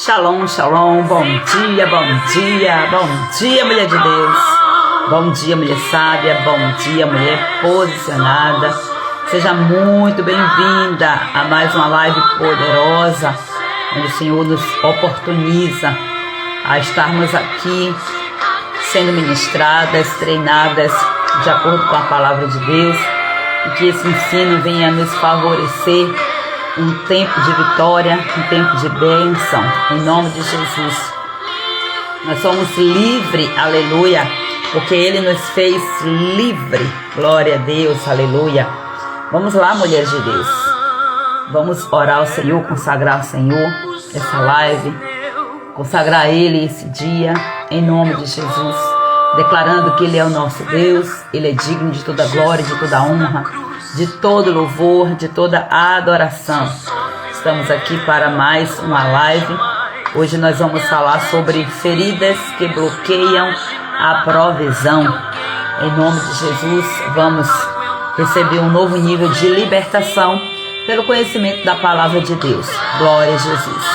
Shalom, shalom, bom dia, mulher de Deus. Bom dia, mulher sábia, bom dia, mulher posicionada. Seja muito bem-vinda a mais uma live poderosa, onde o Senhor nos oportuniza a estarmos aqui sendo ministradas, treinadas de acordo com a palavra de Deus, e que esse ensino venha nos favorecer um tempo de vitória, um tempo de bênção, em nome de Jesus. Nós somos livres, aleluia, porque Ele nos fez livre, glória a Deus, aleluia. Vamos lá, mulheres de Deus, vamos orar ao Senhor, consagrar ao Senhor essa live, consagrar a Ele esse dia, em nome de Jesus, declarando que Ele é o nosso Deus, Ele é digno de toda glória, de toda honra, de todo louvor, de toda adoração. Estamos aqui para mais uma live. Hoje nós vamos falar sobre feridas que bloqueiam a provisão. Em nome de Jesus, vamos receber um novo nível de libertação pelo conhecimento da palavra de Deus. Glória a Jesus.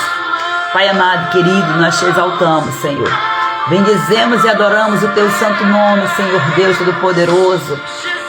Pai amado, querido, nós te exaltamos, Senhor. Bendizemos e adoramos o teu santo nome, Senhor Deus Todo-Poderoso.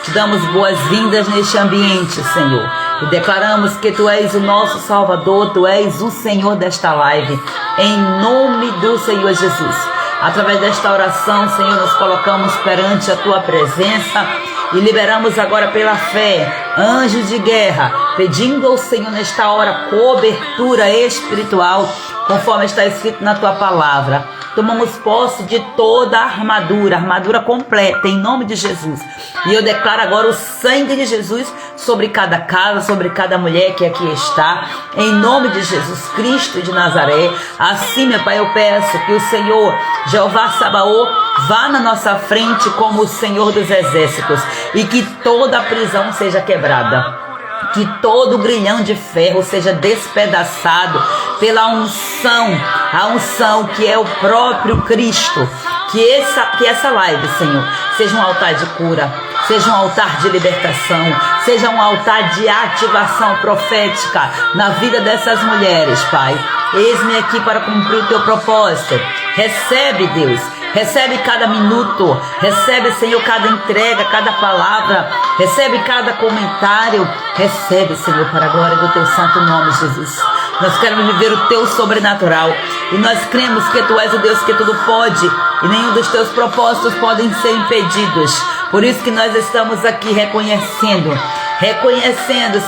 Te damos boas-vindas neste ambiente, Senhor. E declaramos que Tu és o nosso Salvador, Tu és o Senhor desta live. Em nome do Senhor Jesus. Através desta oração, Senhor, nos colocamos perante a Tua presença e liberamos agora pela fé anjos de guerra, pedindo ao Senhor nesta hora cobertura espiritual, conforme está escrito na Tua palavra. Tomamos posse de toda a armadura completa, em nome de Jesus. E eu declaro agora o sangue de Jesus sobre cada casa, sobre cada mulher que aqui está, em nome de Jesus Cristo de Nazaré. Assim, meu Pai, eu peço que o Senhor, Jeová Sabaoth, vá na nossa frente como o Senhor dos exércitos, e que toda a prisão seja quebrada. Que todo grilhão de ferro seja despedaçado pela unção, a unção que é o próprio Cristo. Que essa live, Senhor, seja um altar de cura, seja um altar de libertação, seja um altar de ativação profética na vida dessas mulheres, Pai. Eis-me aqui para cumprir o teu propósito. Recebe, Deus. Recebe cada minuto, recebe, Senhor, cada entrega, cada palavra, recebe cada comentário, recebe, Senhor, para a glória do Teu santo nome, Jesus. Nós queremos viver o Teu sobrenatural e nós cremos que Tu és o Deus que tudo pode e nenhum dos Teus propósitos podem ser impedidos. Por isso que nós estamos aqui reconhecendo,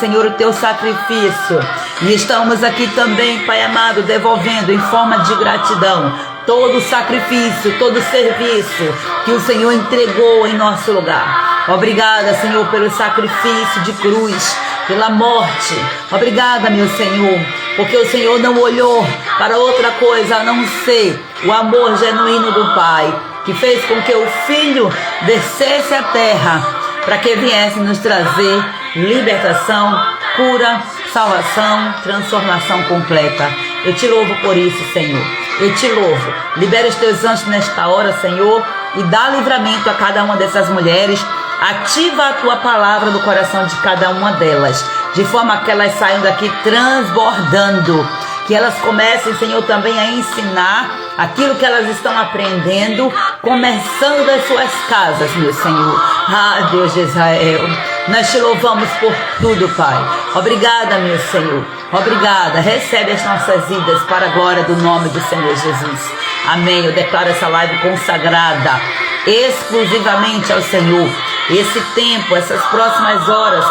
Senhor, o Teu sacrifício, e estamos aqui também, Pai amado, devolvendo em forma de gratidão todo o sacrifício, todo o serviço que o Senhor entregou em nosso lugar. Obrigada, Senhor, pelo sacrifício de cruz, pela morte. Obrigada, meu Senhor, porque o Senhor não olhou para outra coisa a não ser o amor genuíno do Pai, que fez com que o Filho descesse à terra para que viesse nos trazer libertação, cura, salvação, transformação completa. Eu te louvo por isso, Senhor. Eu te louvo. Libera os teus anjos nesta hora, Senhor, e dá livramento a cada uma dessas mulheres. Ativa a tua palavra no coração de cada uma delas, de forma que elas saiam daqui transbordando. Que elas comecem, Senhor, também a ensinar aquilo que elas estão aprendendo, começando das suas casas, meu Senhor. Ah, Deus de Israel, nós te louvamos por tudo, Pai. Obrigada, meu Senhor. Obrigada. Recebe as nossas vidas para a glória do nome do Senhor Jesus. Amém. Eu declaro essa live consagrada exclusivamente ao Senhor. Esse tempo, essas próximas horas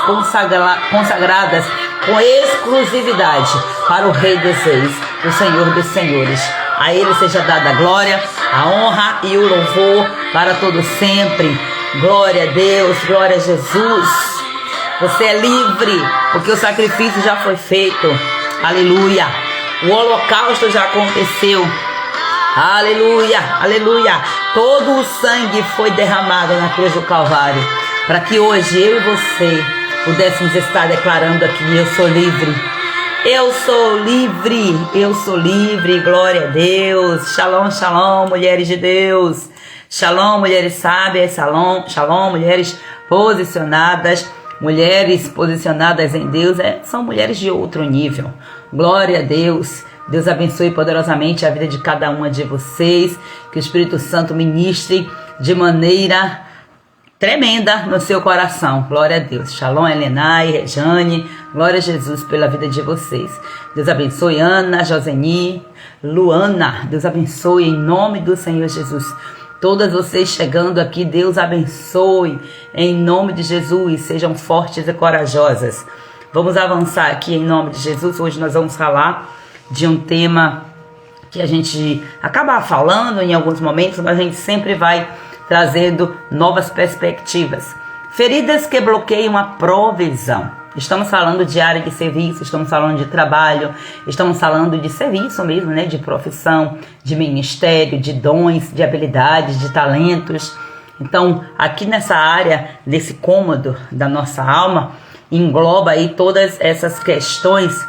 consagradas com exclusividade para o Rei dos Reis, o Senhor dos Senhores. A Ele seja dada a glória, a honra e o louvor para todo sempre. Glória a Deus, glória a Jesus. Você é livre, porque o sacrifício já foi feito. Aleluia. O holocausto já aconteceu. Aleluia, aleluia. Todo o sangue foi derramado na cruz do Calvário, para que hoje eu e você pudéssemos estar declarando aqui: eu sou livre. Eu sou livre, eu sou livre, glória a Deus. Shalom, shalom, mulheres de Deus. Shalom, mulheres sábias. Shalom, shalom, mulheres posicionadas. Mulheres posicionadas em Deus são mulheres de outro nível. Glória a Deus. Deus abençoe poderosamente a vida de cada uma de vocês. Que o Espírito Santo ministre de maneira tremenda no seu coração. Glória a Deus. Shalom, Elenai, Rejane. Glória a Jesus pela vida de vocês. Deus abençoe Ana, Joseni, Luana. Deus abençoe em nome do Senhor Jesus. Todas vocês chegando aqui, Deus abençoe em nome de Jesus. Sejam fortes e corajosas. Vamos avançar aqui em nome de Jesus. Hoje nós vamos falar de um tema que a gente acaba falando em alguns momentos, mas a gente sempre vai trazendo novas perspectivas. Feridas que bloqueiam a provisão. Estamos falando de área de serviço, estamos falando de trabalho, estamos falando de serviço mesmo, né? De profissão, de ministério, de dons, de habilidades, de talentos. Então, aqui nessa área, nesse cômodo da nossa alma, engloba aí todas essas questões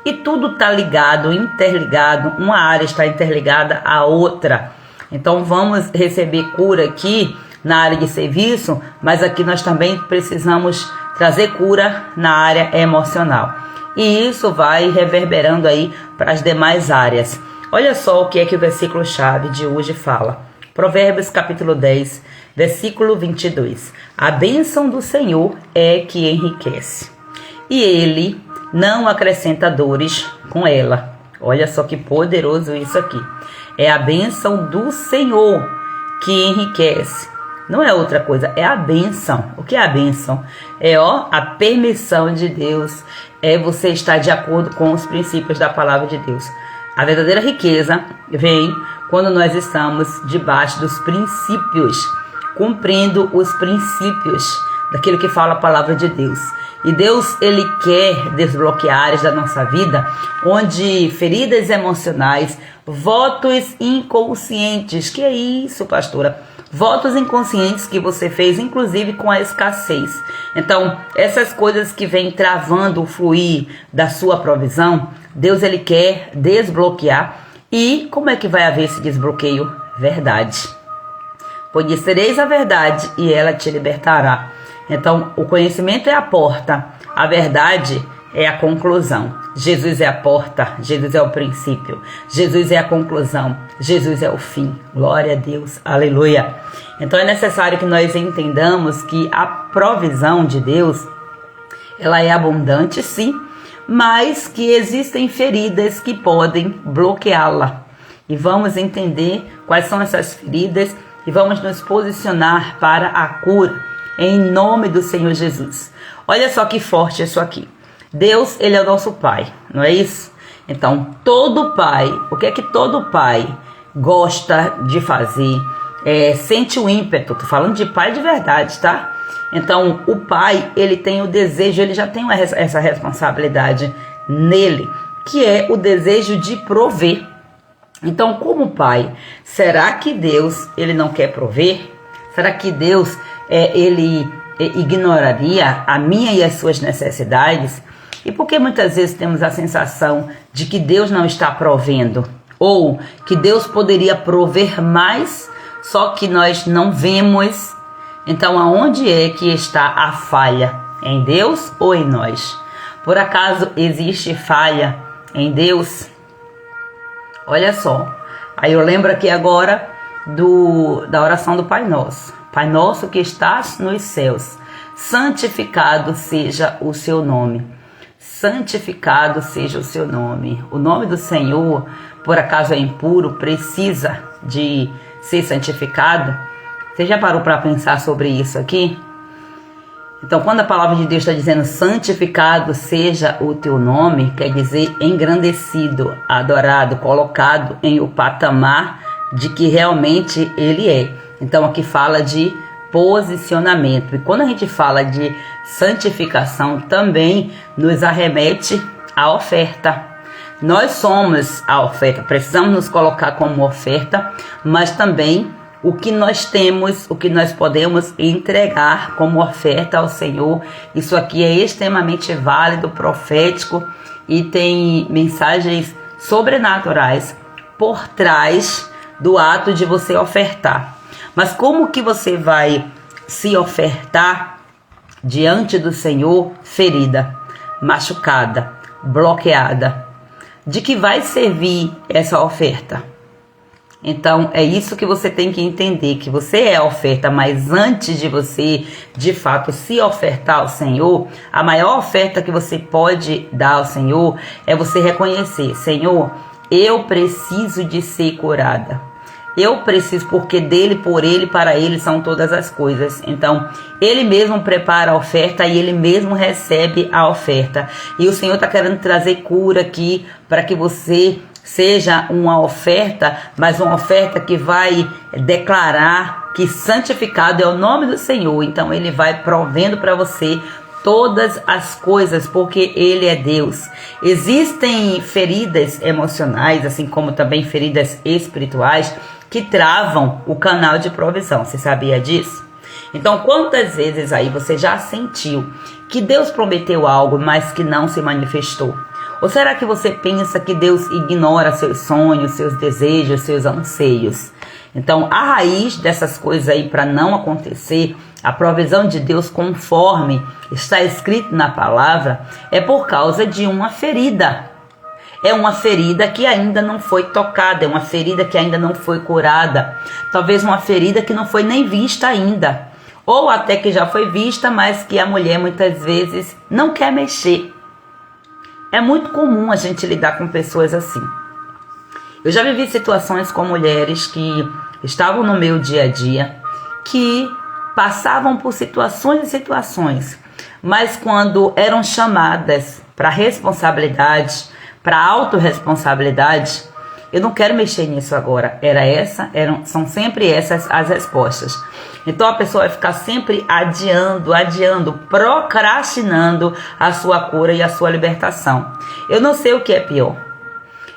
e tudo está ligado, interligado, uma área está interligada à outra. Então vamos receber cura aqui na área de serviço, mas aqui nós também precisamos trazer cura na área emocional. E isso vai reverberando aí para as demais áreas. Olha só o que é que o versículo-chave de hoje fala. Provérbios capítulo 10, versículo 22. A bênção do Senhor é que enriquece, e Ele não acrescenta dores com ela. Olha só que poderoso isso aqui. É a bênção do Senhor que enriquece. Não é outra coisa, é a bênção. O que é a bênção? É a permissão de Deus. É você estar de acordo com os princípios da palavra de Deus. A verdadeira riqueza vem quando nós estamos debaixo dos princípios, cumprindo os princípios daquilo que fala a palavra de Deus. E Deus, Ele quer desbloquear áreas da nossa vida onde feridas emocionais, votos inconscientes. Que é isso, pastora? Votos inconscientes que você fez, inclusive com a escassez. Então, essas coisas que vêm travando o fluir da sua provisão, Deus, Ele quer desbloquear. E como é que vai haver esse desbloqueio? Verdade. Conhecereis a verdade e ela te libertará. Então, o conhecimento é a porta, a verdade é a conclusão. Jesus é a porta, Jesus é o princípio, Jesus é a conclusão, Jesus é o fim. Glória a Deus, aleluia. Então, é necessário que nós entendamos que a provisão de Deus, ela é abundante, sim, mas que existem feridas que podem bloqueá-la. E vamos entender quais são essas feridas e vamos nos posicionar para a cura. Em nome do Senhor Jesus. Olha só que forte isso aqui. Deus, Ele é o nosso Pai, não é isso? Então, todo pai, o que é que todo pai gosta de fazer? Sente o ímpeto, tô falando de pai de verdade, tá? Então, o pai, ele tem o desejo, ele já tem essa responsabilidade nele, que é o desejo de prover. Então, como pai, será que Deus, ele não quer prover? Será que Deus, ele ignoraria a minha e as suas necessidades? E por que muitas vezes temos a sensação de que Deus não está provendo? Ou que Deus poderia prover mais, só que nós não vemos? Então, aonde é que está a falha? Em Deus ou em nós? Por acaso existe falha em Deus? Olha só. Aí eu lembro aqui agora da oração do Pai Nosso. Pai nosso que estás nos céus, santificado seja o seu nome. Santificado seja o seu nome. O nome do Senhor, por acaso é impuro, precisa de ser santificado? Você já parou para pensar sobre isso aqui? Então, quando a palavra de Deus está dizendo santificado seja o teu nome, quer dizer engrandecido, adorado, colocado em o patamar de que realmente Ele é. Então, aqui fala de posicionamento. E quando a gente fala de santificação, também nos arremete à oferta. Nós somos a oferta, precisamos nos colocar como oferta, mas também o que nós temos, o que nós podemos entregar como oferta ao Senhor. Isso aqui é extremamente válido, profético e tem mensagens sobrenaturais por trás do ato de você ofertar. Mas como que você vai se ofertar diante do Senhor ferida, machucada, bloqueada? de que vai servir essa oferta. Então, é isso que você tem que entender, que você é a oferta, mas antes de você, de fato, se ofertar ao Senhor, a maior oferta que você pode dar ao Senhor é você reconhecer: Senhor, eu preciso de ser curada. Eu preciso, porque dele, por ele, para ele são todas as coisas. Então, ele mesmo prepara a oferta e ele mesmo recebe a oferta. E o Senhor está querendo trazer cura aqui para que você seja uma oferta, mas uma oferta que vai declarar que santificado é o nome do Senhor. Então, ele vai provendo para você todas as coisas, porque ele é Deus. Existem feridas emocionais, assim como também feridas espirituais, que travam o canal de provisão. Você sabia disso? Então, quantas vezes aí você já sentiu que Deus prometeu algo, mas que não se manifestou? Ou será que você pensa que Deus ignora seus sonhos, seus desejos, seus anseios? Então, a raiz dessas coisas aí para não acontecer, a provisão de Deus conforme está escrito na palavra, é por causa de uma ferida. É uma ferida que ainda não foi tocada, é uma ferida que ainda não foi curada. Talvez uma ferida que não foi nem vista ainda. Ou até que já foi vista, mas que a mulher muitas vezes não quer mexer. É muito comum a gente lidar com pessoas assim. Eu já vivi situações com mulheres que estavam no meu dia a dia, que passavam por situações e situações, mas quando eram chamadas para responsabilidade, para autorresponsabilidade, eu não quero mexer nisso agora. São sempre essas as respostas. Então a pessoa vai ficar sempre adiando, procrastinando a sua cura e a sua libertação. Eu não sei o que é pior.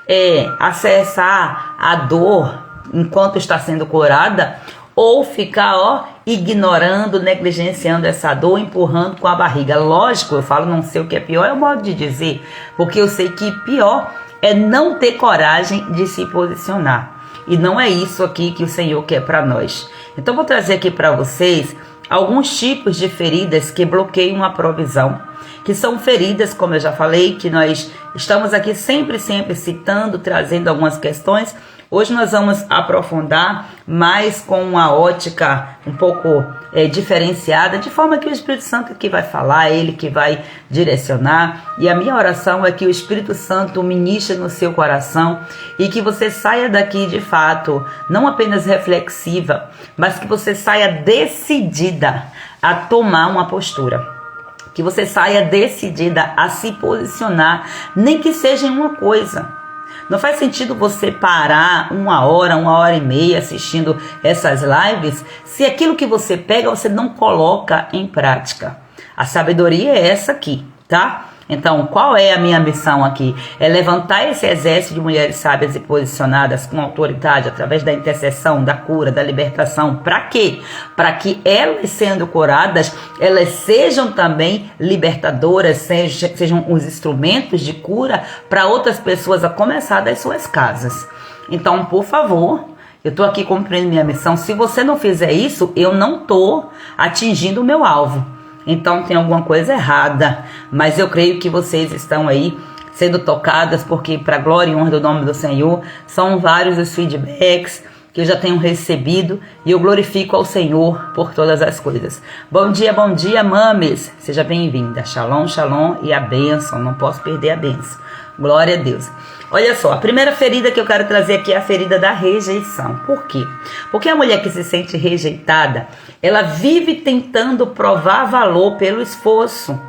É acessar a dor enquanto está sendo curada, ou ficar ignorando, negligenciando essa dor, empurrando com a barriga. Lógico, eu falo não sei o que é pior, é o modo de dizer, porque eu sei que pior é não ter coragem de se posicionar. E não é isso aqui que o Senhor quer para nós. Então vou trazer aqui para vocês alguns tipos de feridas que bloqueiam a provisão, que são feridas, como eu já falei, que nós estamos aqui sempre citando, trazendo algumas questões. Hoje nós vamos aprofundar mais com uma ótica um pouco diferenciada, de forma que o Espírito Santo que vai falar, ele que vai direcionar. E a minha oração é que o Espírito Santo ministre no seu coração e que você saia daqui de fato, não apenas reflexiva, mas que você saia decidida a tomar uma postura. Que você saia decidida a se posicionar, nem que seja em uma coisa. Não faz sentido você parar 1 hora, 1 hora e meia assistindo essas lives, se aquilo que você pega você não coloca em prática. A sabedoria é essa aqui, tá? Então, qual é a minha missão aqui? É levantar esse exército de mulheres sábias e posicionadas com autoridade através da intercessão, da cura, da libertação. Para quê? Para que elas, sendo curadas, elas sejam também libertadoras, sejam os instrumentos de cura para outras pessoas, a começar das suas casas. Então, por favor, eu estou aqui cumprindo minha missão. Se você não fizer isso, eu não estou atingindo o meu alvo. Então tem alguma coisa errada, mas eu creio que vocês estão aí sendo tocadas, porque para a glória e honra do nome do Senhor, são vários os feedbacks que eu já tenho recebido e eu glorifico ao Senhor por todas as coisas. Bom dia, mames, seja bem-vinda, shalom, shalom e a bênção, não posso perder a bênção, glória a Deus. Olha só, a primeira ferida que eu quero trazer aqui é a ferida da rejeição. Por quê? Porque a mulher que se sente rejeitada, ela vive tentando provar valor pelo esforço.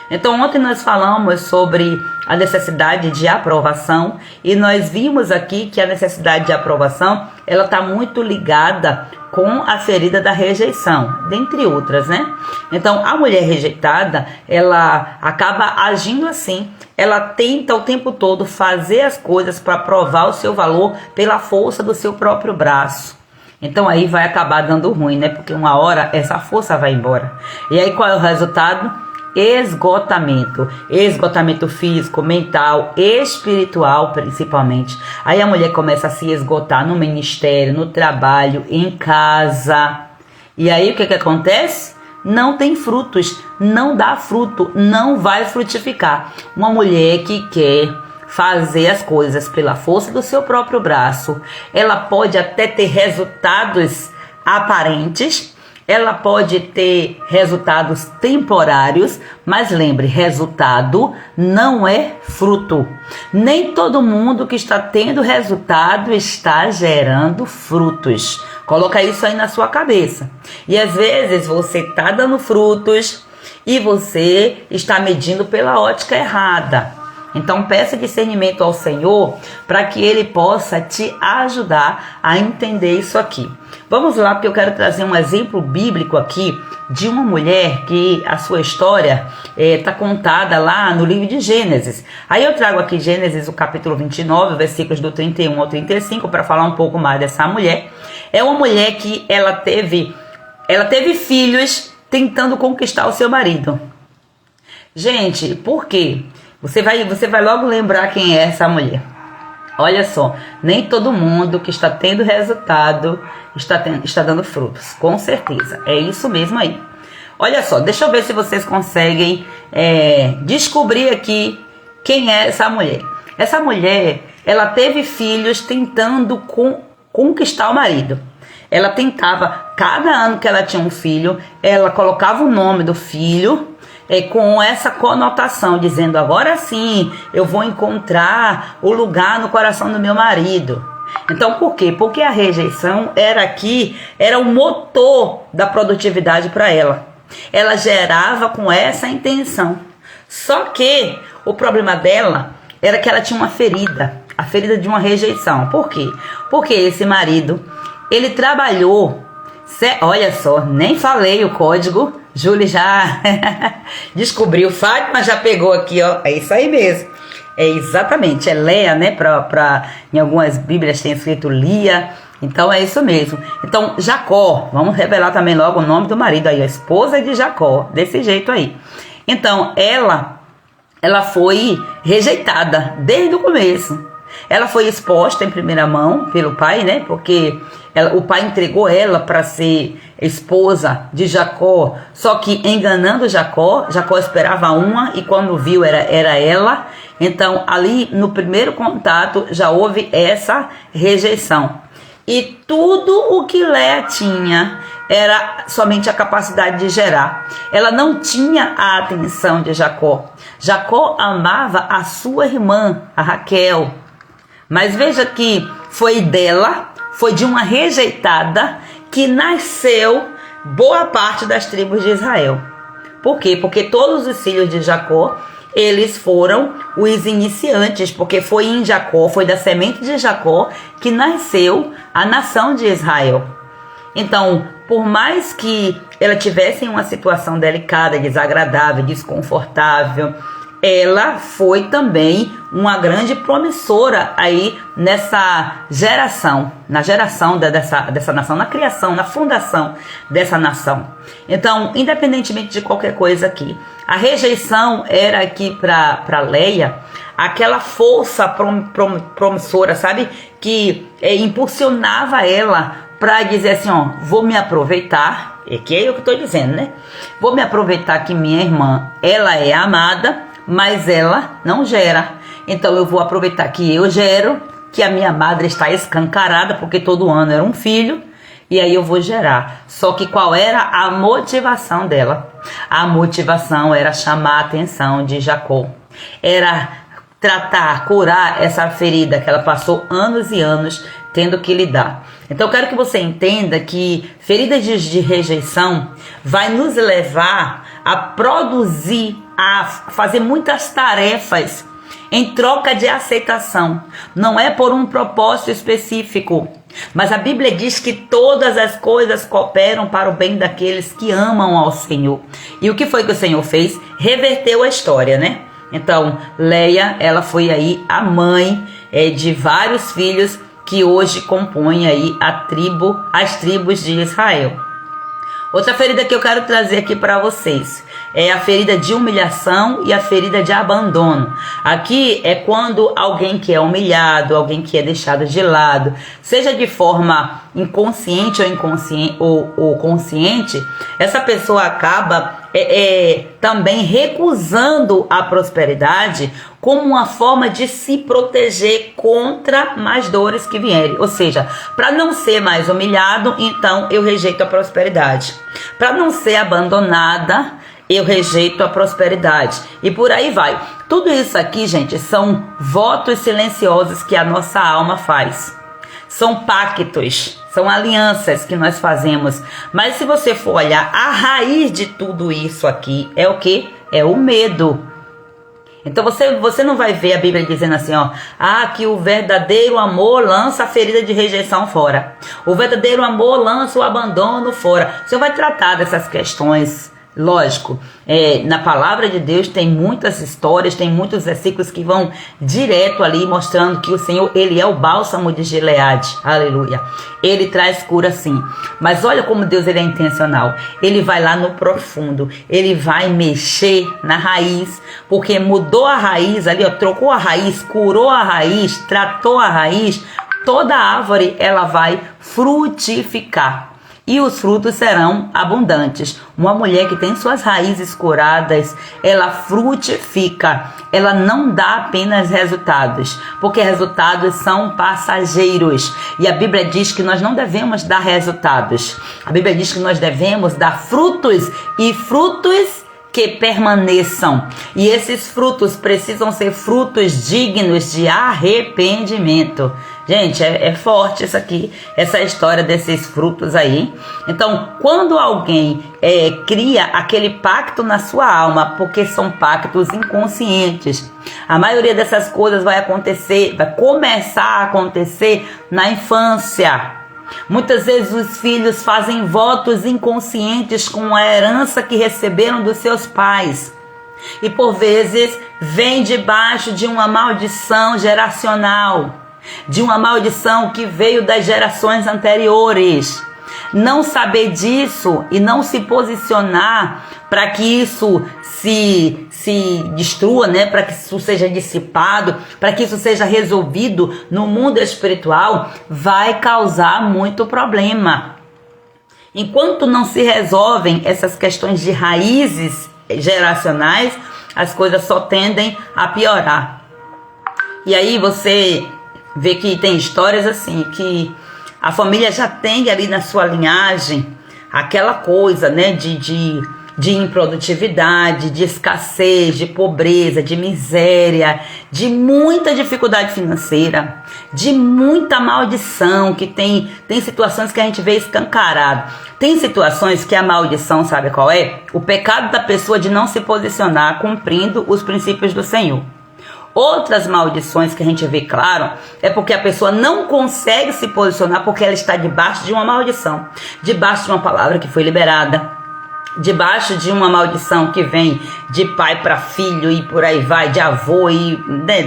Então ontem nós falamos sobre a necessidade de aprovação e nós vimos aqui que a necessidade de aprovação, ela está muito ligada com a ferida da rejeição, dentre outras, né? Então a mulher rejeitada, ela acaba agindo assim. Ela tenta o tempo todo fazer as coisas para provar o seu valor pela força do seu próprio braço. Então aí vai acabar dando ruim, né? Porque uma hora essa força vai embora. E aí qual é o resultado? Esgotamento. Esgotamento físico, mental, espiritual principalmente. Aí a mulher começa a se esgotar no ministério, no trabalho, em casa. E aí o que acontece? Não tem frutos, não dá fruto, não vai frutificar. Uma mulher que quer fazer as coisas pela força do seu próprio braço. Ela pode até ter resultados aparentes, ela pode ter resultados temporários, mas lembre, resultado não é fruto. Nem todo mundo que está tendo resultado está gerando frutos. Coloca isso aí na sua cabeça. E às vezes você está dando frutos e você está medindo pela ótica errada. Então peça discernimento ao Senhor para que Ele possa te ajudar a entender isso aqui. Vamos lá, porque eu quero trazer um exemplo bíblico aqui de uma mulher que a sua história está contada lá no livro de Gênesis. Aí eu trago aqui Gênesis, o capítulo 29, versículos do 31 ao 35, para falar um pouco mais dessa mulher. É uma mulher que ela teve filhos tentando conquistar o seu marido. Gente, por quê? Você vai logo lembrar quem é essa mulher. Olha só, nem todo mundo que está tendo resultado está dando frutos, com certeza. É isso mesmo aí. Olha só, deixa eu ver se vocês conseguem descobrir aqui quem é essa mulher. Essa mulher, ela teve filhos tentando conquistar o marido. Ela tentava, cada ano que ela tinha um filho, ela colocava o nome do filho com essa conotação, dizendo, agora sim, eu vou encontrar o lugar no coração do meu marido. Então, por quê? Porque a rejeição era o motor da produtividade para ela. Ela gerava com essa intenção. Só que o problema dela era que ela tinha uma ferida, a ferida de uma rejeição. Por quê? Porque esse marido, ele trabalhou, olha só, nem falei o código, Júlia já descobriu, Fátima já pegou aqui, ó, é isso aí mesmo. É exatamente, é Léa, né? Em algumas Bíblias tem escrito Lia, então é isso mesmo. Então, Jacó, vamos revelar também logo o nome do marido aí, a esposa de Jacó, desse jeito aí. Então, ela foi rejeitada desde o começo. Ela foi exposta em primeira mão pelo pai, né? Porque o pai entregou ela para ser esposa de Jacó. Só que enganando Jacó esperava uma e quando viu era ela. Então ali no primeiro contato já houve essa rejeição. E tudo o que Léa tinha era somente a capacidade de gerar. Ela não tinha a atenção de Jacó. Jacó amava a sua irmã, a Raquel. Mas veja que foi de uma rejeitada que nasceu boa parte das tribos de Israel. Por quê? Porque todos os filhos de Jacó, eles foram os iniciantes, porque foi em Jacó, foi da semente de Jacó que nasceu a nação de Israel. Então, por mais que ela tivesse uma situação delicada, desagradável, desconfortável, ela foi também uma grande promissora aí nessa geração, na geração dessa nação, na criação, na fundação dessa nação. Então, independentemente de qualquer coisa aqui, a rejeição era aqui para Léa aquela força promissora, sabe? Que impulsionava ela para dizer assim, ó, vou me aproveitar, que é o que eu estou dizendo, né? Vou me aproveitar que minha irmã, ela é amada, mas ela não gera. Então eu vou aproveitar que eu gero, que a minha madre está escancarada, porque todo ano era um filho, e aí eu vou gerar. Só que qual era a motivação dela? A motivação era chamar a atenção de Jacó. Era tratar, curar essa ferida que ela passou anos e anos tendo que lidar. Então eu quero que você entenda que feridas de rejeição vai nos levar a produzir, a fazer muitas tarefas em troca de aceitação. Não é por um propósito específico, mas a Bíblia diz que todas as coisas cooperam para o bem daqueles que amam ao Senhor. E o que foi que o Senhor fez? Reverteu a história, né? Então, Léa, ela foi aí a mãe de vários filhos que hoje compõem aí as tribos de Israel. Outra ferida que eu quero trazer aqui para vocês é a ferida de humilhação e a ferida de abandono. Aqui é quando alguém que é humilhado, alguém que é deixado de lado, seja de forma inconsciente ou consciente, essa pessoa acaba também recusando a prosperidade como uma forma de se proteger contra mais dores que vierem. Ou seja, para não ser mais humilhado, então eu rejeito a prosperidade. Para não ser abandonada, eu rejeito a prosperidade. E por aí vai. Tudo isso aqui, gente, são votos silenciosos que a nossa alma faz. São pactos, são alianças que nós fazemos. Mas se você for olhar, a raiz de tudo isso aqui é o quê? É o medo. Então você não vai ver a Bíblia dizendo assim, ó, que o verdadeiro amor lança a ferida de rejeição fora. O verdadeiro amor lança o abandono fora. Você vai tratar dessas questões. Lógico, na palavra de Deus tem muitas histórias, tem muitos versículos que vão direto ali mostrando que o Senhor, Ele é o bálsamo de Gileade, aleluia. Ele traz cura sim, mas olha como Deus ele é intencional. Ele vai lá no profundo, Ele vai mexer na raiz, porque mudou a raiz ali, ó, trocou a raiz, curou a raiz, tratou a raiz, toda árvore ela vai frutificar. E os frutos serão abundantes. Uma mulher que tem suas raízes curadas, ela frutifica. Ela não dá apenas resultados, porque resultados são passageiros. E a Bíblia diz que nós não devemos dar resultados. A Bíblia diz que nós devemos dar frutos e frutos que permaneçam. E esses frutos precisam ser frutos dignos de arrependimento. Gente, é forte isso aqui, essa história desses frutos aí. Então, quando alguém cria aquele pacto na sua alma, porque são pactos inconscientes, a maioria dessas coisas vai começar a acontecer na infância. Muitas vezes os filhos fazem votos inconscientes com a herança que receberam dos seus pais. E por vezes vem debaixo de uma maldição geracional, de uma maldição que veio das gerações anteriores. Não saber disso e não se posicionar para que isso se destrua, né? Para que isso seja dissipado, para que isso seja resolvido no mundo espiritual, vai causar muito problema. Enquanto não se resolvem essas questões de raízes geracionais, as coisas só tendem a piorar. E aí você vê que tem histórias assim, que a família já tem ali na sua linhagem aquela coisa, né, de improdutividade, de escassez, de pobreza, de miséria, de muita dificuldade financeira, de muita maldição, que tem situações que a gente vê escancarado. Tem situações que a maldição, sabe qual é? O pecado da pessoa de não se posicionar cumprindo os princípios do Senhor. Outras maldições que a gente vê claro é porque a pessoa não consegue se posicionar porque ela está debaixo de uma maldição, debaixo de uma palavra que foi liberada, debaixo de uma maldição que vem de pai para filho e por aí vai, de avô e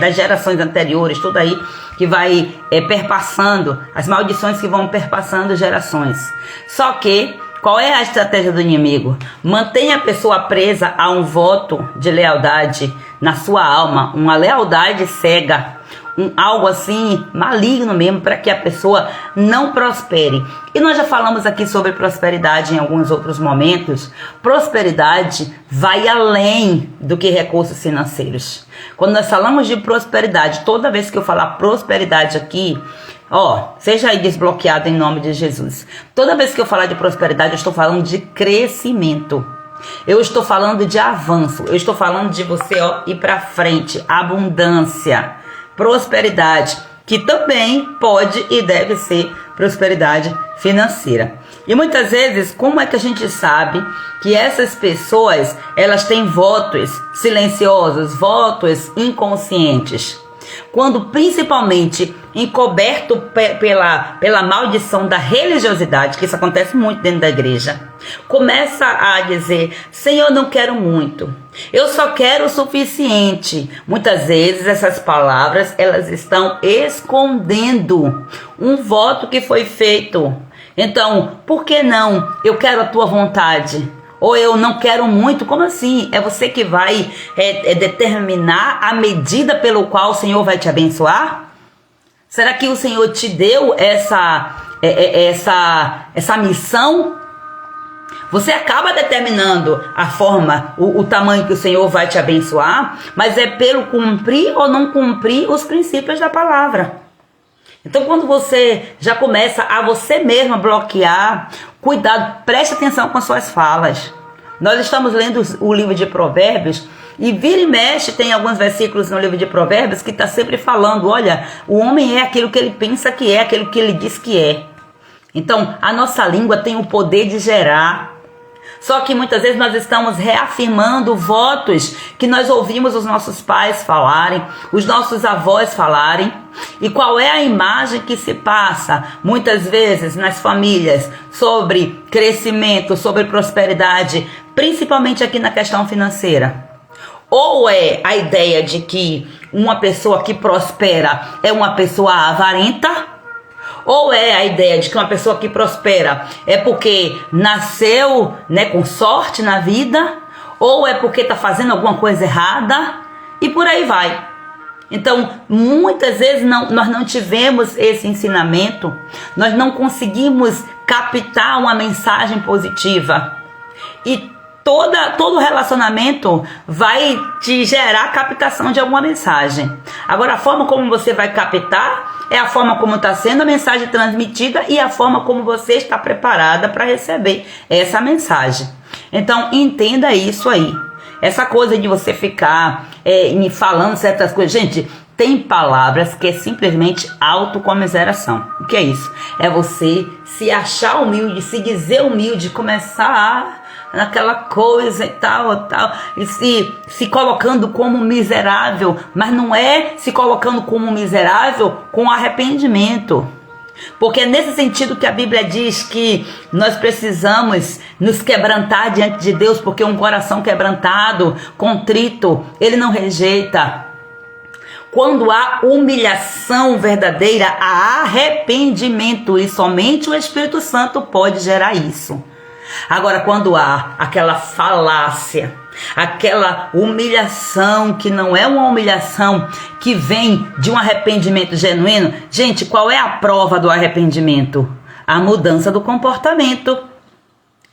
das gerações anteriores, tudo aí que vai perpassando, as maldições que vão perpassando gerações. Só que qual é a estratégia do inimigo? Mantém a pessoa presa a um voto de lealdade na sua alma, uma lealdade cega, algo assim maligno mesmo, para que a pessoa não prospere. E nós já falamos aqui sobre prosperidade em alguns outros momentos. Prosperidade vai além do que recursos financeiros. Quando nós falamos de prosperidade, toda vez que eu falar prosperidade aqui, seja aí desbloqueado em nome de Jesus. Toda vez que eu falar de prosperidade, eu estou falando de crescimento. Eu estou falando de avanço. Eu estou falando de você ir para frente. Abundância. Prosperidade. Que também pode e deve ser prosperidade financeira. E muitas vezes, como é que a gente sabe que essas pessoas, elas têm votos silenciosos, votos inconscientes? Quando principalmente encoberto pela maldição da religiosidade, que isso acontece muito dentro da igreja, começa a dizer: Senhor, não quero muito, eu só quero o suficiente. Muitas vezes essas palavras, elas estão escondendo um voto que foi feito. Então, por que não? Eu quero a tua vontade. Ou eu não quero muito, como assim? É você que vai determinar a medida pelo qual o Senhor vai te abençoar? Será que o Senhor te deu essa missão? Você acaba determinando a forma, o tamanho que o Senhor vai te abençoar, mas é pelo cumprir ou não cumprir os princípios da palavra. Então, quando você já começa a você mesma bloquear, cuidado, preste atenção com as suas falas. Nós estamos lendo o livro de Provérbios e vira e mexe, tem alguns versículos no livro de Provérbios que está sempre falando, olha, o homem é aquilo que ele pensa que é, aquilo que ele diz que é. Então, a nossa língua tem o poder de gerar. Só que muitas vezes nós estamos reafirmando votos que nós ouvimos os nossos pais falarem, os nossos avós falarem. E qual é a imagem que se passa muitas vezes nas famílias sobre crescimento, sobre prosperidade, principalmente aqui na questão financeira? Ou é a ideia de que uma pessoa que prospera é uma pessoa avarenta? Ou é a ideia de que uma pessoa que prospera é porque nasceu, né, com sorte na vida? Ou é porque está fazendo alguma coisa errada? E por aí vai. Então, muitas vezes nós não tivemos esse ensinamento, nós não conseguimos captar uma mensagem positiva. E todo relacionamento vai te gerar captação de alguma mensagem. Agora, a forma como você vai captar é a forma como está sendo a mensagem transmitida e a forma como você está preparada para receber essa mensagem. Então, entenda isso aí. Essa coisa de você ficar me falando certas coisas. Gente, tem palavras que é simplesmente autocomiseração. O que é isso? É você se achar humilde, se dizer humilde, começar naquela coisa e tal, e se colocando como miserável, mas não é se colocando como miserável com arrependimento. Porque é nesse sentido que a Bíblia diz que nós precisamos nos quebrantar diante de Deus, porque um coração quebrantado, contrito, ele não rejeita. Quando há humilhação verdadeira, há arrependimento, e somente o Espírito Santo pode gerar isso. Agora, quando há aquela falácia, aquela humilhação que não é uma humilhação que vem de um arrependimento genuíno, gente, qual é a prova do arrependimento? A mudança do comportamento.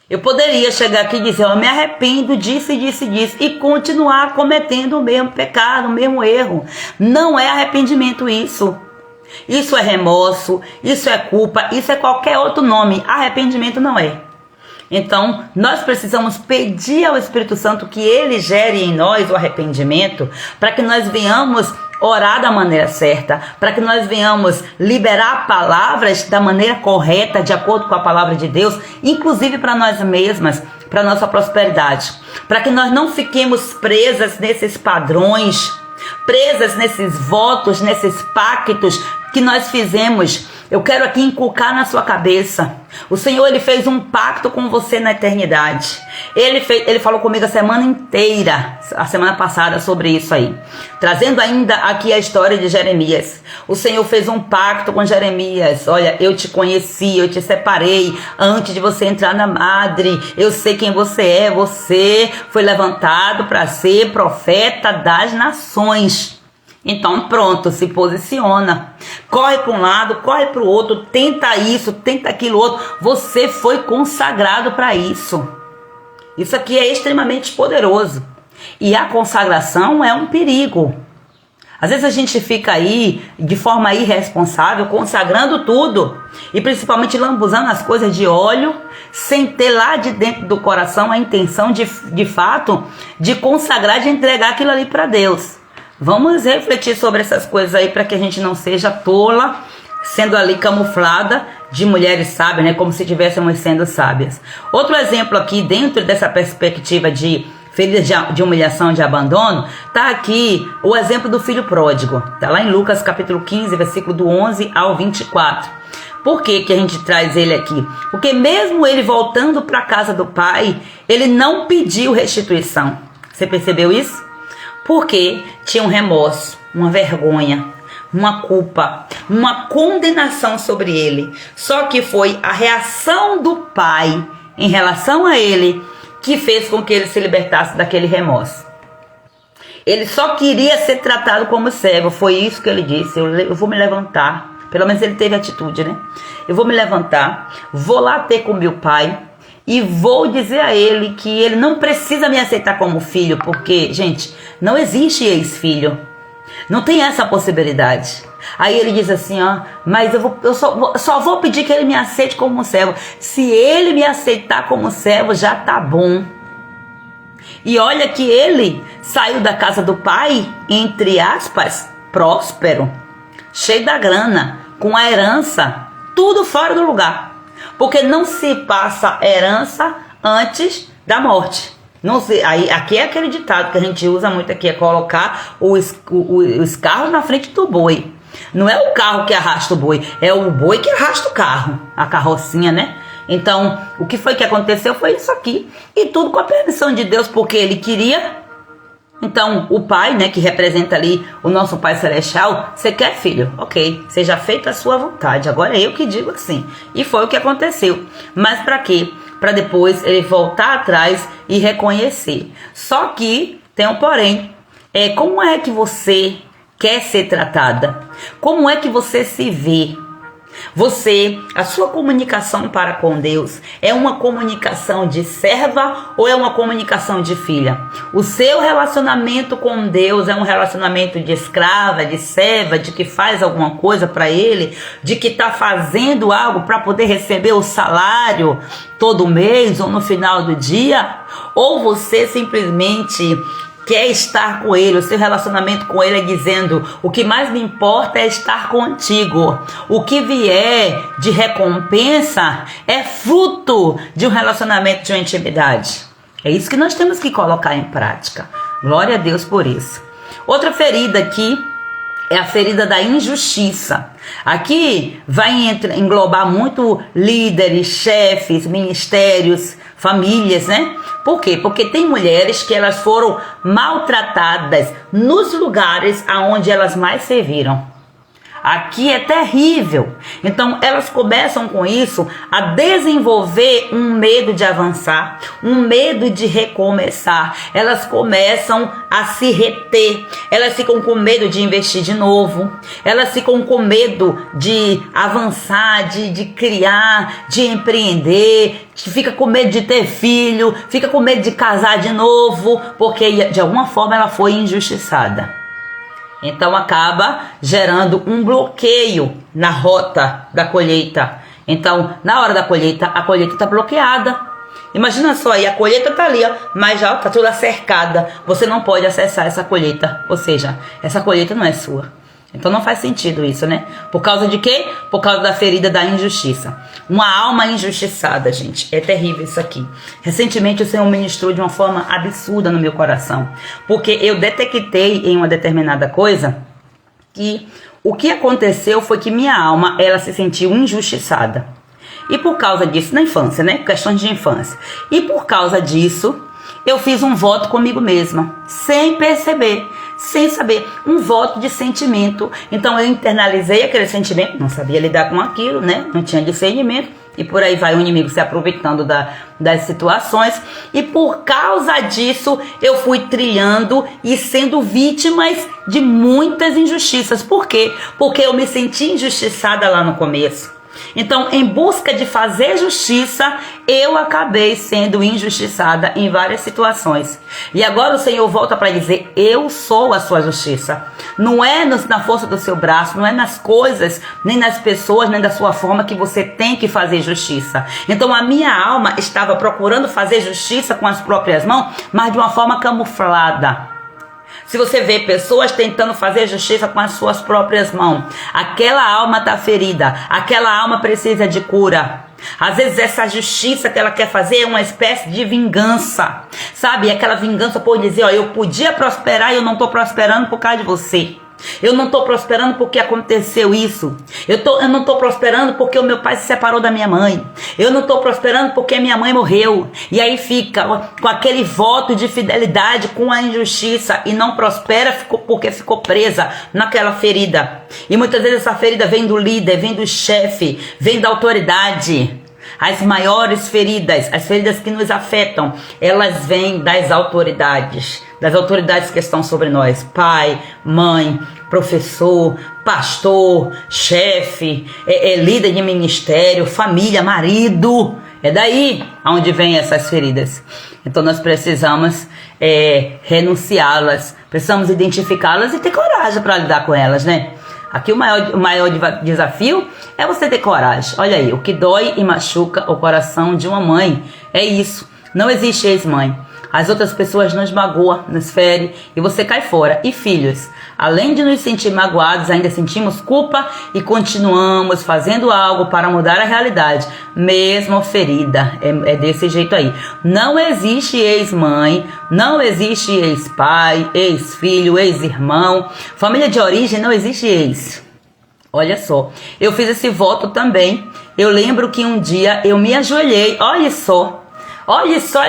Eu poderia chegar aqui e dizer, eu me arrependo disso e disso e disso, e continuar cometendo o mesmo pecado, o mesmo erro. Não é arrependimento isso. Isso é remorso, isso é culpa, isso é qualquer outro nome. Arrependimento não é. Então, nós precisamos pedir ao Espírito Santo que ele gere em nós o arrependimento, para que nós venhamos orar da maneira certa, para que nós venhamos liberar palavras da maneira correta, de acordo com a palavra de Deus, inclusive para nós mesmas, para nossa prosperidade, para que nós não fiquemos presas nesses padrões, presas nesses votos, nesses pactos que nós fizemos. Eu quero aqui inculcar na sua cabeça. O Senhor, ele fez um pacto com você na eternidade. Ele falou comigo a semana inteira, a semana passada, sobre isso aí. Trazendo ainda aqui a história de Jeremias. O Senhor fez um pacto com Jeremias. Olha, eu te conheci, eu te separei antes de você entrar na madre. Eu sei quem você é. Você foi levantado para ser profeta das nações. Então pronto, se posiciona, corre para um lado, corre para o outro, tenta isso, tenta aquilo outro. Você foi consagrado para isso. Isso aqui é extremamente poderoso. E a consagração é um perigo. Às vezes a gente fica aí de forma irresponsável, consagrando tudo, e principalmente lambuzando as coisas de óleo, sem ter lá de dentro do coração a intenção de fato de consagrar, de entregar aquilo ali para Deus. Vamos refletir sobre essas coisas aí para que a gente não seja tola, sendo ali camuflada de mulheres sábias, né? Como se estivéssemos sendo sábias. Outro exemplo aqui, dentro dessa perspectiva de feridas de humilhação, de abandono, tá aqui o exemplo do filho pródigo. Tá lá em Lucas capítulo 15, versículo do 11 ao 24. Por que a gente traz ele aqui? Porque mesmo ele voltando para a casa do pai, ele não pediu restituição. Você percebeu isso? Porque tinha um remorso, uma vergonha, uma culpa, uma condenação sobre ele. Só que foi a reação do pai em relação a ele que fez com que ele se libertasse daquele remorso. Ele só queria ser tratado como servo. Foi isso que ele disse. Eu vou me levantar. Pelo menos ele teve atitude, né? Eu vou me levantar, vou lá ter com meu pai e vou dizer a ele que ele não precisa me aceitar como filho, porque, gente, não existe ex-filho. Não tem essa possibilidade. Aí ele diz assim, ó, mas eu só vou pedir que ele me aceite como servo. Se ele me aceitar como servo, já tá bom. E olha que ele saiu da casa do pai, entre aspas, próspero, cheio da grana, com a herança, tudo fora do lugar. Porque não se passa herança antes da morte. Não sei, aqui é aquele ditado que a gente usa muito aqui, é colocar os carros na frente do boi. Não é o carro que arrasta o boi, é o boi que arrasta o carro, a carrocinha, né? Então, o que foi que aconteceu foi isso aqui. E tudo com a permissão de Deus, porque ele queria. Então, o pai, né, que representa ali o nosso Pai Celestial, você quer, filho? Ok, seja feita a sua vontade. Agora é eu que digo assim. E foi o que aconteceu. Mas para quê? Para depois ele voltar atrás e reconhecer. Só que tem um porém. Como é que você quer ser tratada? Como é que você se vê? A sua comunicação para com Deus é uma comunicação de serva ou é uma comunicação de filha? O seu relacionamento com Deus é um relacionamento de escrava, de serva, de que faz alguma coisa para Ele, de que está fazendo algo para poder receber o salário todo mês ou no final do dia? Ou você simplesmente quer estar com ele, o seu relacionamento com ele é dizendo, o que mais me importa é estar contigo. O que vier de recompensa é fruto de um relacionamento, de uma intimidade. É isso que nós temos que colocar em prática. Glória a Deus por isso. Outra ferida aqui é a ferida da injustiça. Aqui vai englobar muito líderes, chefes, ministérios, famílias, né? Por quê? Porque tem mulheres que elas foram maltratadas nos lugares aonde elas mais serviram. Aqui é terrível. Então elas começam com isso a desenvolver um medo de avançar, um medo de recomeçar. Elas começam a se reter. Elas ficam com medo de investir de novo. Elas ficam com medo de avançar, de criar, de empreender. Fica com medo de ter filho. Fica com medo de casar de novo. Porque de alguma forma ela foi injustiçada. Então acaba gerando um bloqueio na rota da colheita. Então, na hora da colheita, a colheita está bloqueada. Imagina só aí, a colheita está ali, ó, mas já está toda cercada. Você não pode acessar essa colheita. Ou seja, essa colheita não é sua. Então não faz sentido isso, né? Por causa de quê? Por causa da ferida da injustiça. Uma alma injustiçada, gente. É terrível isso aqui. Recentemente o Senhor ministrou de uma forma absurda no meu coração. Porque eu detectei em uma determinada coisa que o que aconteceu foi que minha alma, ela se sentiu injustiçada. E por causa disso, na infância, né? Questões de infância. E por causa disso, eu fiz um voto comigo mesma. Sem perceber. Sem saber, um voto de sentimento. Então eu internalizei aquele sentimento, não sabia lidar com aquilo, né? Não tinha discernimento. E por aí vai o inimigo se aproveitando das situações. E por causa disso, eu fui trilhando e sendo vítima de muitas injustiças. Por quê? Porque eu me senti injustiçada lá no começo. Então, em busca de fazer justiça, eu acabei sendo injustiçada em várias situações. E agora o Senhor volta para dizer, eu sou a sua justiça. Não é na força do seu braço, não é nas coisas, nem nas pessoas, nem da sua forma que você tem que fazer justiça. Então a minha alma estava procurando fazer justiça com as próprias mãos, mas de uma forma camuflada. Se você vê pessoas tentando fazer justiça com as suas próprias mãos, aquela alma está ferida, aquela alma precisa de cura. Às vezes essa justiça que ela quer fazer é uma espécie de vingança, sabe? Aquela vingança por dizer, ó, eu podia prosperar e eu não estou prosperando por causa de você. Eu não estou prosperando porque aconteceu isso. Eu não estou prosperando porque o meu pai se separou da minha mãe. Eu não estou prosperando porque minha mãe morreu. E aí fica com aquele voto de fidelidade com a injustiça e não prospera porque ficou presa naquela ferida. E muitas vezes essa ferida vem do líder, vem do chefe, vem da autoridade. As maiores feridas, as feridas que nos afetam, elas vêm das autoridades que estão sobre nós. Pai, mãe, professor, pastor, chefe, líder de ministério, família, marido. É daí onde vem essas feridas. Então nós precisamos renunciá-las, precisamos identificá-las e ter coragem para lidar com elas, né? Aqui o maior desafio é você ter coragem. Olha aí, o que dói e machuca o coração de uma mãe é isso. Não existe ex-mãe. As outras pessoas nos magoam, nos ferem e você cai fora. E filhos, além de nos sentir magoados, ainda sentimos culpa e continuamos fazendo algo para mudar a realidade, mesmo ferida. É desse jeito aí. Não existe ex-mãe, não existe ex-pai, ex-filho, ex-irmão. Família de origem não existe ex. Olha só, eu fiz esse voto também. Eu lembro que um dia eu me ajoelhei, olha só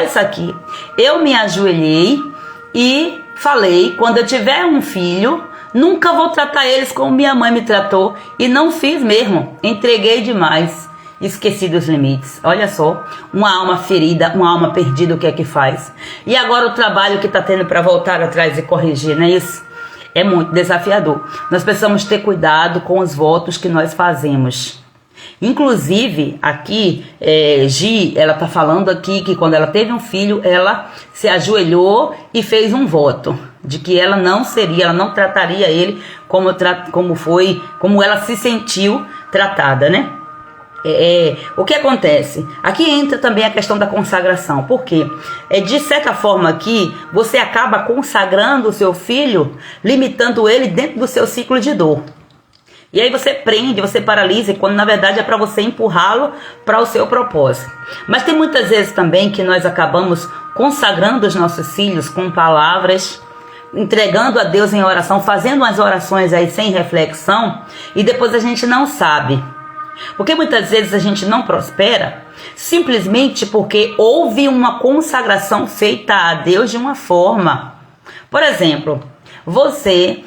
isso aqui. Eu me ajoelhei e falei, quando eu tiver um filho, nunca vou tratar eles como minha mãe me tratou. E não fiz mesmo, entreguei demais, esqueci dos limites. Olha só, uma alma ferida, uma alma perdida, o que é que faz? E agora o trabalho que está tendo para voltar atrás e corrigir, não é isso? É muito desafiador. Nós precisamos ter cuidado com os votos que nós fazemos. Inclusive, aqui, Gi, ela tá falando aqui que quando ela teve um filho, ela se ajoelhou e fez um voto de que ela não trataria ele como ela se sentiu tratada, né? O que acontece? Aqui entra também a questão da consagração, porque de certa forma aqui, você acaba consagrando o seu filho, limitando ele dentro do seu ciclo de dor. E aí você prende, você paralisa, quando na verdade é para você empurrá-lo para o seu propósito. Mas tem muitas vezes também que nós acabamos consagrando os nossos filhos com palavras, entregando a Deus em oração, fazendo umas orações aí sem reflexão, e depois a gente não sabe. Porque muitas vezes a gente não prospera simplesmente porque houve uma consagração feita a Deus de uma forma. Por exemplo, você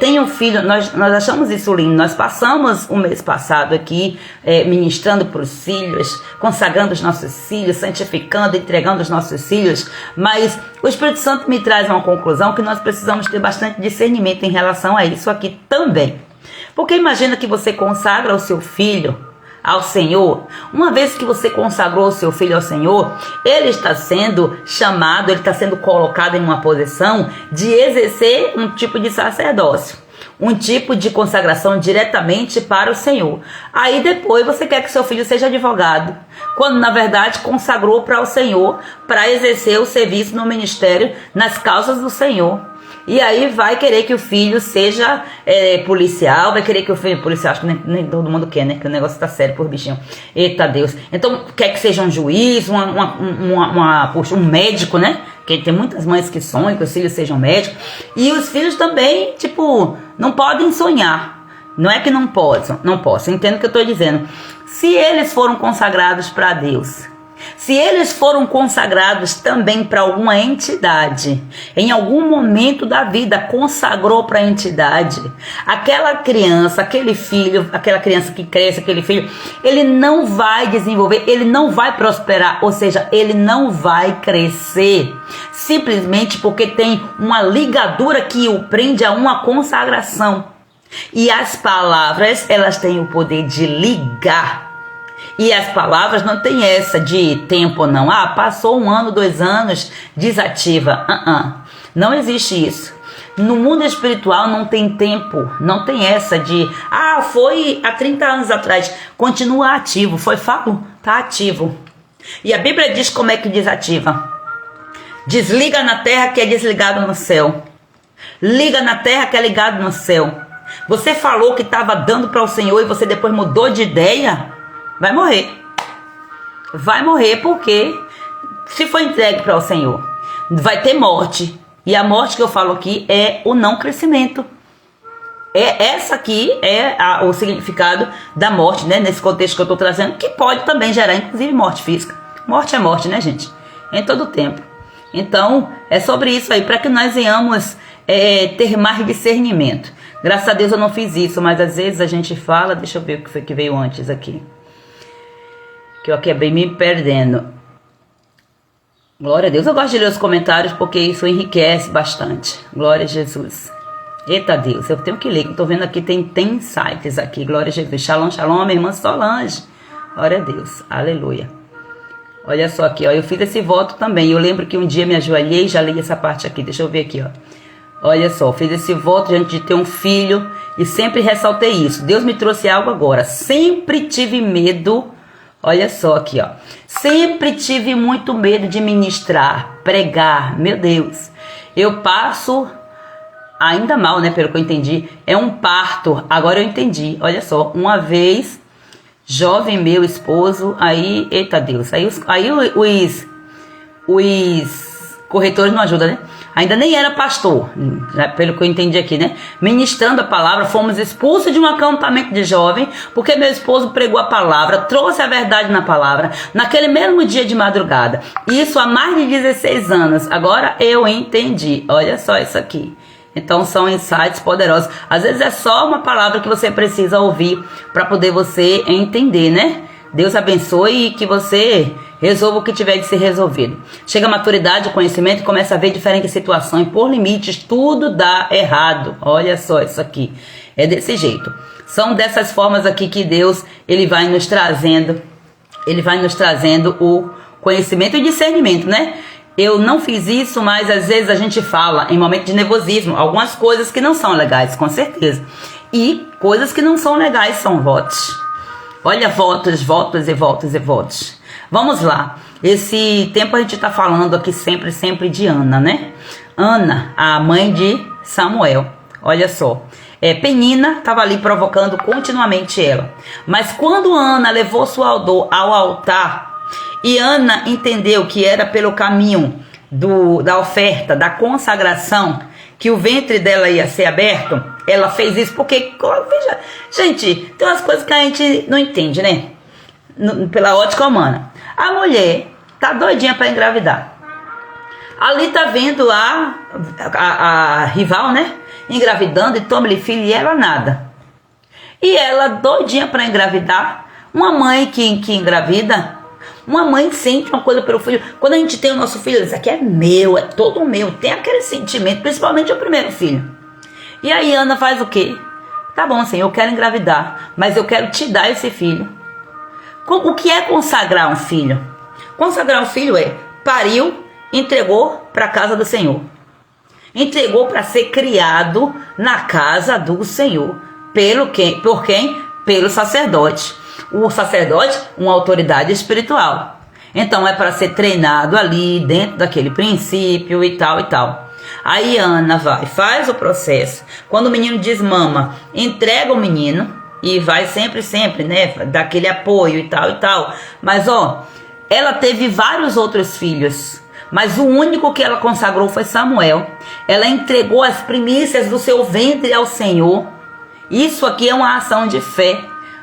tem um filho, nós achamos isso lindo, nós passamos o mês passado aqui ministrando para os filhos, consagrando os nossos filhos, santificando, entregando os nossos filhos, mas o Espírito Santo me traz uma conclusão que nós precisamos ter bastante discernimento em relação a isso aqui também. Porque imagina que você consagra o seu filho ao Senhor. Uma vez que você consagrou o seu filho ao Senhor, ele está sendo chamado, ele está sendo colocado em uma posição de exercer um tipo de sacerdócio, um tipo de consagração diretamente para o Senhor. Aí depois você quer que seu filho seja advogado, quando na verdade consagrou para o Senhor, para exercer o serviço no ministério, nas causas do Senhor. E aí vai querer que o filho seja policial, vai querer que o filho policial, acho que nem todo mundo quer, né? Que o negócio tá sério por bichinho. Eita Deus. Então quer que seja um juiz, um médico, né? Porque tem muitas mães que sonham que os filhos sejam médicos. E os filhos também, não podem sonhar. Não é que não possam, entendo o que eu estou dizendo. Se eles foram consagrados para Deus, se eles foram consagrados também para alguma entidade, em algum momento da vida consagrou para a entidade, aquela criança, aquele filho, aquela criança que cresce, aquele filho, ele não vai desenvolver, ele não vai prosperar, ou seja, ele não vai crescer, simplesmente porque tem uma ligadura que o prende a uma consagração. E as palavras, elas têm o poder de ligar. E as palavras não tem essa de tempo não. Passou 1 ano, 2 anos, desativa. Não existe isso. No mundo espiritual não tem tempo. Não tem essa de, foi há 30 anos atrás. Continua ativo. Tá ativo. E a Bíblia diz como é que desativa. Desliga na terra que é desligado no céu. Liga na terra que é ligado no céu. Você falou que estava dando para o Senhor e você depois mudou de ideia? Vai morrer. Vai morrer porque se for entregue para o Senhor, vai ter morte. E a morte que eu falo aqui é o não crescimento. Essa aqui é o significado da morte, né? Nesse contexto que eu estou trazendo, que pode também gerar, inclusive, morte física. Morte é morte, né, gente? Em todo tempo. Então, é sobre isso aí, para que nós venhamos ter mais discernimento. Graças a Deus eu não fiz isso, mas às vezes a gente fala, deixa eu ver o que foi que veio antes aqui. Que eu acabei me perdendo. Glória a Deus. Eu gosto de ler os comentários porque isso enriquece bastante. Glória a Jesus. Eita Deus, eu tenho que ler. Estou vendo aqui, tem sites aqui. Glória a Jesus. Shalom, shalom, minha irmã Solange. Glória a Deus. Aleluia. Olha só aqui, ó, eu fiz esse voto também. Eu lembro que um dia me ajoelhei, já li essa parte aqui, deixa eu ver aqui, ó. Olha só, fiz esse voto diante de ter um filho e sempre ressaltei isso. Deus me trouxe algo agora. Sempre tive medo, olha só aqui, ó. Sempre tive muito medo de ministrar, pregar, meu Deus. Eu passo ainda mal, né, pelo que eu entendi. É um parto, agora eu entendi. Olha só, uma vez, jovem meu esposo, aí, eita Deus, aí os corretores não ajudam, né? Ainda nem era pastor, né? Pelo que eu entendi aqui, né? Ministrando a palavra, fomos expulsos de um acampamento de jovem, porque meu esposo pregou a palavra, trouxe a verdade na palavra, naquele mesmo dia de madrugada. Isso há mais de 16 anos. Agora eu entendi. Olha só isso aqui. Então são insights poderosos. Às vezes é só uma palavra que você precisa ouvir para poder você entender, né? Deus abençoe e que você resolva o que tiver de ser resolvido. Chega a maturidade, o conhecimento, começa a ver diferentes situações. Por limites, tudo dá errado. Olha só isso aqui. É desse jeito. São dessas formas aqui que Deus, Ele vai nos trazendo o conhecimento e discernimento, né? Eu não fiz isso, mas às vezes a gente fala em momento de nervosismo algumas coisas que não são legais, com certeza. E coisas que não são legais são votos. Olha, votos, votos e votos e votos. Vamos lá. Esse tempo a gente está falando aqui sempre de Ana, né? Ana, a mãe de Samuel. Olha só. Penina estava ali provocando continuamente ela. Mas quando Ana levou sua odor ao altar, e Ana entendeu que era pelo caminho da oferta, da consagração, que o ventre dela ia ser aberto, ela fez isso porque, veja, gente, tem umas coisas que a gente não entende, né? Pela ótica humana. A mulher tá doidinha para engravidar. Ali tá vendo a rival, né? Engravidando e toma-lhe filho e ela nada. E ela doidinha para engravidar. Uma mãe que engravida, uma mãe sente uma coisa pelo filho. Quando a gente tem o nosso filho, isso aqui é meu, é todo meu. Tem aquele sentimento, principalmente o primeiro filho. E aí Ana faz o quê? Tá bom, Senhor, eu quero engravidar, mas eu quero te dar esse filho. O que é consagrar um filho? Consagrar um filho é pariu, entregou para a casa do Senhor. Entregou para ser criado na casa do Senhor. Por quem? Pelo sacerdote. O sacerdote, uma autoridade espiritual. Então é para ser treinado ali dentro daquele princípio e tal e tal. Aí Ana vai, faz o processo. Quando o menino desmama, entrega o menino e vai sempre, né? Dá aquele apoio e tal e tal. Mas ela teve vários outros filhos. Mas o único que ela consagrou foi Samuel. Ela entregou as primícias do seu ventre ao Senhor. Isso aqui é uma ação de fé.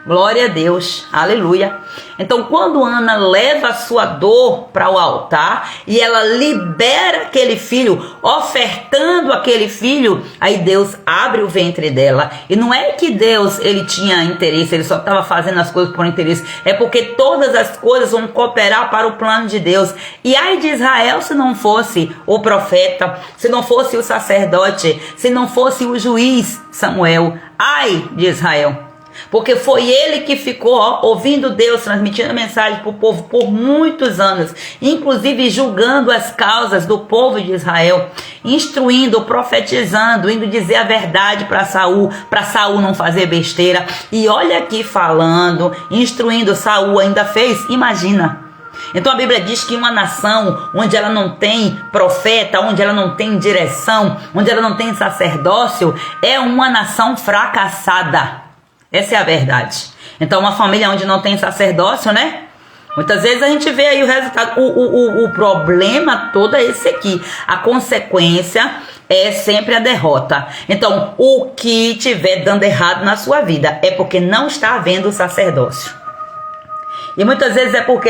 Glória a Deus, aleluia. Então quando Ana leva a sua dor para o altar e ela libera aquele filho, ofertando aquele filho, aí Deus abre o ventre dela. E não é que Deus, ele tinha interesse, ele só estava fazendo as coisas por interesse. É porque todas as coisas vão cooperar para o plano de Deus. E ai de Israel se não fosse o profeta, se não fosse o sacerdote, se não fosse o juiz Samuel. Ai de Israel. Porque foi ele que ficou ouvindo Deus, transmitindo a mensagem para o povo por muitos anos, inclusive julgando as causas do povo de Israel, instruindo, profetizando, indo dizer a verdade para Saul não fazer besteira. E olha aqui falando, instruindo, Saul ainda fez, imagina. Então a Bíblia diz que uma nação onde ela não tem profeta, onde ela não tem direção, onde ela não tem sacerdócio, é uma nação fracassada. Essa é a verdade. Então uma família onde não tem sacerdócio, né? Muitas vezes a gente vê aí o resultado. O problema todo é esse aqui. A consequência é sempre a derrota. Então o que estiver dando errado na sua vida é porque não está havendo sacerdócio. E muitas vezes é porque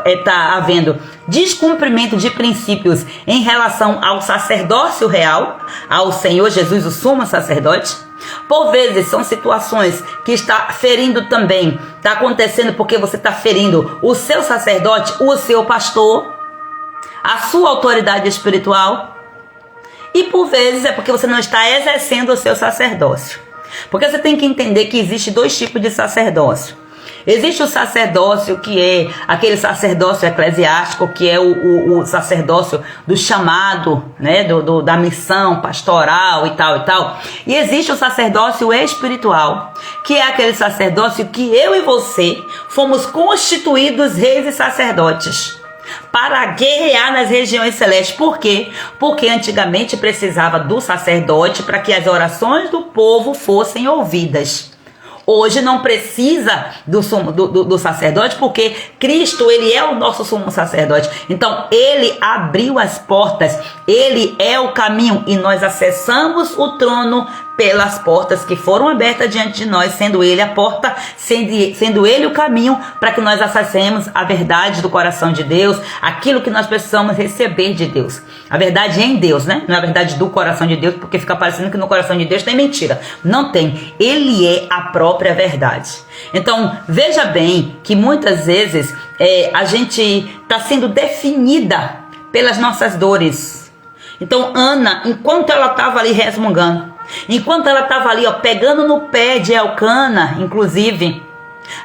está havendo descumprimento de princípios em relação ao sacerdócio real, ao Senhor Jesus, o sumo sacerdote. Por vezes são situações que está ferindo também, está acontecendo porque você está ferindo o seu sacerdote, o seu pastor, a sua autoridade espiritual. E por vezes é porque você não está exercendo o seu sacerdócio. Porque você tem que entender que existe dois tipos de sacerdócio. Existe o sacerdócio, que é aquele sacerdócio eclesiástico, que é o sacerdócio do chamado, né, da missão pastoral e tal e tal. E existe o sacerdócio espiritual, que é aquele sacerdócio que eu e você fomos constituídos reis e sacerdotes para guerrear nas regiões celestes. Por quê? Porque antigamente precisava do sacerdote para que as orações do povo fossem ouvidas. Hoje não precisa do sacerdote, porque Cristo, ele é o nosso sumo sacerdote. Então, ele abriu as portas, ele é o caminho, e nós acessamos o trono pelas portas que foram abertas diante de nós, sendo ele a porta, sendo ele o caminho para que nós acessemos a verdade do coração de Deus, aquilo que nós precisamos receber de Deus. A verdade é em Deus, né? Não é a verdade do coração de Deus, porque fica parecendo que no coração de Deus tem mentira. Não tem. Ele é a própria verdade. Então, veja bem que muitas vezes a gente está sendo definida pelas nossas dores. Então, Ana, enquanto ela estava ali resmungando, enquanto ela estava ali, pegando no pé de Elcana, inclusive,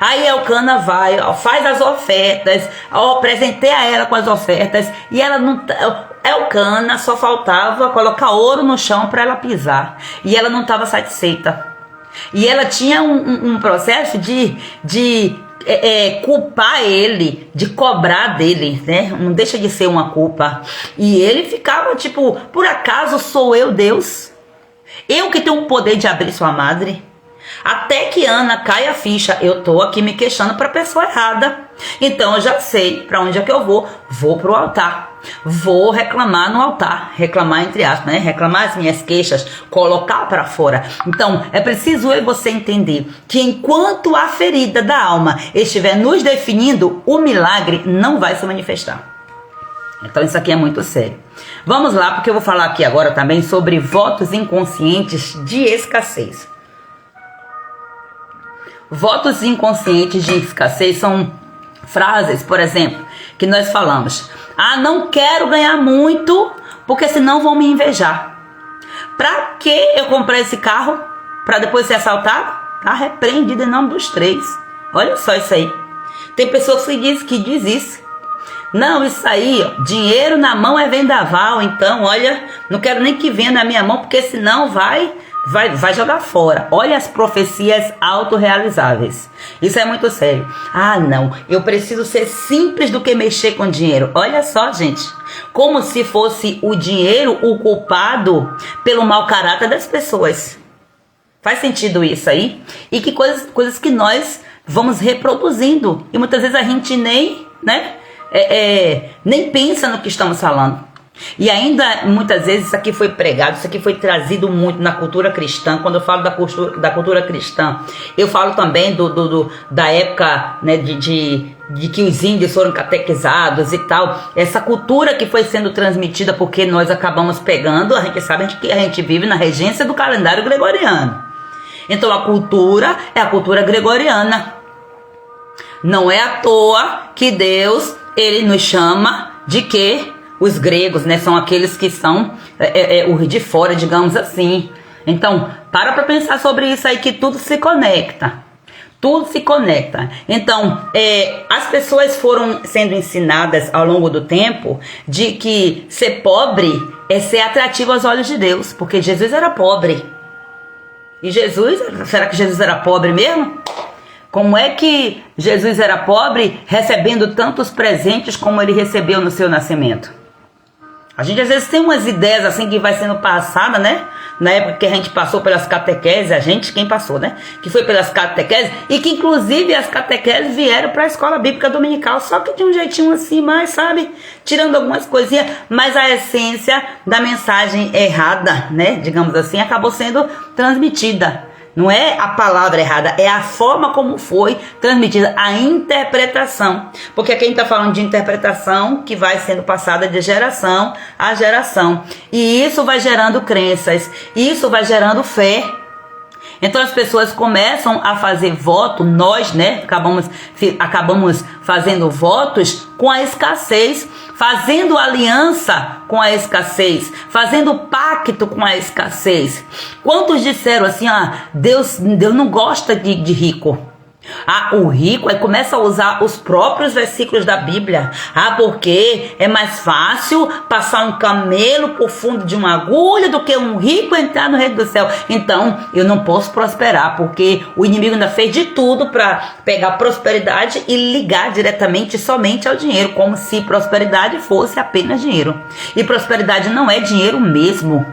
aí Elcana vai, faz as ofertas, apresentei a ela com as ofertas, e ela não... Elcana só faltava colocar ouro no chão para ela pisar, e ela não estava satisfeita. E ela tinha um processo de culpar ele, de cobrar dele, né? Não deixa de ser uma culpa. E ele ficava tipo, por acaso sou eu Deus? Eu que tenho o poder de abrir sua madre? Até que Ana cai a ficha, eu tô aqui me queixando para a pessoa errada. Então eu já sei para onde é que eu vou. Vou pro altar. Vou reclamar no altar. Reclamar entre aspas, né? Reclamar as minhas queixas, colocar para fora. Então é preciso eu e você entender que enquanto a ferida da alma estiver nos definindo, o milagre não vai se manifestar. Então isso aqui é muito sério. Vamos lá, porque eu vou falar aqui agora também sobre votos inconscientes de escassez. Votos inconscientes de escassez são frases, por exemplo, que nós falamos. Ah, não quero ganhar muito, porque senão vão me invejar. Pra que eu comprei esse carro? Pra depois ser assaltado? Tá repreendido em nome dos três. Olha só isso aí. Tem pessoas que diz isso. Não, isso aí, ó, dinheiro na mão é vendaval, então, olha, não quero nem que venha na minha mão, porque senão vai jogar fora. Olha as profecias autorrealizáveis. Isso é muito sério. Ah, não, eu preciso ser simples do que mexer com dinheiro. Olha só, gente, como se fosse o dinheiro o culpado pelo mau caráter das pessoas. Faz sentido isso aí? E que coisas que nós vamos reproduzindo. E muitas vezes a gente nem, né? Nem pensa no que estamos falando. E ainda muitas vezes isso aqui foi pregado, isso aqui foi trazido muito na cultura cristã. Quando eu falo da cultura cristã, eu falo também da época, né, de que os índios foram catequizados e tal. Essa cultura que foi sendo transmitida, porque nós acabamos pegando, a gente sabe que a gente vive na regência do calendário gregoriano. Então a cultura é a cultura gregoriana. Não é à toa que Deus, ele nos chama de quê? Os gregos, né? São aqueles que são os de fora, digamos assim. Então, para pensar sobre isso aí, que tudo se conecta. Tudo se conecta. Então, as pessoas foram sendo ensinadas ao longo do tempo de que ser pobre é ser atrativo aos olhos de Deus. Porque Jesus era pobre. E será que Jesus era pobre mesmo? Como é que Jesus era pobre recebendo tantos presentes como ele recebeu no seu nascimento? A gente às vezes tem umas ideias assim que vai sendo passada, né? Na época que a gente passou pelas catequeses, quem passou, né? Que foi pelas catequeses, e que inclusive as catequeses vieram para a escola bíblica dominical, só que de um jeitinho assim, mais, sabe? Tirando algumas coisinhas, mas a essência da mensagem errada, né? Digamos assim, acabou sendo transmitida. Não é a palavra errada, é a forma como foi transmitida, a interpretação. Porque quem está falando de interpretação que vai sendo passada de geração a geração. E isso vai gerando crenças, isso vai gerando fé. Então as pessoas começam a fazer voto, nós, né, acabamos fazendo votos com a escassez, fazendo aliança com a escassez, fazendo pacto com a escassez. Quantos disseram assim, Deus não gosta de rico? O rico aí começa a usar os próprios versículos da Bíblia. Porque é mais fácil passar um camelo por fundo de uma agulha do que um rico entrar no reino do céu. Então eu não posso prosperar, porque o inimigo ainda fez de tudo para pegar prosperidade e ligar diretamente somente ao dinheiro, como se prosperidade fosse apenas dinheiro. E prosperidade não é dinheiro mesmo.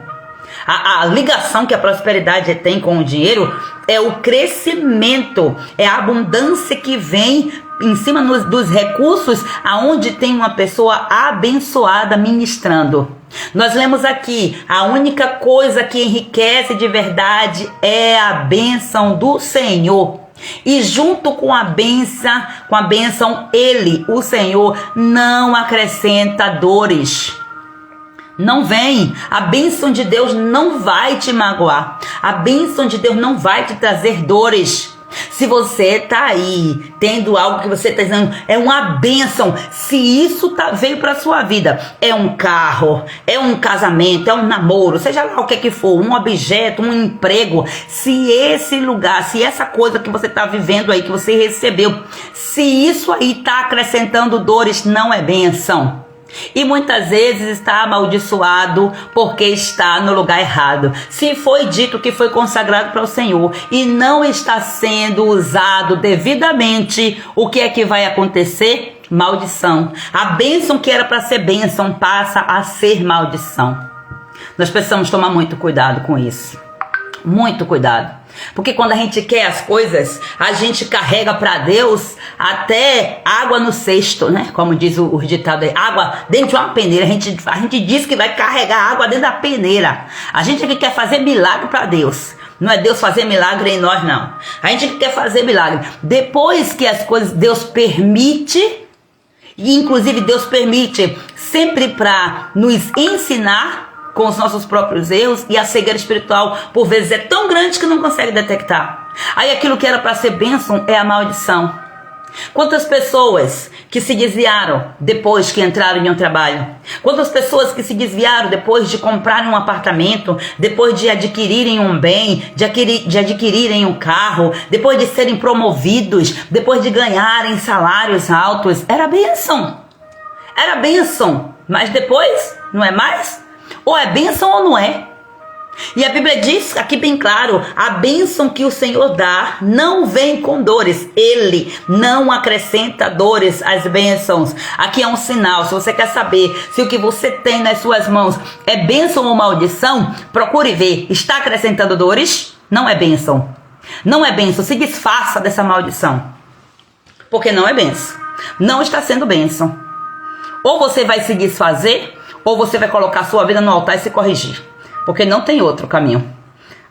A ligação que a prosperidade tem com o dinheiro é o crescimento, é a abundância que vem em cima dos recursos aonde tem uma pessoa abençoada ministrando. Nós lemos aqui, a única coisa que enriquece de verdade é a bênção do Senhor. E junto com a bênção, Ele, o Senhor, não acrescenta dores. Não vem. A bênção de Deus não vai te magoar. A bênção de Deus não vai te trazer dores. Se você está aí tendo algo que você está dizendo é uma bênção, se isso veio para a sua vida, é um carro, é um casamento, é um namoro, seja lá o que for, um objeto, um emprego, se esse lugar, se essa coisa que você está vivendo aí, que você recebeu, se isso aí está acrescentando dores, não é bênção. E muitas vezes está amaldiçoado porque está no lugar errado. Se foi dito que foi consagrado para o Senhor e não está sendo usado devidamente, o que é que vai acontecer? Maldição. A bênção que era para ser bênção passa a ser maldição. Nós precisamos tomar muito cuidado com isso. Muito cuidado. Porque quando a gente quer as coisas, a gente carrega para Deus até água no cesto, né? Como diz o ditado aí, água dentro de uma peneira. A gente diz que vai carregar água dentro da peneira. A gente que quer fazer milagre para Deus. Não é Deus fazer milagre em nós, não. A gente que quer fazer milagre. Depois que as coisas Deus permite, e inclusive Deus permite sempre para nos ensinar com os nossos próprios erros, e a cegueira espiritual por vezes é tão grande que não consegue detectar. Aí aquilo que era para ser bênção é a maldição. Quantas pessoas que se desviaram depois que entraram em um trabalho? Quantas pessoas que se desviaram depois de comprarem um apartamento, depois de adquirirem um bem, de adquirirem um carro, depois de serem promovidos, depois de ganharem salários altos? Era bênção. Era bênção. Mas depois, não é mais? Ou é bênção ou não é. E a Bíblia diz aqui bem claro, a bênção que o Senhor dá não vem com dores. Ele não acrescenta dores às bênçãos. Aqui é um sinal. Se você quer saber se o que você tem nas suas mãos é bênção ou maldição, procure ver. Está acrescentando dores? Não é bênção. Não é bênção. Se desfaça dessa maldição. Porque não é bênção. Não está sendo bênção. Ou você vai se desfazer, ou você vai colocar sua vida no altar e se corrigir. Porque não tem outro caminho,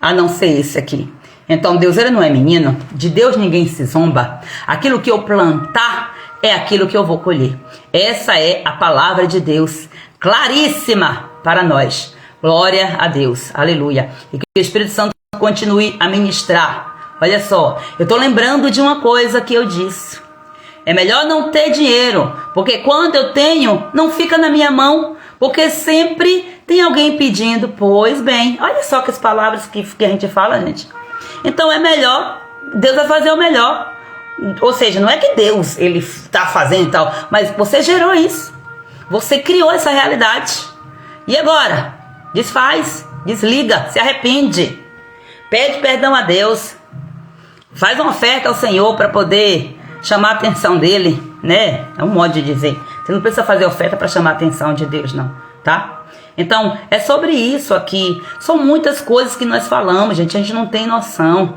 a não ser esse aqui. Então Deus, ele não é menino. De Deus ninguém se zomba. Aquilo que eu plantar é aquilo que eu vou colher. Essa é a palavra de Deus, claríssima para nós. Glória a Deus, aleluia. E que o Espírito Santo continue a ministrar. Olha só, eu estou lembrando de uma coisa que eu disse. É melhor não ter dinheiro, porque quando eu tenho, não fica na minha mão, porque sempre tem alguém pedindo. Pois bem, olha só que as palavras que a gente fala, gente. Então é melhor, Deus vai fazer o melhor. Ou seja, não é que Deus, ele está fazendo e tal, mas você gerou isso. Você criou essa realidade. E agora? Desfaz, desliga, se arrepende. Pede perdão a Deus. Faz uma oferta ao Senhor para poder chamar a atenção dele, né? É um modo de dizer. Você não precisa fazer oferta para chamar a atenção de Deus, não, tá? Então, é sobre isso aqui. São muitas coisas que nós falamos, gente. A gente não tem noção.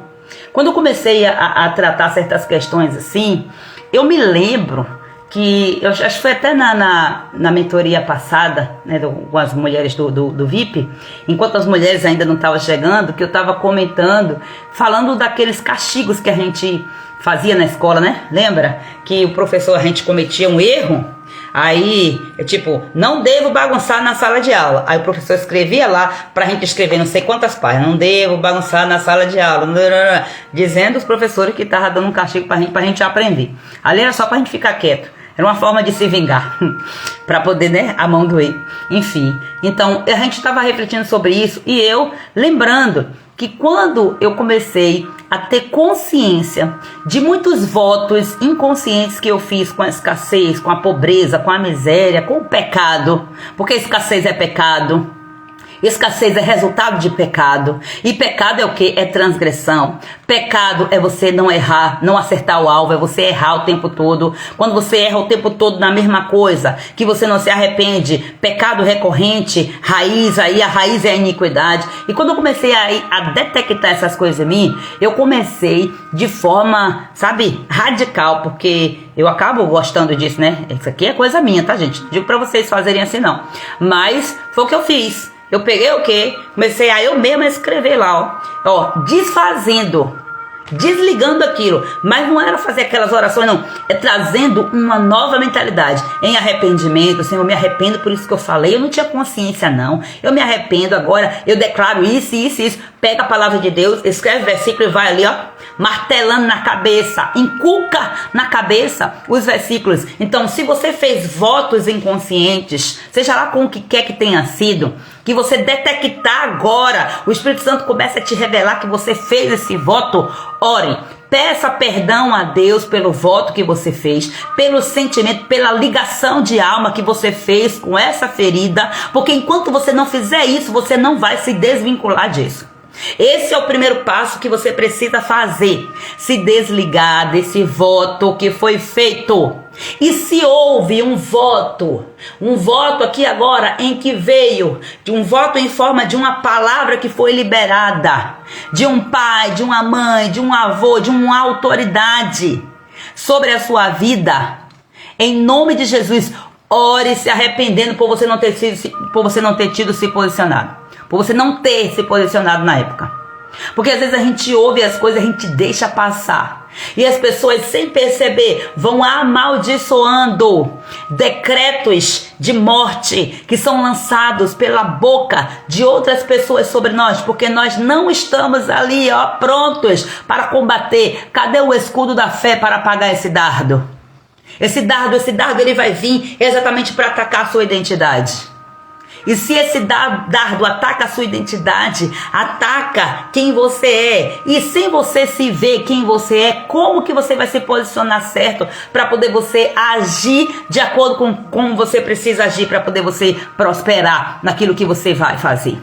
Quando eu comecei a tratar certas questões assim, eu me lembro que, eu acho que foi até na mentoria passada, né, com as mulheres do VIP, enquanto as mulheres ainda não estavam chegando, que eu estava comentando, falando daqueles castigos que a gente fazia na escola, né? Lembra? Que o professor, a gente cometia um erro, aí, tipo, não devo bagunçar na sala de aula. Aí o professor escrevia lá, pra gente escrever não sei quantas páginas, não devo bagunçar na sala de aula, dizendo os professores que estavam dando um castigo pra gente aprender. Ali era só pra gente ficar quieto. Era uma forma de se vingar, para poder, né, a mão doer. Enfim, então a gente estava refletindo sobre isso e eu lembrando que quando eu comecei a ter consciência de muitos votos inconscientes que eu fiz com a escassez, com a pobreza, com a miséria, com o pecado, porque escassez é pecado. Escassez é resultado de pecado. E pecado é o que? É transgressão. Pecado é você não errar, não acertar o alvo, é você errar o tempo todo. Quando você erra o tempo todo na mesma coisa, que você não se arrepende, pecado recorrente, raiz aí, a raiz é a iniquidade. E quando eu comecei a detectar essas coisas em mim, eu comecei de forma, sabe, radical, porque eu acabo gostando disso, né? Isso aqui é coisa minha, tá, gente? Não digo pra vocês fazerem assim, não. Mas foi o que eu fiz. Eu peguei o quê? Comecei a eu mesma escrever lá, ó, desfazendo, desligando aquilo. Mas não era fazer aquelas orações, não. É trazendo uma nova mentalidade. Em arrependimento, Senhor, eu me arrependo por isso que eu falei. Eu não tinha consciência, não. Eu me arrependo agora. Eu declaro isso, isso, isso. Pega a palavra de Deus, escreve o versículo e vai ali, ó, martelando na cabeça, inculca na cabeça os versículos. Então, se você fez votos inconscientes, seja lá com o que quer que tenha sido, que você detectar agora, o Espírito Santo começa a te revelar que você fez esse voto, ore. Peça perdão a Deus pelo voto que você fez, pelo sentimento, pela ligação de alma que você fez com essa ferida, porque enquanto você não fizer isso, você não vai se desvincular disso. Esse é o primeiro passo que você precisa fazer, se desligar desse voto que foi feito. E se houve um voto aqui agora em que veio, de um voto em forma de uma palavra que foi liberada, de um pai, de uma mãe, de um avô, de uma autoridade sobre a sua vida, em nome de Jesus, ore se arrependendo por você não ter tido se posicionado. Por você não ter se posicionado na época. Porque às vezes a gente ouve as coisas, a gente deixa passar. E as pessoas, sem perceber, vão amaldiçoando decretos de morte que são lançados pela boca de outras pessoas sobre nós. Porque nós não estamos ali, ó, prontos para combater. Cadê o escudo da fé para apagar esse dardo? Esse dardo, ele vai vir exatamente para atacar a sua identidade. E se esse dardo ataca a sua identidade, ataca quem você é, e sem você se ver quem você é, como que você vai se posicionar certo para poder você agir de acordo com como você precisa agir para poder você prosperar naquilo que você vai fazer?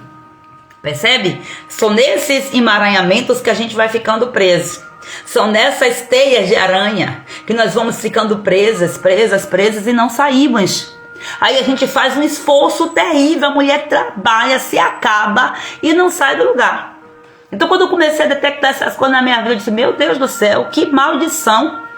Percebe? São nesses emaranhamentos que a gente vai ficando preso. São nessas teias de aranha que nós vamos ficando presas e não saímos. Aí a gente faz um esforço terrível, a mulher trabalha, se acaba e não sai do lugar. Então quando eu comecei a detectar essas coisas na minha vida, eu disse, meu Deus do céu, que maldição.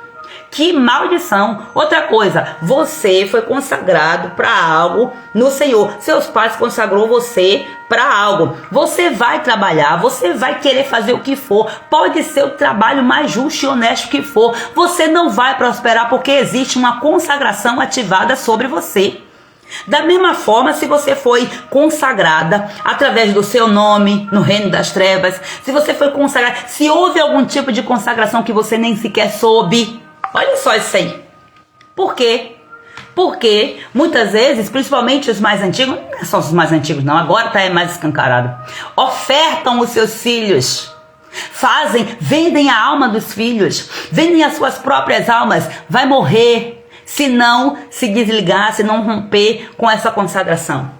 Que maldição. Outra coisa, você foi consagrado para algo no Senhor. Seus pais consagrou você para algo. Você vai trabalhar, você vai querer fazer o que for. Pode ser o trabalho mais justo e honesto que for. Você não vai prosperar porque existe uma consagração ativada sobre você. Da mesma forma, se você foi consagrada através do seu nome no reino das trevas, se você foi consagrada, se houve algum tipo de consagração que você nem sequer soube, olha só isso aí. Por quê? Porque muitas vezes, principalmente os mais antigos, não é só os mais antigos não, agora está mais escancarado, ofertam os seus filhos, vendem a alma dos filhos, vendem as suas próprias almas, vai morrer se não se desligar, se não romper com essa consagração.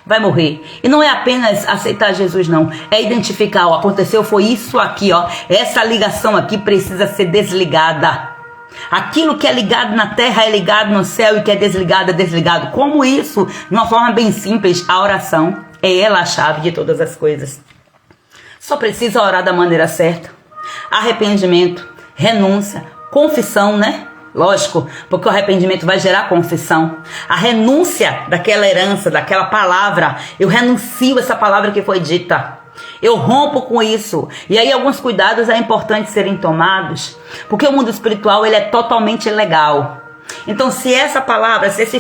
Vai morrer. E não é apenas aceitar Jesus, não. É identificar, ó, aconteceu, foi isso aqui, ó. Essa ligação aqui precisa ser desligada. Aquilo que é ligado na terra é ligado no céu e que é desligado é desligado. Como isso? De uma forma bem simples, a oração é ela a chave de todas as coisas. Só precisa orar da maneira certa. Arrependimento, renúncia, confissão, né? Lógico, porque o arrependimento vai gerar confissão. A renúncia daquela herança, daquela palavra. Eu renuncio essa palavra que foi dita. Eu rompo com isso. E aí alguns cuidados é importante serem tomados. Porque o mundo espiritual ele é totalmente ilegal. Então, se essa palavra, se esse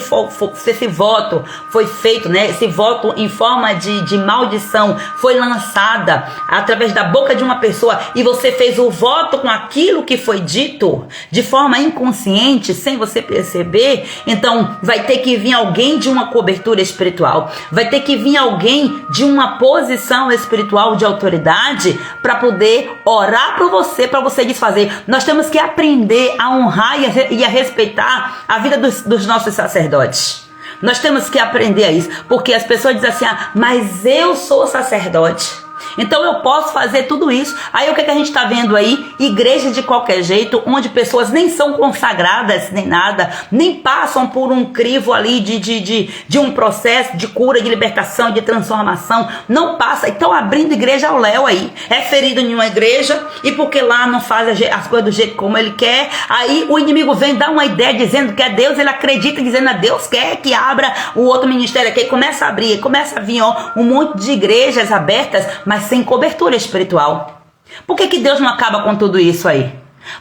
voto foi feito, né, esse voto em forma de maldição foi lançada através da boca de uma pessoa e você fez o voto com aquilo que foi dito de forma inconsciente, sem você perceber, então vai ter que vir alguém de uma cobertura espiritual, vai ter que vir alguém de uma posição espiritual de autoridade para poder orar por você, para você desfazer. Nós temos que aprender a honrar e a respeitar a vida dos nossos sacerdotes. Nós temos que aprender a isso, porque as pessoas dizem assim, mas eu sou sacerdote, então eu posso fazer tudo isso. Aí o que a gente está vendo aí? Igreja de qualquer jeito, onde pessoas nem são consagradas, nem nada, nem passam por um crivo ali de um processo de cura, de libertação, de transformação, não passa, estão abrindo igreja ao léu aí, é ferido em uma igreja, e porque lá não faz as coisas do jeito como ele quer, aí o inimigo vem dar uma ideia dizendo que é Deus, ele acredita dizendo a Deus quer que abra o outro ministério aqui, começa a abrir, começa a vir um monte de igrejas abertas, mas sem cobertura espiritual. Por que Deus não acaba com tudo isso aí?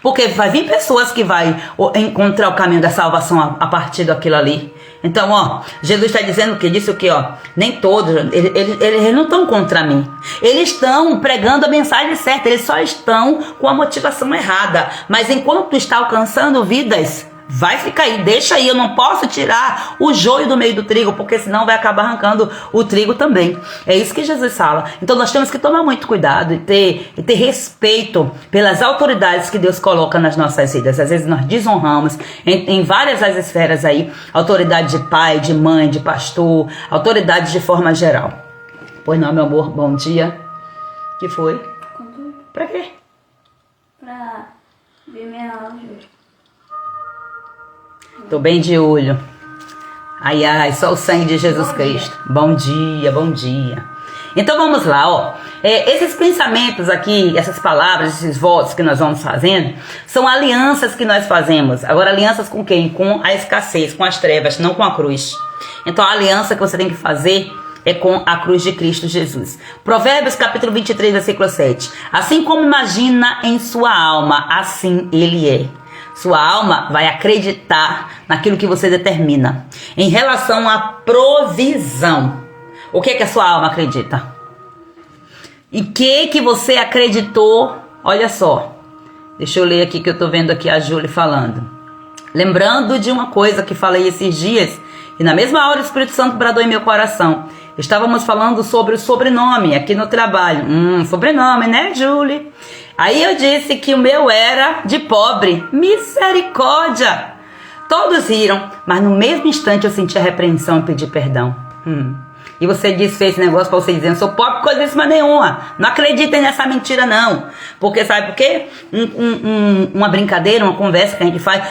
Porque vai vir pessoas que vai encontrar o caminho da salvação a partir daquilo ali. Então, Jesus está dizendo que disse o que, nem todos, eles não estão contra mim. Eles estão pregando a mensagem certa, eles só estão com a motivação errada. Mas enquanto está alcançando vidas, vai ficar aí, deixa aí, eu não posso tirar o joio do meio do trigo, porque senão vai acabar arrancando o trigo também. É isso que Jesus fala. Então nós temos que tomar muito cuidado e ter respeito pelas autoridades que Deus coloca nas nossas vidas. Às vezes nós desonramos em várias as esferas aí, autoridade de pai, de mãe, de pastor, autoridade de forma geral. Pois não, meu amor, bom dia. Que foi? Pra quê? Pra ver minha aula hoje. Tô bem de olho. Ai, só o sangue de Jesus Cristo. Bom dia, bom dia. Então vamos lá, esses pensamentos aqui, essas palavras, esses votos que nós vamos fazendo, são alianças que nós fazemos. Agora, alianças com quem? Com a escassez, com as trevas, não com a cruz. Então a aliança que você tem que fazer é com a cruz de Cristo Jesus. Provérbios capítulo 23, versículo 7. Assim como imagina em sua alma, assim ele é. Sua alma vai acreditar naquilo que você determina. Em relação à provisão, o que é que a sua alma acredita? Em que você acreditou? Olha só, deixa eu ler aqui que eu tô vendo aqui a Júlia falando. Lembrando de uma coisa que falei esses dias, e na mesma hora o Espírito Santo bradou em meu coração. Estávamos falando sobre o sobrenome aqui no trabalho. Sobrenome, né, Júlia? Aí eu disse que o meu era de pobre. Misericórdia! Todos riram, mas no mesmo instante eu senti a repreensão e pedi perdão. E você fez esse negócio pra você dizendo, eu sou pobre, coisíssima nenhuma. Não acreditem nessa mentira, não. Porque sabe por quê? Uma brincadeira, uma conversa que a gente faz.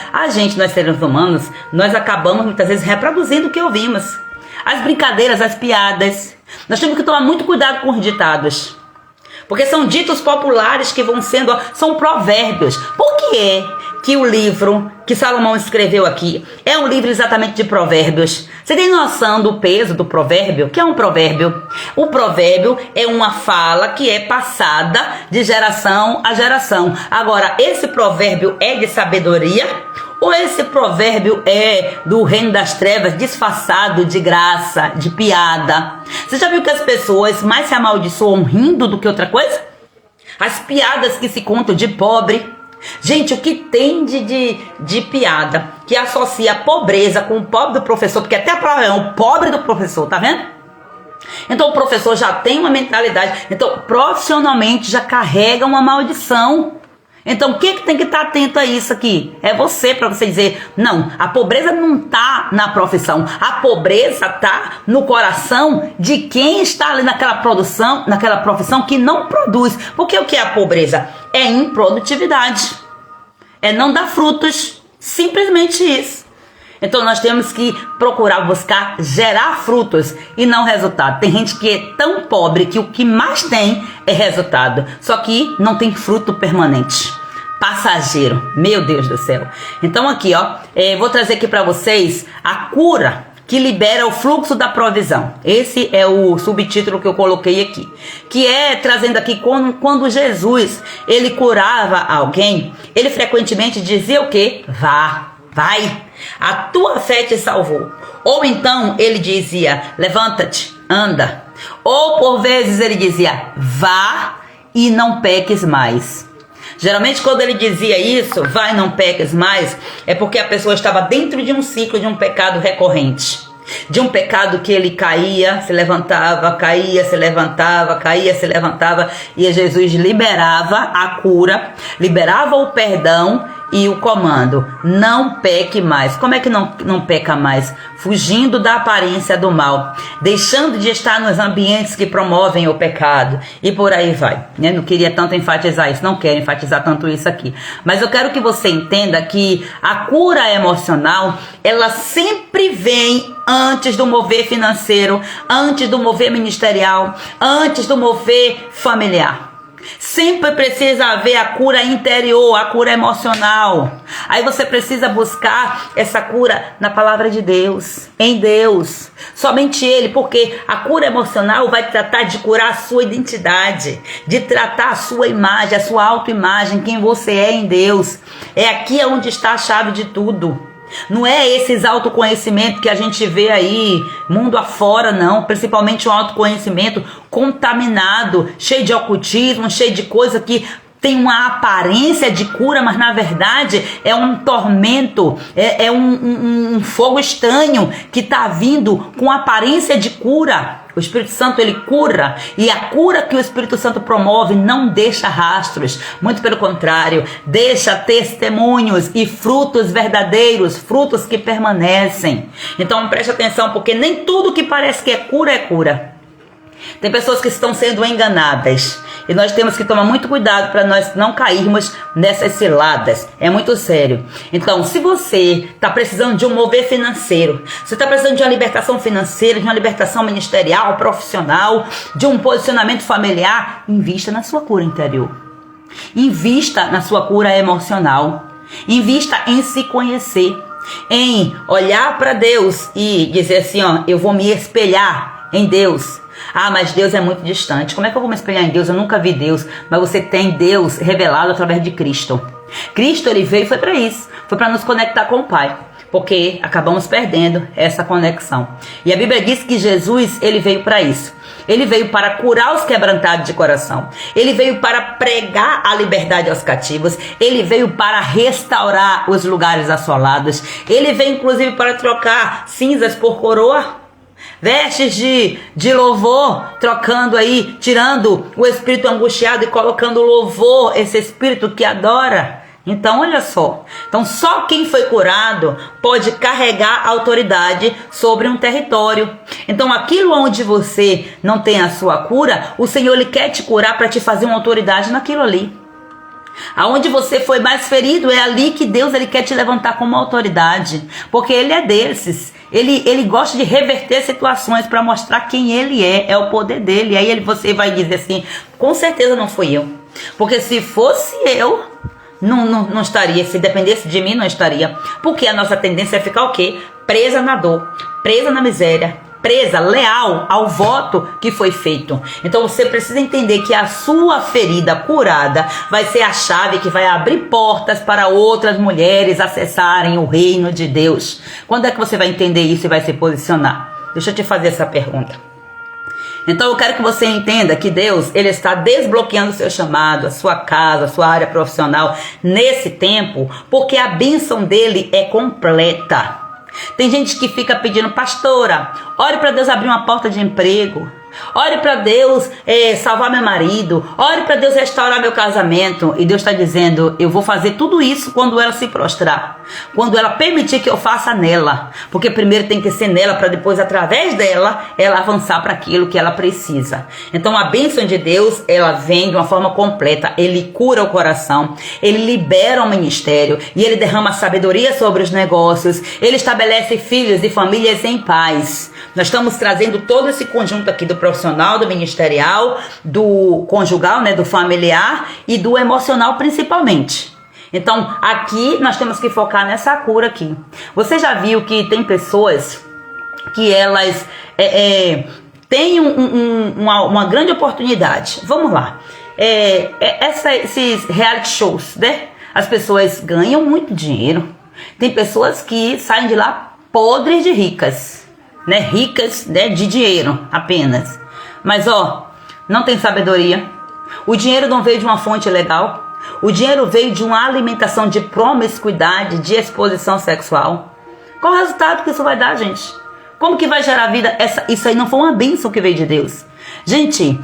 Nós seres humanos, nós acabamos muitas vezes reproduzindo o que ouvimos. As brincadeiras, as piadas. Nós temos que tomar muito cuidado com os ditados. Porque são ditos populares que vão sendo, são provérbios. Por que é que o livro que Salomão escreveu aqui é um livro exatamente de provérbios? Você tem noção do peso do provérbio? O que é um provérbio? O provérbio é uma fala que é passada de geração a geração. Agora, esse provérbio é de sabedoria? Ou esse provérbio é do reino das trevas, disfarçado de graça, de piada? Você já viu que as pessoas mais se amaldiçoam rindo do que outra coisa? As piadas que se contam de pobre. Gente, o que tem de piada que associa a pobreza com o pobre do professor, porque até a palavra é o pobre do professor, tá vendo? Então o professor já tem uma mentalidade, então profissionalmente já carrega uma maldição. Então o que tem que estar atento a isso aqui? É você, para você dizer, não, a pobreza não está na profissão, a pobreza está no coração de quem está ali naquela profissão que não produz. Porque o que é a pobreza? É improdutividade, é não dar frutos, simplesmente isso. Então nós temos que procurar buscar gerar frutos e não resultado. Tem gente que é tão pobre que o que mais tem é resultado, só que não tem fruto permanente, passageiro. Meu Deus do céu. Então aqui, vou trazer aqui para vocês a cura que libera o fluxo da provisão. Esse é o subtítulo que eu coloquei aqui, que é trazendo aqui quando Jesus ele curava alguém, ele frequentemente dizia o quê? Vai. A tua fé te salvou. Ou então ele dizia, levanta-te, anda. Ou por vezes ele dizia, vá e não peques mais. Geralmente quando ele dizia isso, vai e não peques mais, é porque a pessoa estava dentro de um ciclo de um pecado recorrente. De um pecado que ele caía, se levantava, caía, se levantava, caía, se levantava. E Jesus liberava a cura, liberava o perdão e o comando. Não peque mais. Como é que não peca mais? Fugindo da aparência do mal. Deixando de estar nos ambientes que promovem o pecado. E por aí vai. Não queria tanto enfatizar isso. Não quero enfatizar tanto isso aqui. Mas eu quero que você entenda que a cura emocional, ela sempre vem antes do mover financeiro, antes do mover ministerial, antes do mover familiar. Sempre precisa haver a cura interior, a cura emocional. Aí você precisa buscar essa cura na palavra de Deus, em Deus. Somente Ele, porque a cura emocional vai tratar de curar a sua identidade, de tratar a sua imagem, a sua autoimagem, quem você é em Deus. É aqui onde está a chave de tudo. Não é esses autoconhecimento que a gente vê aí, mundo afora, não. Principalmente o autoconhecimento contaminado, cheio de ocultismo, cheio de coisa que tem uma aparência de cura, mas na verdade é um tormento, é um fogo estranho que está vindo com aparência de cura. O Espírito Santo, ele cura, e a cura que o Espírito Santo promove não deixa rastros, muito pelo contrário, deixa testemunhos e frutos verdadeiros, frutos que permanecem. Então preste atenção, porque nem tudo que parece que é cura é cura. Tem pessoas que estão sendo enganadas e nós temos que tomar muito cuidado para nós não cairmos nessas ciladas. É muito sério. Então, se você está precisando de um mover financeiro, você está precisando de uma libertação financeira, de uma libertação ministerial, profissional, de um posicionamento familiar, invista na sua cura interior. Invista na sua cura emocional. Invista em se conhecer, em olhar para Deus e dizer assim, ó, eu vou me espelhar em Deus. Ah, mas Deus é muito distante. Como é que eu vou me espelhar em Deus? Eu nunca vi Deus. Mas você tem Deus revelado através de Cristo. Cristo, ele veio e foi para isso. Foi para nos conectar com o Pai. Porque acabamos perdendo essa conexão. E a Bíblia diz que Jesus, ele veio para isso. Ele veio para curar os quebrantados de coração. Ele veio para pregar a liberdade aos cativos. Ele veio para restaurar os lugares assolados. Ele veio, inclusive, para trocar cinzas por coroa. Vestes de louvor, trocando aí, tirando o espírito angustiado e colocando louvor, esse espírito que adora. Então, olha só. Então, só quem foi curado pode carregar autoridade sobre um território. Então, aquilo onde você não tem a sua cura, o Senhor, ele quer te curar para te fazer uma autoridade naquilo ali. Aonde você foi mais ferido, é ali que Deus, ele quer te levantar como autoridade. Porque ele é desses. Ele gosta de reverter situações para mostrar quem ele é o poder dele. E aí você vai dizer assim, com certeza não fui eu. Porque se fosse eu, não estaria. Se dependesse de mim, não estaria. Porque a nossa tendência é ficar o quê? Presa na dor, presa na miséria, presa, leal ao voto que foi feito. Então você precisa entender que a sua ferida curada vai ser a chave que vai abrir portas para outras mulheres acessarem o reino de Deus. Quando é que você vai entender isso e vai se posicionar? Deixa eu te fazer essa pergunta. Então eu quero que você entenda que Deus, ele está desbloqueando o seu chamado, a sua casa, a sua área profissional nesse tempo, porque a bênção dele é completa. Tem gente que fica pedindo, pastora, ore para Deus abrir uma porta de emprego. Ore para Deus salvar meu marido. Ore para Deus restaurar meu casamento. E Deus está dizendo, eu vou fazer tudo isso quando ela se prostrar. Quando ela permitir que eu faça nela. Porque primeiro tem que ser nela para depois, através dela, ela avançar para aquilo que ela precisa. Então a bênção de Deus, ela vem de uma forma completa. Ele cura o coração. Ele libera o ministério. E ele derrama sabedoria sobre os negócios. Ele estabelece filhos e famílias em paz. Nós estamos trazendo todo esse conjunto aqui do profissional, do ministerial, do conjugal, né, do familiar e do emocional principalmente. Então, aqui nós temos que focar nessa cura aqui. Você já viu que tem pessoas que elas têm uma grande oportunidade. Vamos lá. Esses reality shows, né? As pessoas ganham muito dinheiro. Tem pessoas que saem de lá podres de ricas, né? Ricas, né, de dinheiro apenas. Mas ó, não tem sabedoria. O dinheiro não veio de uma fonte legal. O dinheiro veio de uma alimentação de promiscuidade, de exposição sexual. Qual o resultado que isso vai dar, gente? Como que vai gerar vida? Isso aí não foi uma bênção que veio de Deus. Gente,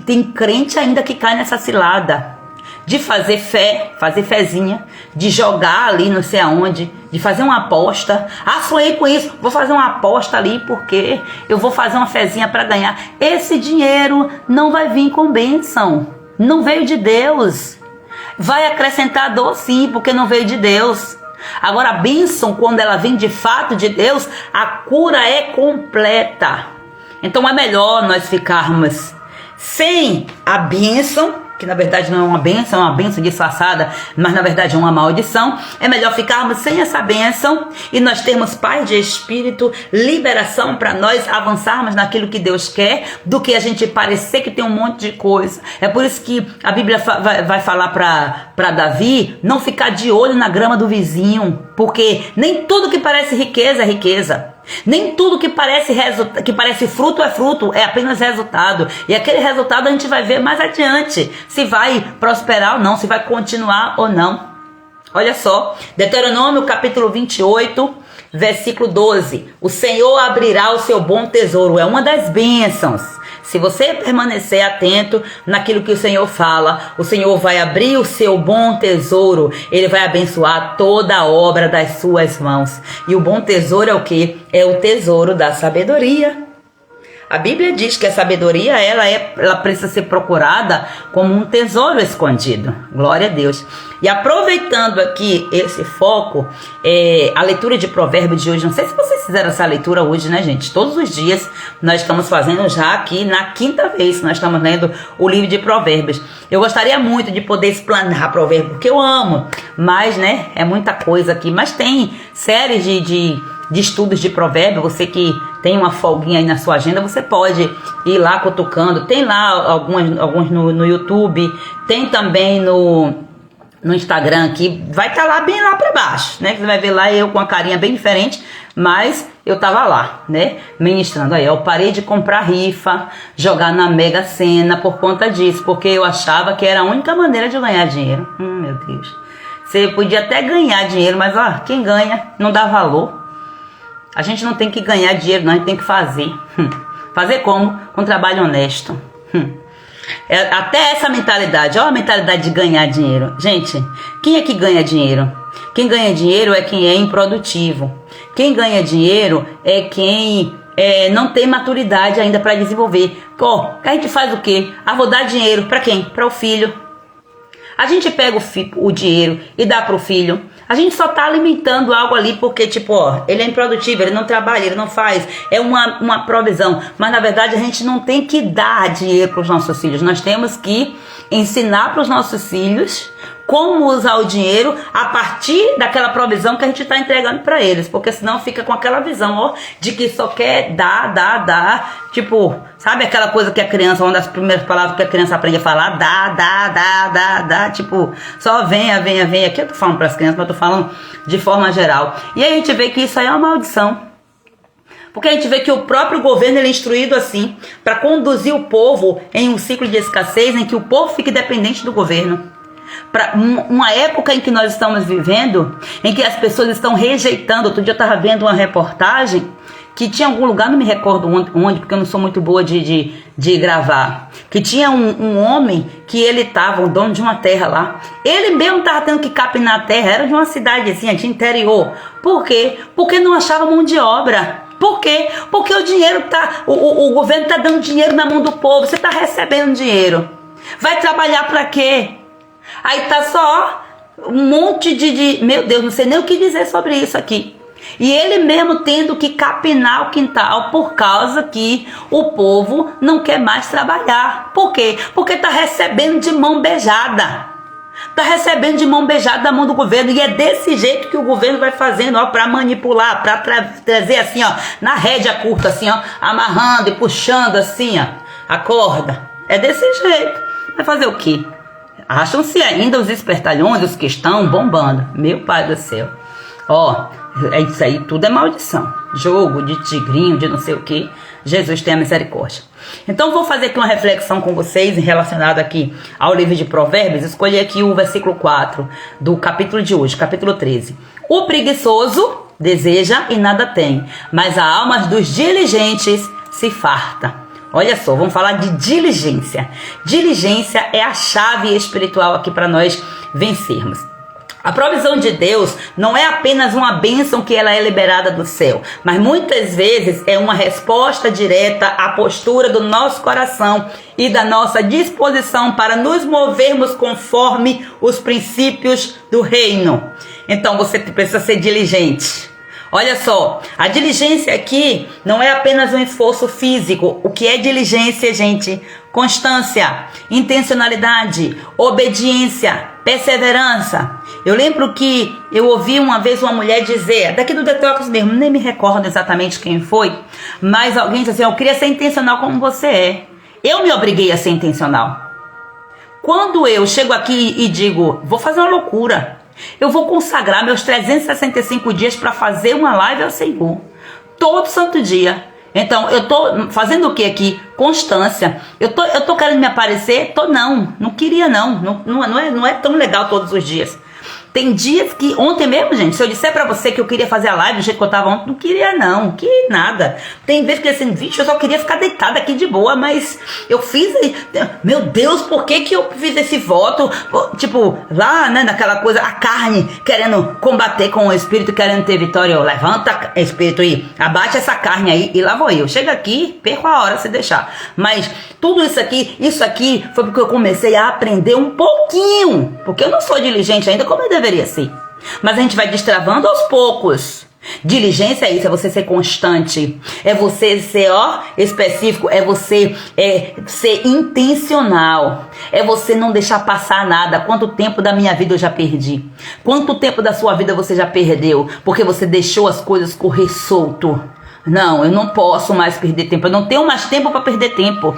tem crente ainda que cai nessa cilada de fazer fé, fazer fezinha, de jogar ali não sei aonde, de fazer uma aposta. Ah, sonhei com isso, vou fazer uma aposta ali porque eu vou fazer uma fezinha para ganhar. Esse dinheiro não vai vir com bênção, não veio de Deus. Vai acrescentar dor sim, porque não veio de Deus. Agora a bênção, quando ela vem de fato de Deus, a cura é completa. Então é melhor nós ficarmos sem a bênção, que na verdade não é uma bênção disfarçada, mas na verdade é uma maldição. É melhor ficarmos sem essa bênção e nós termos paz de espírito, liberação para nós avançarmos naquilo que Deus quer, do que a gente parecer que tem um monte de coisa. É por isso que a Bíblia vai falar para Davi não ficar de olho na grama do vizinho, porque nem tudo que parece riqueza é riqueza. Nem tudo que parece fruto é fruto, é apenas resultado. E aquele resultado a gente vai ver mais adiante, se vai prosperar ou não, se vai continuar ou não. Olha só, Deuteronômio capítulo 28, versículo 12. O Senhor abrirá o seu bom tesouro, é uma das bênçãos. Se você permanecer atento naquilo que o Senhor fala, o Senhor vai abrir o seu bom tesouro. Ele vai abençoar toda a obra das suas mãos. E o bom tesouro é o quê? É o tesouro da sabedoria. A Bíblia diz que a sabedoria ela precisa ser procurada como um tesouro escondido. Glória a Deus. E aproveitando aqui esse foco, a leitura de Provérbios de hoje, não sei se vocês fizeram essa leitura hoje, né, gente? Todos os dias nós estamos fazendo já aqui na quinta vez que nós estamos lendo o livro de Provérbios. Eu gostaria muito de poder explanar Provérbios, porque eu amo, mas, né, é muita coisa aqui. Mas tem séries de estudos de Provérbios. Você que tem uma folguinha aí na sua agenda, você pode ir lá cutucando. Tem lá alguns no YouTube, tem também no Instagram aqui, vai estar lá bem lá para baixo, né? Você vai ver lá eu com uma carinha bem diferente, mas eu tava lá, né? Ministrando aí. Eu parei de comprar rifa, jogar na Mega Sena por conta disso, porque eu achava que era a única maneira de ganhar dinheiro. Meu Deus. Você podia até ganhar dinheiro, mas ó, quem ganha não dá valor. A gente não tem que ganhar dinheiro, não, a gente tem que fazer. Fazer como? Com trabalho honesto. Até essa mentalidade, ó, a mentalidade de ganhar dinheiro. Gente, quem é que ganha dinheiro? Quem ganha dinheiro é quem é improdutivo. Quem ganha dinheiro é quem não tem maturidade ainda para desenvolver. Pô, a gente faz o quê? Ah, vou dar dinheiro para quem? Para o filho. A gente pega o dinheiro e dá pro filho. A gente só tá alimentando algo ali porque, tipo, ó, ele é improdutivo, ele não trabalha, ele não faz. É uma provisão. Mas, na verdade, a gente não tem que dar dinheiro pros nossos filhos. Nós temos que ensinar pros nossos filhos como usar o dinheiro a partir daquela provisão que a gente está entregando para eles, porque senão fica com aquela visão, ó, de que só quer dar, tipo, sabe aquela coisa que a criança, uma das primeiras palavras que a criança aprende a falar, dá, tipo, só venha, aqui eu tô falando para as crianças, mas eu tô falando de forma geral, e aí a gente vê que isso aí é uma maldição, porque a gente vê que o próprio governo ele é instruído assim, para conduzir o povo em um ciclo de escassez, em que o povo fique dependente do governo. Para uma época em que nós estamos vivendo, em que as pessoas estão rejeitando. Outro dia eu estava vendo uma reportagem que tinha algum lugar, não me recordo onde, porque eu não sou muito boa de gravar, que tinha um homem que ele estava, o dono de uma terra lá, ele mesmo estava tendo que capinar a terra, era de uma cidadezinha de interior. Por quê? Porque não achava mão de obra. Por quê? Porque o dinheiro o governo está dando dinheiro na mão do povo, você está recebendo dinheiro. Vai trabalhar para quê? Aí tá só um monte de... Meu Deus, não sei nem o que dizer sobre isso aqui. E ele mesmo tendo que capinar o quintal por causa que o povo não quer mais trabalhar. Por quê? Porque tá recebendo de mão beijada. Tá recebendo de mão beijada da mão do governo. E é desse jeito que o governo vai fazendo, ó, pra manipular, pra trazer assim, ó, na rédea curta, assim, ó, amarrando e puxando assim, ó, a corda. É desse jeito. Vai fazer o quê? Acham-se ainda os espertalhões, os que estão bombando. Meu pai do céu. Ó, é isso aí, tudo é maldição. Jogo de tigrinho, de não sei o que. Jesus tenha misericórdia. Então vou fazer aqui uma reflexão com vocês relacionada aqui ao livro de Provérbios. Escolhi aqui o versículo 4 do capítulo de hoje, capítulo 13. O preguiçoso deseja e nada tem, mas a alma dos diligentes se farta. Olha só, vamos falar de diligência. Diligência é a chave espiritual aqui para nós vencermos. A provisão de Deus não é apenas uma bênção que ela é liberada do céu, mas muitas vezes é uma resposta direta à postura do nosso coração e da nossa disposição para nos movermos conforme os princípios do reino. Então você precisa ser diligente. Olha só, a diligência aqui não é apenas um esforço físico. O que é diligência, gente? Constância, intencionalidade, obediência, perseverança. Eu lembro que eu ouvi uma vez uma mulher dizer, daqui do Detox mesmo, nem me recordo exatamente quem foi, mas alguém disse assim, eu queria ser intencional como você é. Eu me obriguei a ser intencional. Quando eu chego aqui e digo, vou fazer uma loucura, eu vou consagrar meus 365 dias para fazer uma live ao Senhor, todo santo dia. Então, eu tô fazendo o que aqui? Constância. Eu tô querendo me aparecer? Não queria não é tão legal todos os dias. Tem dias que, ontem mesmo, gente, se eu disser pra você que eu queria fazer a live do jeito que eu tava ontem, não queria não, que nada. Tem vezes que assim, vixe, eu só queria ficar deitada aqui de boa, mas eu fiz, meu Deus, por que eu fiz esse voto? Tipo, lá, né, naquela coisa, a carne querendo combater com o espírito, querendo ter vitória. Eu, levanta, espírito aí, abate essa carne aí, e lá vou eu. Chega aqui, perco a hora se deixar. Mas tudo isso aqui foi porque eu comecei a aprender um pouquinho, porque eu não sou diligente ainda como eu deveria ser. Mas a gente vai destravando aos poucos. Diligência é isso, é você ser constante, é você ser específico, é você ser intencional, é você não deixar passar nada. Quanto tempo da minha vida eu já perdi? Quanto tempo da sua vida você já perdeu? Porque você deixou as coisas correr solto. Não, eu não posso mais perder tempo, eu não tenho mais tempo para perder tempo.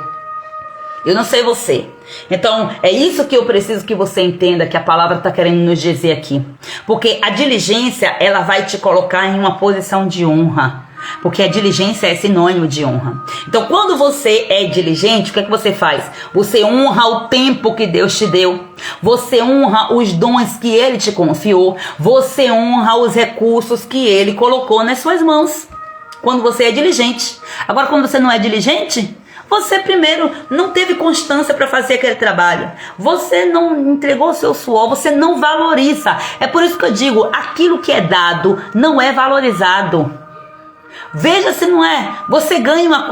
Eu não sei você. Então, é isso que eu preciso que você entenda, que a palavra está querendo nos dizer aqui. Porque a diligência, ela vai te colocar em uma posição de honra. Porque a diligência é sinônimo de honra. Então, quando você é diligente, o que é que você faz? Você honra o tempo que Deus te deu. Você honra os dons que Ele te confiou. Você honra os recursos que Ele colocou nas suas mãos. Quando você é diligente. Agora, quando você não é diligente, você primeiro não teve constância para fazer aquele trabalho. Você não entregou o seu suor, você não valoriza. É por isso que eu digo, aquilo que é dado não é valorizado. Veja se não é. Você ganha uma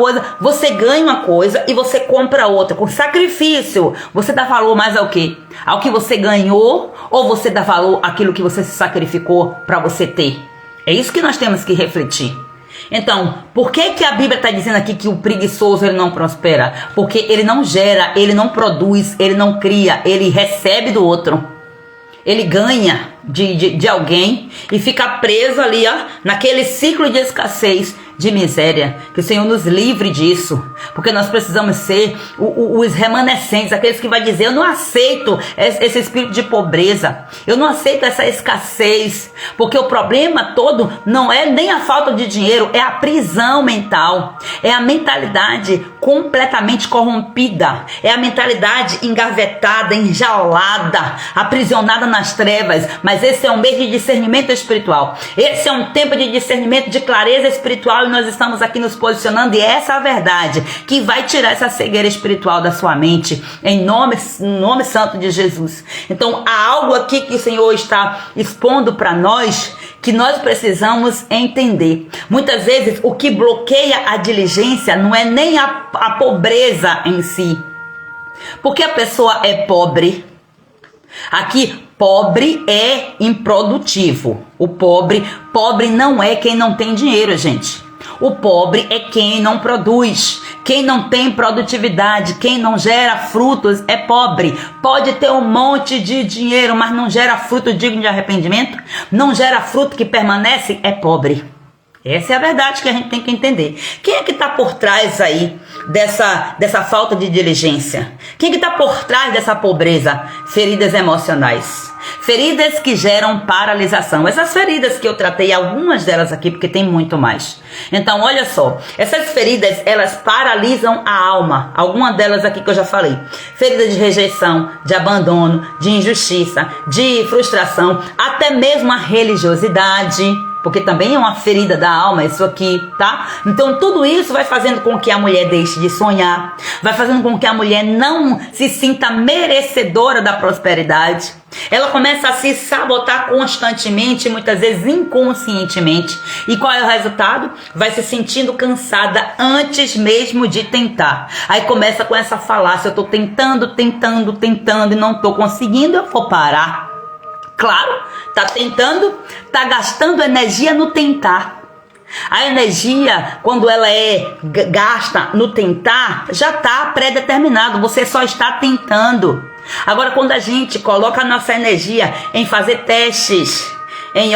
coisa e você compra outra. Com sacrifício, você dá valor mais ao quê? Ao que você ganhou ou você dá valor àquilo que você se sacrificou para você ter? É isso que nós temos que refletir. Então, por que a Bíblia está dizendo aqui que o preguiçoso ele não prospera? Porque ele não gera, ele não produz, ele não cria, ele recebe do outro. Ele ganha de alguém e fica preso ali, naquele ciclo de escassez, de miséria. Que o Senhor nos livre disso, porque nós precisamos ser os remanescentes, aqueles que vai dizer, eu não aceito esse espírito de pobreza, eu não aceito essa escassez, porque o problema todo não é nem a falta de dinheiro, é a prisão mental, é a mentalidade completamente corrompida, é a mentalidade engavetada, enjaulada, aprisionada nas trevas. Mas esse é um mês de discernimento espiritual, esse é um tempo de discernimento, de clareza espiritual, e nós estamos aqui nos posicionando, e essa é a verdade que vai tirar essa cegueira espiritual da sua mente, em nome santo de Jesus. Então há algo aqui que o Senhor está expondo para nós, que nós precisamos entender. Muitas vezes o que bloqueia a diligência não é nem a pobreza em si, porque a pessoa é pobre. Aqui, pobre é improdutivo. O pobre não é quem não tem dinheiro, gente. O pobre é quem não produz, quem não tem produtividade, quem não gera frutos é pobre. Pode ter um monte de dinheiro, mas não gera fruto digno de arrependimento, não gera fruto que permanece, é pobre. Essa é a verdade que a gente tem que entender. Quem é que está por trás aí dessa falta de diligência? Quem é que está por trás dessa pobreza? Feridas emocionais. Feridas que geram paralisação. Essas feridas que eu tratei, algumas delas aqui, porque tem muito mais. Então, olha só. Essas feridas, elas paralisam a alma. Algumas delas aqui que eu já falei. Ferida de rejeição, de abandono, de injustiça, de frustração, até mesmo a religiosidade. Porque também é uma ferida da alma isso aqui, tá? Então tudo isso vai fazendo com que a mulher deixe de sonhar, vai fazendo com que a mulher não se sinta merecedora da prosperidade. Ela começa a se sabotar constantemente, muitas vezes inconscientemente. E qual é o resultado? Vai se sentindo cansada antes mesmo de tentar. Aí começa com essa falácia, eu tô tentando e não tô conseguindo, eu vou parar. Claro, tá tentando, tá gastando energia no tentar. A energia, quando ela é gasta no tentar, já tá pré-determinado, você só está tentando. Agora, quando a gente coloca a nossa energia em fazer testes,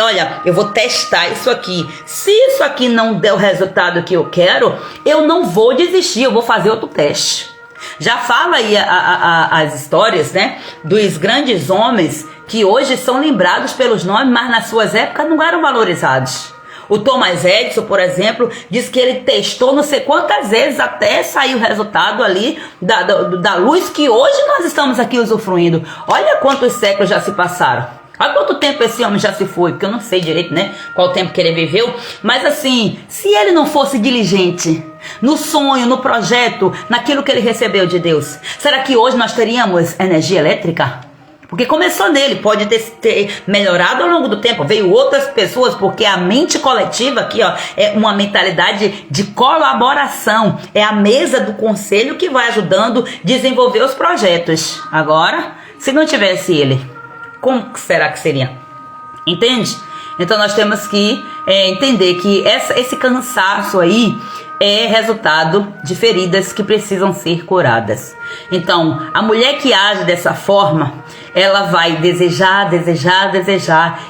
olha, eu vou testar isso aqui. Se isso aqui não der o resultado que eu quero, eu não vou desistir, eu vou fazer outro teste. Já fala aí as histórias, né, dos grandes homens que hoje são lembrados pelos nomes, mas nas suas épocas não eram valorizados. O Thomas Edison, por exemplo, diz que ele testou não sei quantas vezes até sair o resultado ali da luz que hoje nós estamos aqui usufruindo. Olha quantos séculos já se passaram. Olha quanto tempo esse homem já se foi, porque eu não sei direito, né, qual tempo que ele viveu. Mas assim, se ele não fosse diligente no sonho, no projeto, naquilo que ele recebeu de Deus, será que hoje nós teríamos energia elétrica? Porque começou nele, pode ter melhorado ao longo do tempo, veio outras pessoas, porque a mente coletiva aqui, ó, é uma mentalidade de colaboração, é a mesa do conselho que vai ajudando a desenvolver os projetos. Agora, se não tivesse ele, como será que seria? Entende? Então nós temos que entender que esse cansaço aí é resultado de feridas que precisam ser curadas. Então, a mulher que age dessa forma, ela vai desejar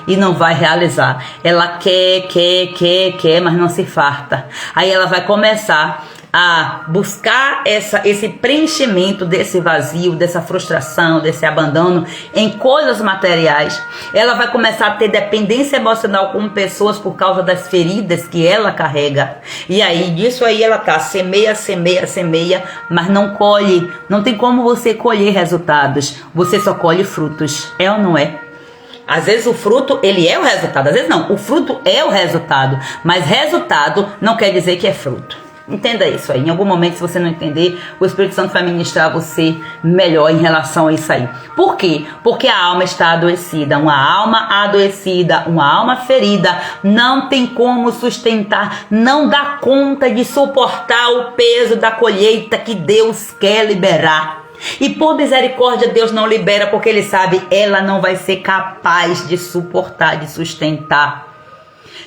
e não vai realizar. Ela quer, mas não se farta. Aí ela vai começar a buscar esse preenchimento desse vazio, dessa frustração, desse abandono em coisas materiais. Ela vai começar a ter dependência emocional com pessoas por causa das feridas que ela carrega. E aí, disso aí ela tá, semeia, mas não colhe. Não tem como você colher resultados. Você só colhe frutos. É ou não é? Às vezes o fruto, ele é o resultado. Às vezes não, o fruto é o resultado. Mas resultado não quer dizer que é fruto. Entenda isso aí. Em algum momento, se você não entender, o Espírito Santo vai ministrar você melhor em relação a isso aí. Por quê? Porque a alma está adoecida. Uma alma adoecida, uma alma ferida, não tem como sustentar, não dá conta de suportar o peso da colheita que Deus quer liberar. E por misericórdia, Deus não libera, porque Ele sabe, ela não vai ser capaz de suportar, de sustentar.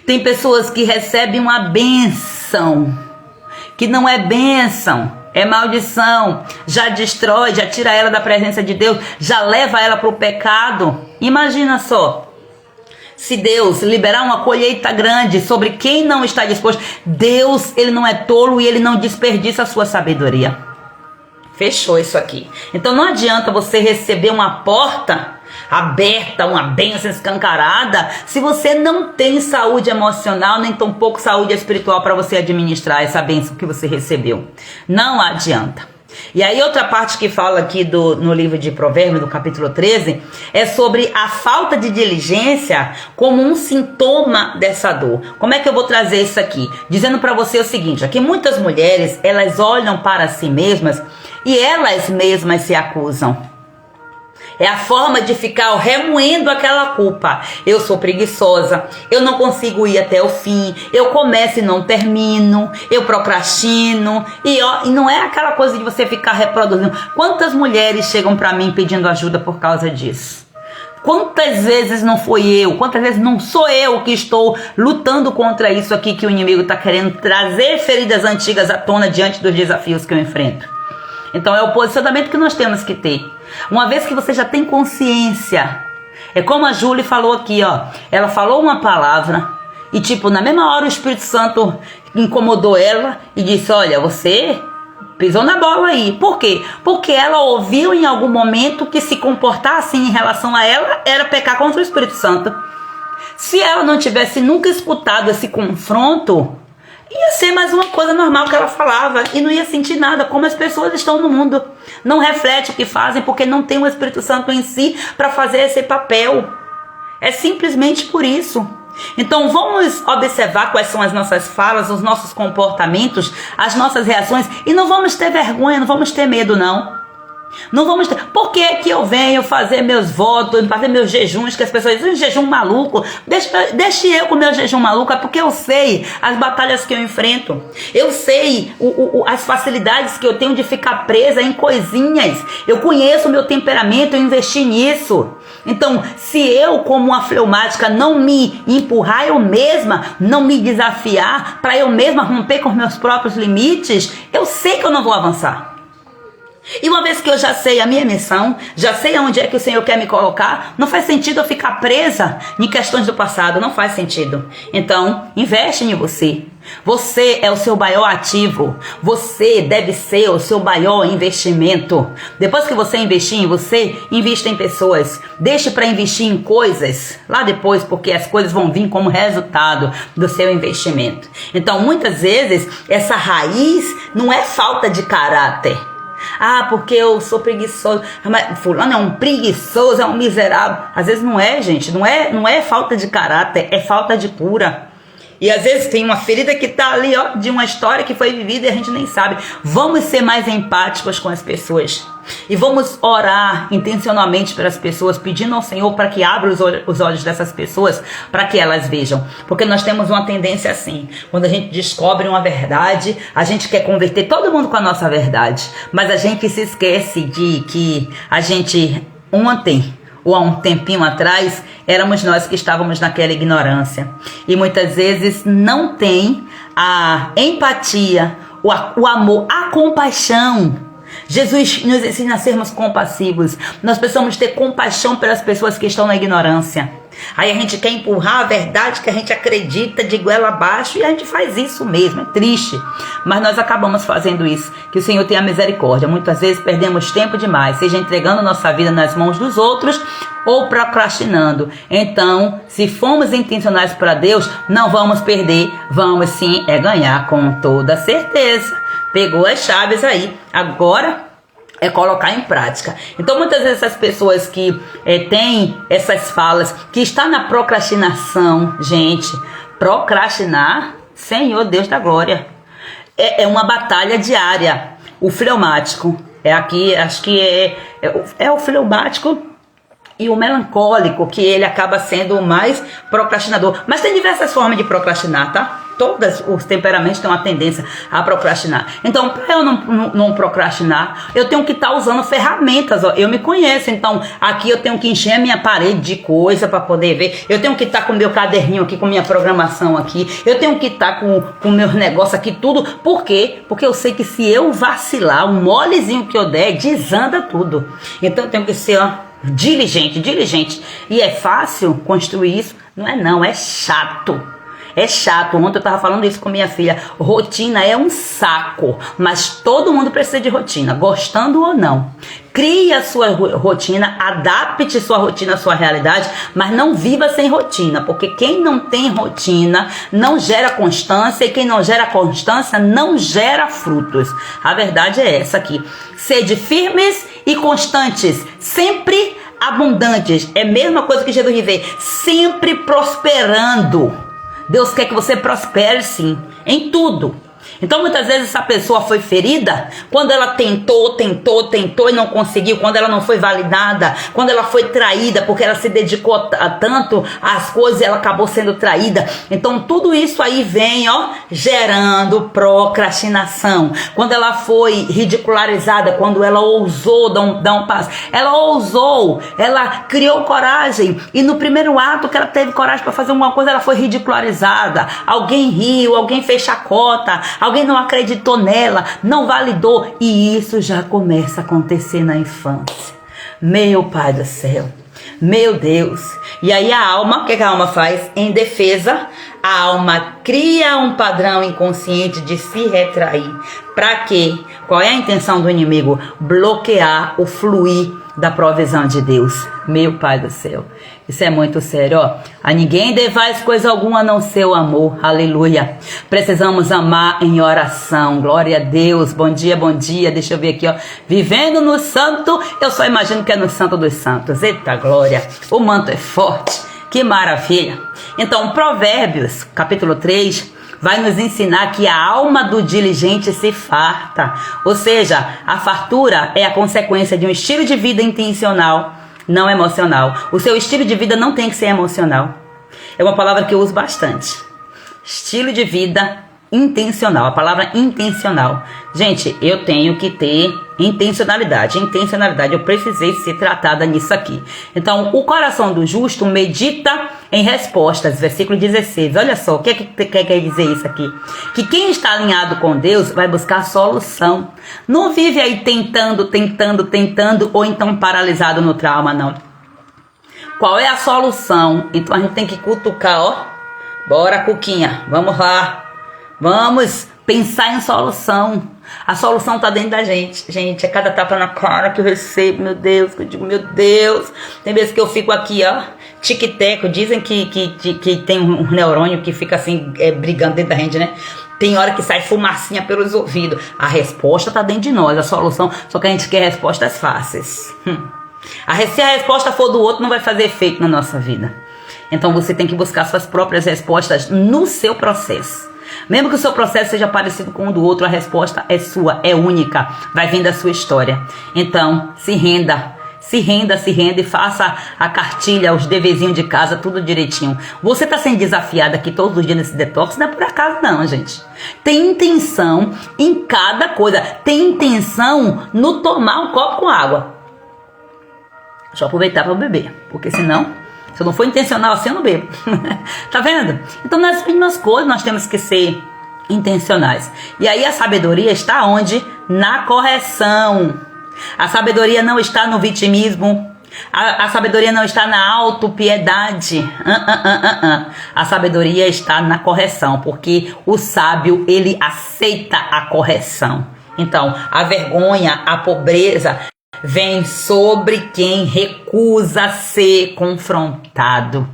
Tem pessoas que recebem uma bênção que não é bênção, é maldição, já destrói, já tira ela da presença de Deus, já leva ela para o pecado. Imagina só, se Deus liberar uma colheita grande sobre quem não está disposto, Deus, Ele não é tolo e Ele não desperdiça a sua sabedoria. Fechou isso aqui. Então não adianta você receber uma porta aberta, uma bênção escancarada, se você não tem saúde emocional, nem tampouco saúde espiritual para você administrar essa bênção que você recebeu. Não adianta. E aí outra parte que fala aqui no livro de Provérbios, no capítulo 13, é sobre a falta de diligência como um sintoma dessa dor. Como é que eu vou trazer isso aqui? Dizendo para você o seguinte, que muitas mulheres, elas olham para si mesmas e elas mesmas se acusam. É a forma de ficar remoendo aquela culpa. Eu sou preguiçosa, eu não consigo ir até o fim, eu começo e não termino, eu procrastino. E não é aquela coisa de você ficar reproduzindo. Quantas mulheres chegam para mim pedindo ajuda por causa disso? Quantas vezes não foi eu, quantas vezes não sou eu que estou lutando contra isso aqui que o inimigo está querendo trazer feridas antigas à tona diante dos desafios que eu enfrento? Então é o posicionamento que nós temos que ter. Uma vez que você já tem consciência, é como a Júlia falou aqui, ó. Ela falou uma palavra e na mesma hora o Espírito Santo incomodou ela e disse, olha, você Pisou na bola aí. Por quê? Porque ela ouviu em algum momento que se comportar assim em relação a ela era pecar contra o Espírito Santo. Se ela não tivesse nunca escutado esse confronto, ia ser mais uma coisa normal que ela falava e não ia sentir nada, como as pessoas estão no mundo. Não reflete o que fazem porque não tem o Espírito Santo em si para fazer esse papel. É simplesmente por isso. Então vamos observar quais são as nossas falas, os nossos comportamentos, as nossas reações e não vamos ter vergonha, não vamos ter medo não. Não vamos ter. Por que que eu venho fazer meus votos, fazer meus jejuns, que as pessoas dizem jejum maluco? Deixe eu com meu jejum maluco, é porque eu sei as batalhas que eu enfrento. Eu sei as facilidades que eu tenho de ficar presa em coisinhas. Eu conheço o meu temperamento, eu investi nisso. Então, se eu, como uma fleumática, não me empurrar eu mesma, não me desafiar, para eu mesma romper com os meus próprios limites, eu sei que eu não vou avançar. E uma vez que eu já sei a minha missão, já sei aonde é que o Senhor quer me colocar, não faz sentido eu ficar presa em questões do passado, não faz sentido. Então, investe em você. Você é o seu maior ativo. Você deve ser o seu maior investimento. Depois que você investir em você, invista em pessoas. Deixe para investir em coisas lá depois, porque as coisas vão vir como resultado do seu investimento. Então, muitas vezes, essa raiz não é falta de caráter. Ah, porque eu sou preguiçoso. Mas fulano é um preguiçoso, é um miserável. Às vezes não é, gente. Não é falta de caráter, é falta de cura. E às vezes tem uma ferida que está ali, ó, de uma história que foi vivida e a gente nem sabe. Vamos ser mais empáticos com as pessoas. E vamos orar intencionalmente para as pessoas, pedindo ao Senhor para que abra os olhos dessas pessoas, para que elas vejam. Porque nós temos uma tendência assim. Quando a gente descobre uma verdade, a gente quer converter todo mundo com a nossa verdade. Mas a gente se esquece de que a gente ontem, ou há um tempinho atrás, éramos nós que estávamos naquela ignorância. E muitas vezes não tem a empatia, o amor, a compaixão. Jesus nos ensina a sermos compassivos. Nós precisamos ter compaixão pelas pessoas que estão na ignorância. Aí a gente quer empurrar a verdade que a gente acredita de goela abaixo e a gente faz isso mesmo, é triste. Mas nós acabamos fazendo isso. Que o Senhor tenha misericórdia. Muitas vezes perdemos tempo demais, seja entregando nossa vida nas mãos dos outros ou procrastinando. Então, se formos intencionais para Deus, não vamos perder, vamos sim ganhar com toda certeza. Pegou as chaves aí, agora é colocar em prática. Então muitas vezes essas pessoas que têm essas falas, que está na procrastinação, gente, procrastinar, Senhor Deus da glória, é uma batalha diária. O fleumático, aqui, acho que é o fleumático e o melancólico, que ele acaba sendo o mais procrastinador. Mas tem diversas formas de procrastinar, tá? Todos os temperamentos têm uma tendência a procrastinar. Então, para eu não procrastinar, eu tenho que estar usando ferramentas. Ó. Eu me conheço, então aqui eu tenho que encher a minha parede de coisa para poder ver. Eu tenho que estar com o meu caderninho aqui, com minha programação aqui. Eu tenho que estar com o meu negócio aqui, tudo. Por quê? Porque eu sei que se eu vacilar, um molezinho que eu der, desanda tudo. Então eu tenho que ser diligente. E é fácil construir isso? Não é não, é chato. É chato. Ontem eu estava falando isso com minha filha. Rotina é um saco, mas todo mundo precisa de rotina, gostando ou não. Crie a sua rotina, adapte sua rotina à sua realidade, mas não viva sem rotina, porque quem não tem rotina não gera constância, e quem não gera constância não gera frutos. A verdade é essa aqui. Sede firmes e constantes, sempre abundantes. É a mesma coisa que Jesus diz, sempre prosperando. Deus quer que você prospere sim, em tudo. Então muitas vezes essa pessoa foi ferida quando ela tentou e não conseguiu, quando ela não foi validada, quando ela foi traída porque ela se dedicou tanto às coisas e ela acabou sendo traída. Então tudo isso aí vem gerando procrastinação. Quando ela foi ridicularizada, quando ela ousou dar um passo, ela criou coragem e no primeiro ato que ela teve coragem para fazer alguma coisa, ela foi ridicularizada. Alguém riu, alguém fez chacota, alguém não acreditou nela, não validou, e isso já começa a acontecer na infância. Meu Pai do céu, meu Deus. E aí a alma, o que a alma faz? Em defesa, A alma cria um padrão inconsciente de se retrair. Para quê? Qual é a intenção do inimigo? Bloquear o fluir da provisão de Deus. Meu Pai do céu, isso é muito sério, ó. A ninguém devais coisa alguma a não ser o amor. Aleluia. Precisamos amar em oração. Glória a Deus. Bom dia, bom dia. Deixa eu ver aqui, ó. Vivendo no santo, eu só imagino que é no santo dos santos. Eita glória. O manto é forte. Que maravilha. Então, Provérbios, capítulo 3, vai nos ensinar que a alma do diligente se farta. Ou seja, a fartura é a consequência de um estilo de vida intencional, não emocional. O seu estilo de vida não tem que ser emocional. É uma palavra que eu uso bastante. Estilo de vida intencional. A palavra intencional. Gente, eu tenho que ter intencionalidade. Eu precisei ser tratada nisso aqui. Então, o coração do justo medita em respostas. Versículo 16. Olha só, o que quer dizer isso aqui? Que quem está alinhado com Deus vai buscar solução. Não vive aí tentando, ou então paralisado no trauma, não. Qual é a solução? Então, a gente tem que cutucar, ó. Bora, Cuquinha. Vamos lá. Vamos pensar em solução. A solução está dentro da gente. Gente, é cada tapa na cara que eu recebo, meu Deus, que eu digo, meu Deus. Tem vezes que eu fico aqui, ó, tic-teco. Dizem que tem um neurônio que fica assim, brigando dentro da gente, né? Tem hora que sai fumacinha pelos ouvidos. A resposta está dentro de nós, a solução. Só que a gente quer respostas fáceis. Se a resposta for do outro, não vai fazer efeito na nossa vida. Então você tem que buscar suas próprias respostas no seu processo. Mesmo que o seu processo seja parecido com o do outro, a resposta é sua, é única, vai vir da sua história. Então, se renda e faça a cartilha, os deverzinhos de casa, tudo direitinho. Você está sendo desafiada aqui todos os dias nesse detox, não é por acaso não, gente. Tem intenção em cada coisa, tem intenção no tomar um copo com água. Deixa eu aproveitar para beber, porque senão... Se eu não for intencional assim, eu não bebo. Tá vendo? Então, nas mínimas coisas, nós temos que ser intencionais. E aí, a sabedoria está onde? Na correção. A sabedoria não está no vitimismo. A sabedoria não está na autopiedade. A sabedoria está na correção. Porque o sábio, ele aceita a correção. Então, a vergonha, a pobreza... vem sobre quem recusa ser confrontado.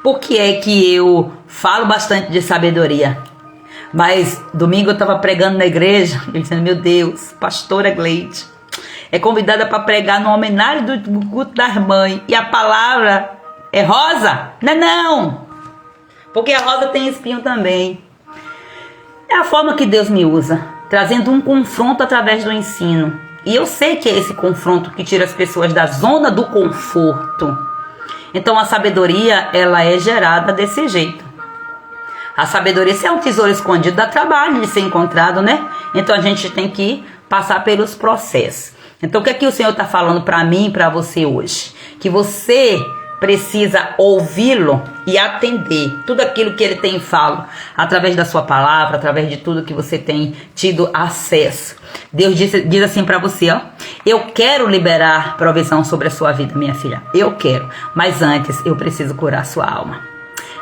Por que é que eu falo bastante de sabedoria? Mas domingo eu estava pregando na igreja e dizendo, meu Deus, pastora Gleide é convidada para pregar no homenagem do culto das mães. E a palavra é rosa? Não. Porque a rosa tem espinho também. É a forma que Deus me usa, trazendo um confronto através do ensino. E eu sei que é esse confronto que tira as pessoas da zona do conforto. Então a sabedoria, ela é gerada desse jeito. A sabedoria, se é um tesouro escondido, dá trabalho de ser encontrado, né? Então a gente tem que passar pelos processos. Então o que é que o Senhor está falando para mim e para você hoje? Que você precisa ouvi-lo e atender tudo aquilo que ele tem falado, através da sua palavra, através de tudo que você tem tido acesso. Deus diz assim para você, ó, eu quero liberar provisão sobre a sua vida, minha filha, eu quero, mas antes eu preciso curar a sua alma.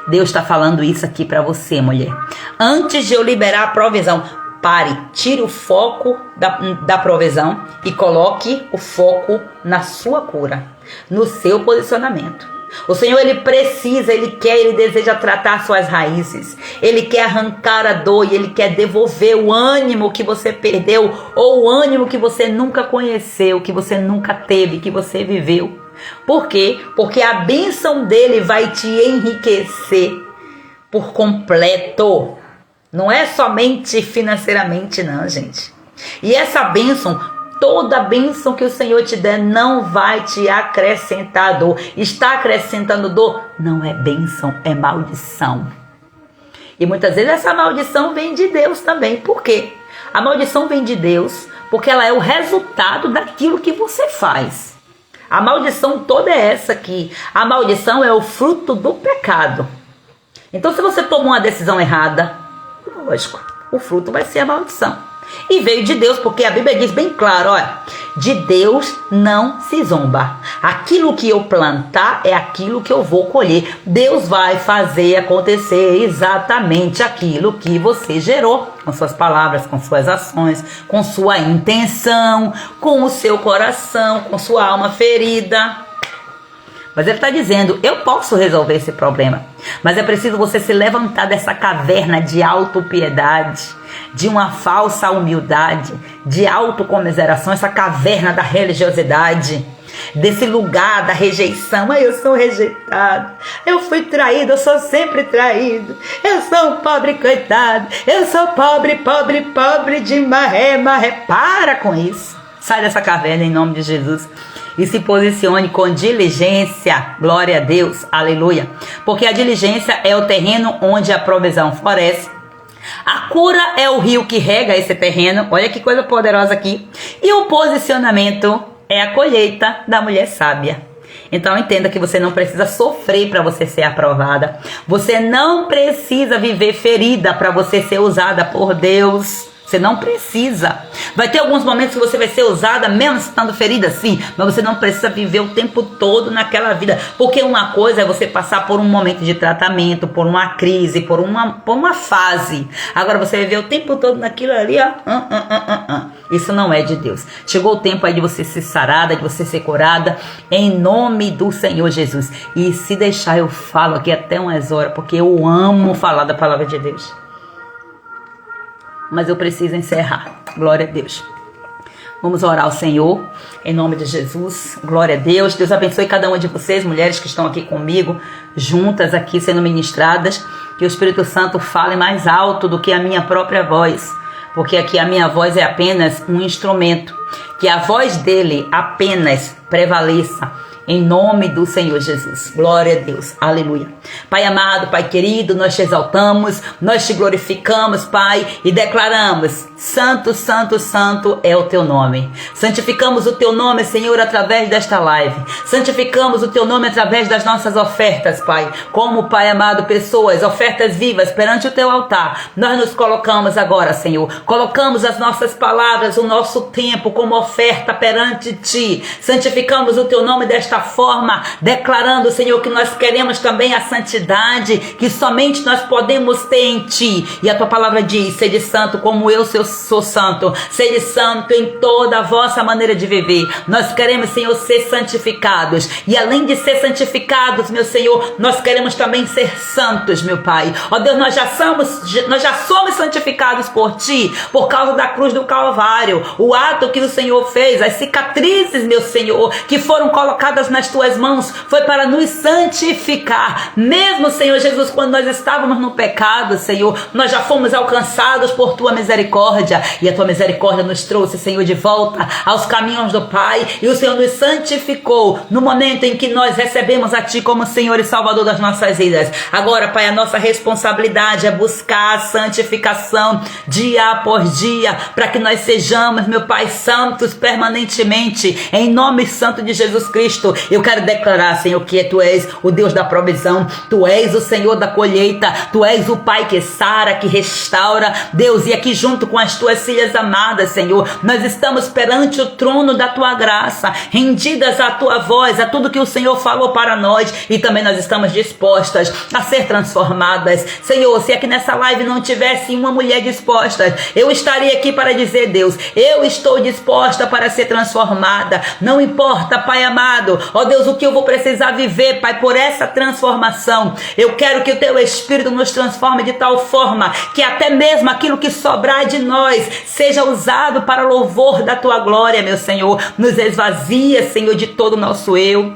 Deus está falando isso aqui para você, mulher. Antes de eu liberar a provisão, pare, tire o foco da provisão e coloque o foco na sua cura, no seu posicionamento. O Senhor, ele precisa, ele quer, ele deseja tratar suas raízes. Ele quer arrancar a dor e ele quer devolver o ânimo que você perdeu ou o ânimo que você nunca conheceu, que você nunca teve, que você viveu. Por quê? Porque a bênção dele vai te enriquecer por completo. Não é somente financeiramente, não, gente. E essa bênção, toda bênção que o Senhor te der não vai te acrescentar dor. Está acrescentando dor? Não é bênção, é maldição. E muitas vezes essa maldição vem de Deus também. Por quê? A maldição vem de Deus porque ela é o resultado daquilo que você faz. A maldição toda é essa aqui. A maldição é o fruto do pecado. Então, se você tomou uma decisão errada, lógico, o fruto vai ser a maldição. E veio de Deus, porque a Bíblia diz bem claro, olha, de Deus não se zomba. Aquilo que eu plantar é aquilo que eu vou colher. Deus vai fazer acontecer exatamente aquilo que você gerou, com suas palavras, com suas ações, com sua intenção, com o seu coração, com sua alma ferida. Mas ele está dizendo, eu posso resolver esse problema, mas é preciso você se levantar dessa caverna de autopiedade, de uma falsa humildade, de autocomiseração, essa caverna da religiosidade, desse lugar da rejeição. Eu sou rejeitado, eu fui traído, eu sou sempre traído, eu sou um pobre coitado, eu sou pobre, pobre, pobre de maré, maré. Para com isso, sai dessa caverna em nome de Jesus. E se posicione com diligência, glória a Deus, aleluia. Porque a diligência é o terreno onde a provisão floresce. A cura é o rio que rega esse terreno, olha que coisa poderosa aqui. E o posicionamento é a colheita da mulher sábia. Então entenda que você não precisa sofrer para você ser aprovada. Você não precisa viver ferida para você ser usada por Deus. Você não precisa. Vai ter alguns momentos que você vai ser usada, mesmo estando ferida, sim, mas você não precisa viver o tempo todo naquela vida. Porque uma coisa é você passar por um momento de tratamento, por uma crise, por uma fase. Agora você vai viver o tempo todo naquilo ali, ó. Isso não é de Deus. Chegou o tempo aí de você ser sarada, de você ser curada, em nome do Senhor Jesus. E se deixar, eu falo aqui até umas horas, porque eu amo falar da palavra de Deus. Mas eu preciso encerrar. Glória a Deus. Vamos orar ao Senhor, em nome de Jesus. Glória a Deus. Deus abençoe cada uma de vocês, mulheres que estão aqui comigo, juntas aqui sendo ministradas. Que o Espírito Santo fale mais alto do que a minha própria voz. Porque aqui a minha voz é apenas um instrumento. Que a voz dele apenas prevaleça. Em nome do Senhor Jesus. Glória a Deus. Aleluia. Pai amado, Pai querido, nós te exaltamos, nós te glorificamos, Pai, e declaramos: Santo, Santo, Santo é o teu nome. Santificamos o teu nome, Senhor, através desta live. Santificamos o teu nome através das nossas ofertas, Pai. Como, Pai amado, pessoas, ofertas vivas perante o teu altar. Nós nos colocamos agora, Senhor. Colocamos as nossas palavras, o nosso tempo como oferta perante ti. Santificamos o teu nome desta forma, declarando, Senhor, que nós queremos também a santidade que somente nós podemos ter em ti. E a tua palavra diz: sede santo como eu sou santo. Sede santo em toda a vossa maneira de viver. Nós queremos, Senhor, ser santificados. E além de ser santificados, meu Senhor, nós queremos também ser santos, meu Pai. Ó Deus, nós já somos santificados por ti, por causa da cruz do Calvário. O ato que o Senhor fez, as cicatrizes, meu Senhor, que foram colocadas nas tuas mãos, foi para nos santificar. Mesmo, Senhor Jesus, quando nós estávamos no pecado, Senhor, nós já fomos alcançados por tua misericórdia, e a tua misericórdia nos trouxe, Senhor, de volta aos caminhos do Pai, e o Senhor nos santificou no momento em que nós recebemos a ti como Senhor e Salvador das nossas vidas. Agora, Pai, a nossa responsabilidade é buscar a santificação dia após dia, para que nós sejamos, meu Pai, santos permanentemente, em nome santo de Jesus Cristo. Eu quero declarar, Senhor, que tu és o Deus da provisão, tu és o Senhor da colheita, tu és o Pai que sara, que restaura, Deus. E aqui junto com as tuas filhas amadas, Senhor, nós estamos perante o trono da tua graça, rendidas à tua voz, a tudo que o Senhor falou para nós, e também nós estamos dispostas a ser transformadas. Senhor, se aqui nessa live não tivesse uma mulher disposta, eu estaria aqui para dizer: Deus, eu estou disposta para ser transformada. Não importa, Pai amado, ó Deus, o que eu vou precisar viver, Pai, por essa transformação. Eu quero que o teu Espírito nos transforme de tal forma que até mesmo aquilo que sobrar de nós seja usado para louvor da tua glória, meu Senhor. Nos esvazia, Senhor, de todo o nosso eu.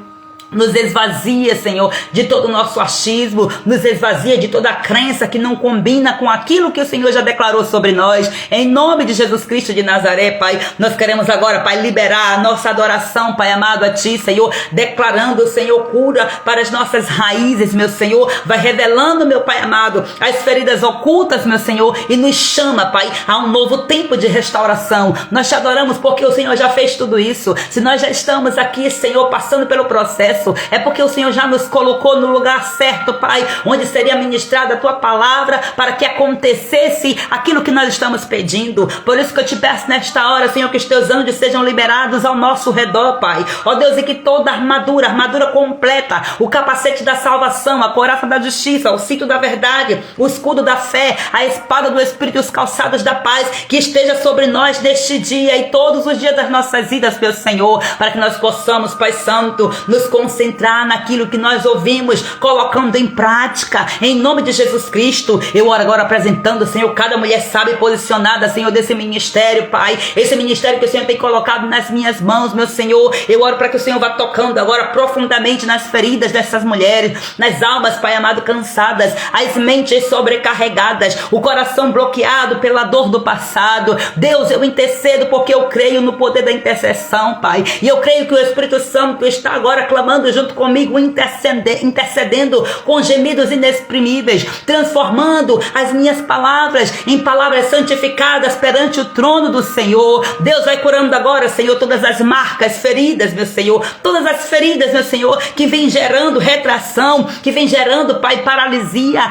Nos esvazia, Senhor, de todo o nosso achismo, nos esvazia de toda a crença que não combina com aquilo que o Senhor já declarou sobre nós. Em nome de Jesus Cristo de Nazaré, Pai, nós queremos agora, Pai, liberar a nossa adoração, Pai amado, a Ti, Senhor, declarando, Senhor, cura para as nossas raízes, meu Senhor. Vai revelando, meu Pai amado, as feridas ocultas, meu Senhor, e nos chama, Pai, a um novo tempo de restauração. Nós te adoramos porque o Senhor já fez tudo isso. Se nós já estamos aqui, Senhor, passando pelo processo, processo, é porque o Senhor já nos colocou no lugar certo, Pai, onde seria ministrada a Tua palavra para que acontecesse aquilo que nós estamos pedindo. Por isso que eu te peço nesta hora, Senhor, que os Teus anjos sejam liberados ao nosso redor, Pai. Ó Deus, e que toda armadura completa, o capacete da salvação, a couraça da justiça, o cinto da verdade, o escudo da fé, a espada do Espírito e os calçados da paz, que esteja sobre nós neste dia e todos os dias das nossas vidas, meu Senhor, para que nós possamos, Pai Santo, nos concentrar naquilo que nós ouvimos, colocando em prática, em nome de Jesus Cristo. Eu oro agora apresentando, Senhor, cada mulher sábia e posicionada, Senhor, desse ministério, Pai, esse ministério que o Senhor tem colocado nas minhas mãos, meu Senhor. Eu oro para que o Senhor vá tocando agora profundamente nas feridas dessas mulheres, nas almas, Pai amado, cansadas, as mentes sobrecarregadas, o coração bloqueado pela dor do passado. Deus, eu intercedo porque eu creio no poder da intercessão, Pai, e eu creio que o Espírito Santo está agora clamando junto comigo, intercedendo com gemidos inexprimíveis, transformando as minhas palavras em palavras santificadas perante o trono do Senhor. Deus vai curando agora, Senhor, todas as marcas, feridas, meu Senhor, todas as feridas, meu Senhor, que vem gerando retração, que vem gerando, Pai, paralisia,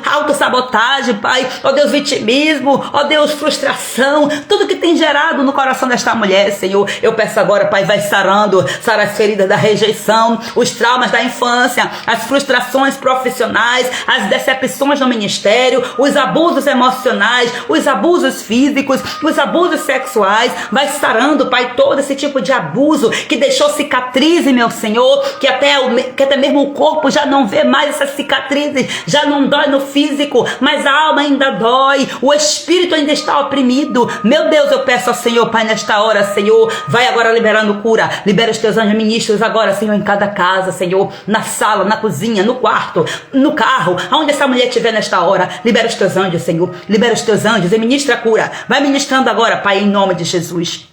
autossabotagem, Pai, ó Deus, vitimismo, ó Deus, frustração, tudo que tem gerado no coração desta mulher, Senhor. Eu peço agora, Pai, vai sarando, sara as feridas da rejeição, os traumas da infância, as frustrações profissionais, as decepções no ministério, os abusos emocionais, os abusos físicos, os abusos sexuais. Vai sarando, Pai, todo esse tipo de abuso que deixou cicatrizes, meu Senhor, que até mesmo o corpo já não vê mais essas cicatrizes, já não dói no físico, mas a alma ainda dói, o espírito ainda está oprimido. Meu Deus, eu peço ao Senhor, Pai, nesta hora, Senhor, vai agora liberando cura, libera os Teus anjos ministros agora, Senhor, em cada casa, Senhor, na sala, na cozinha, no quarto, no carro, aonde essa mulher estiver nesta hora, libera os Teus anjos, Senhor, libera os Teus anjos e ministra a cura. Vai ministrando agora, Pai, em nome de Jesus.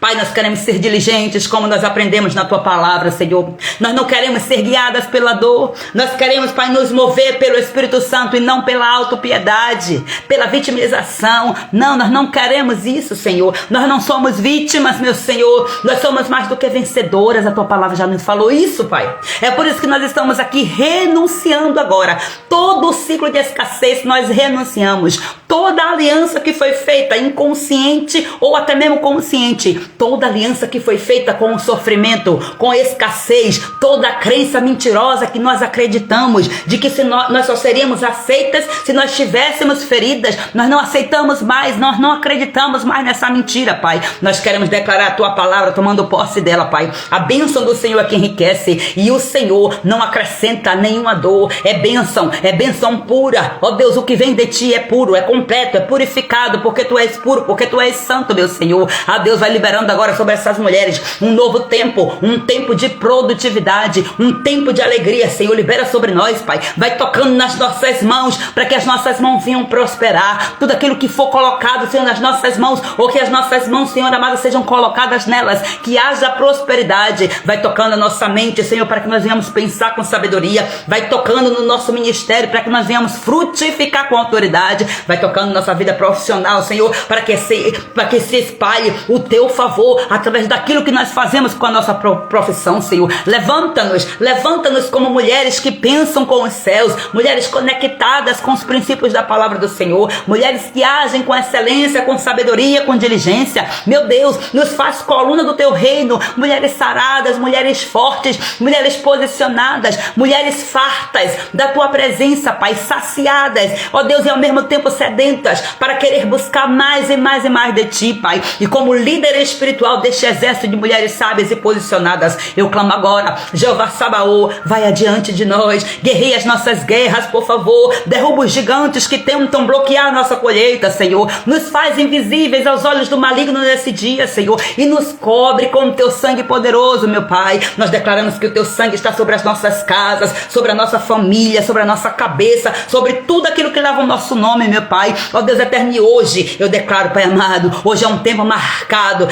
Pai, nós queremos ser diligentes como nós aprendemos na Tua palavra, Senhor. Nós não queremos ser guiadas pela dor. Nós queremos, Pai, nos mover pelo Espírito Santo e não pela autopiedade, pela vitimização. Não, nós não queremos isso, Senhor. Nós não somos vítimas, meu Senhor. Nós somos mais do que vencedoras. A Tua palavra já nos falou isso, Pai. É por isso que nós estamos aqui renunciando agora. Todo o ciclo de escassez nós renunciamos. Toda a aliança que foi feita inconsciente ou até mesmo consciente, toda aliança que foi feita com o sofrimento, com a escassez, toda a crença mentirosa que nós acreditamos de que nós só seríamos aceitas se nós estivéssemos feridas, nós não aceitamos mais, nós não acreditamos mais nessa mentira, Pai. Nós queremos declarar a Tua palavra tomando posse dela, Pai. A bênção do Senhor é que enriquece e o Senhor não acrescenta nenhuma dor. É bênção pura. Ó Deus, o que vem de Ti é puro, é completo, é purificado, porque Tu és puro, porque Tu és santo, meu Senhor. A Deus vai liberando agora sobre essas mulheres um novo tempo, um tempo de produtividade, um tempo de alegria, Senhor. Libera sobre nós, Pai. Vai tocando nas nossas mãos, para que as nossas mãos venham prosperar. Tudo aquilo que for colocado, Senhor, nas nossas mãos, ou que as nossas mãos, Senhor amado, sejam colocadas nelas, que haja prosperidade. Vai tocando a nossa mente, Senhor, para que nós venhamos pensar com sabedoria. Vai tocando no nosso ministério, para que nós venhamos frutificar com autoridade. Vai tocando nossa vida profissional, Senhor, para que se espalhe o Teu favor através daquilo que nós fazemos com a nossa profissão, Senhor. Levanta-nos como mulheres que pensam com os céus, mulheres conectadas com os princípios da palavra do Senhor, mulheres que agem com excelência, com sabedoria, com diligência. Meu Deus, nos faz coluna do Teu reino, mulheres saradas, mulheres fortes, mulheres posicionadas, mulheres fartas da Tua presença, Pai, saciadas, ó Deus, e ao mesmo tempo sedentas para querer buscar mais e mais e mais de Ti, Pai. E como líder espiritual deste exército de mulheres sábias e posicionadas, eu clamo agora, Jeová Sabaô, vai adiante de nós, guerreia as nossas guerras, por favor, derruba os gigantes que tentam bloquear a nossa colheita, Senhor, nos faz invisíveis aos olhos do maligno nesse dia, Senhor, e nos cobre com o Teu sangue poderoso, meu Pai. Nós declaramos que o Teu sangue está sobre as nossas casas, sobre a nossa família, sobre a nossa cabeça, sobre tudo aquilo que leva o nosso nome, meu Pai. Pai. Ó Deus eterno, e hoje eu declaro, Pai amado, hoje é um tempo marcado,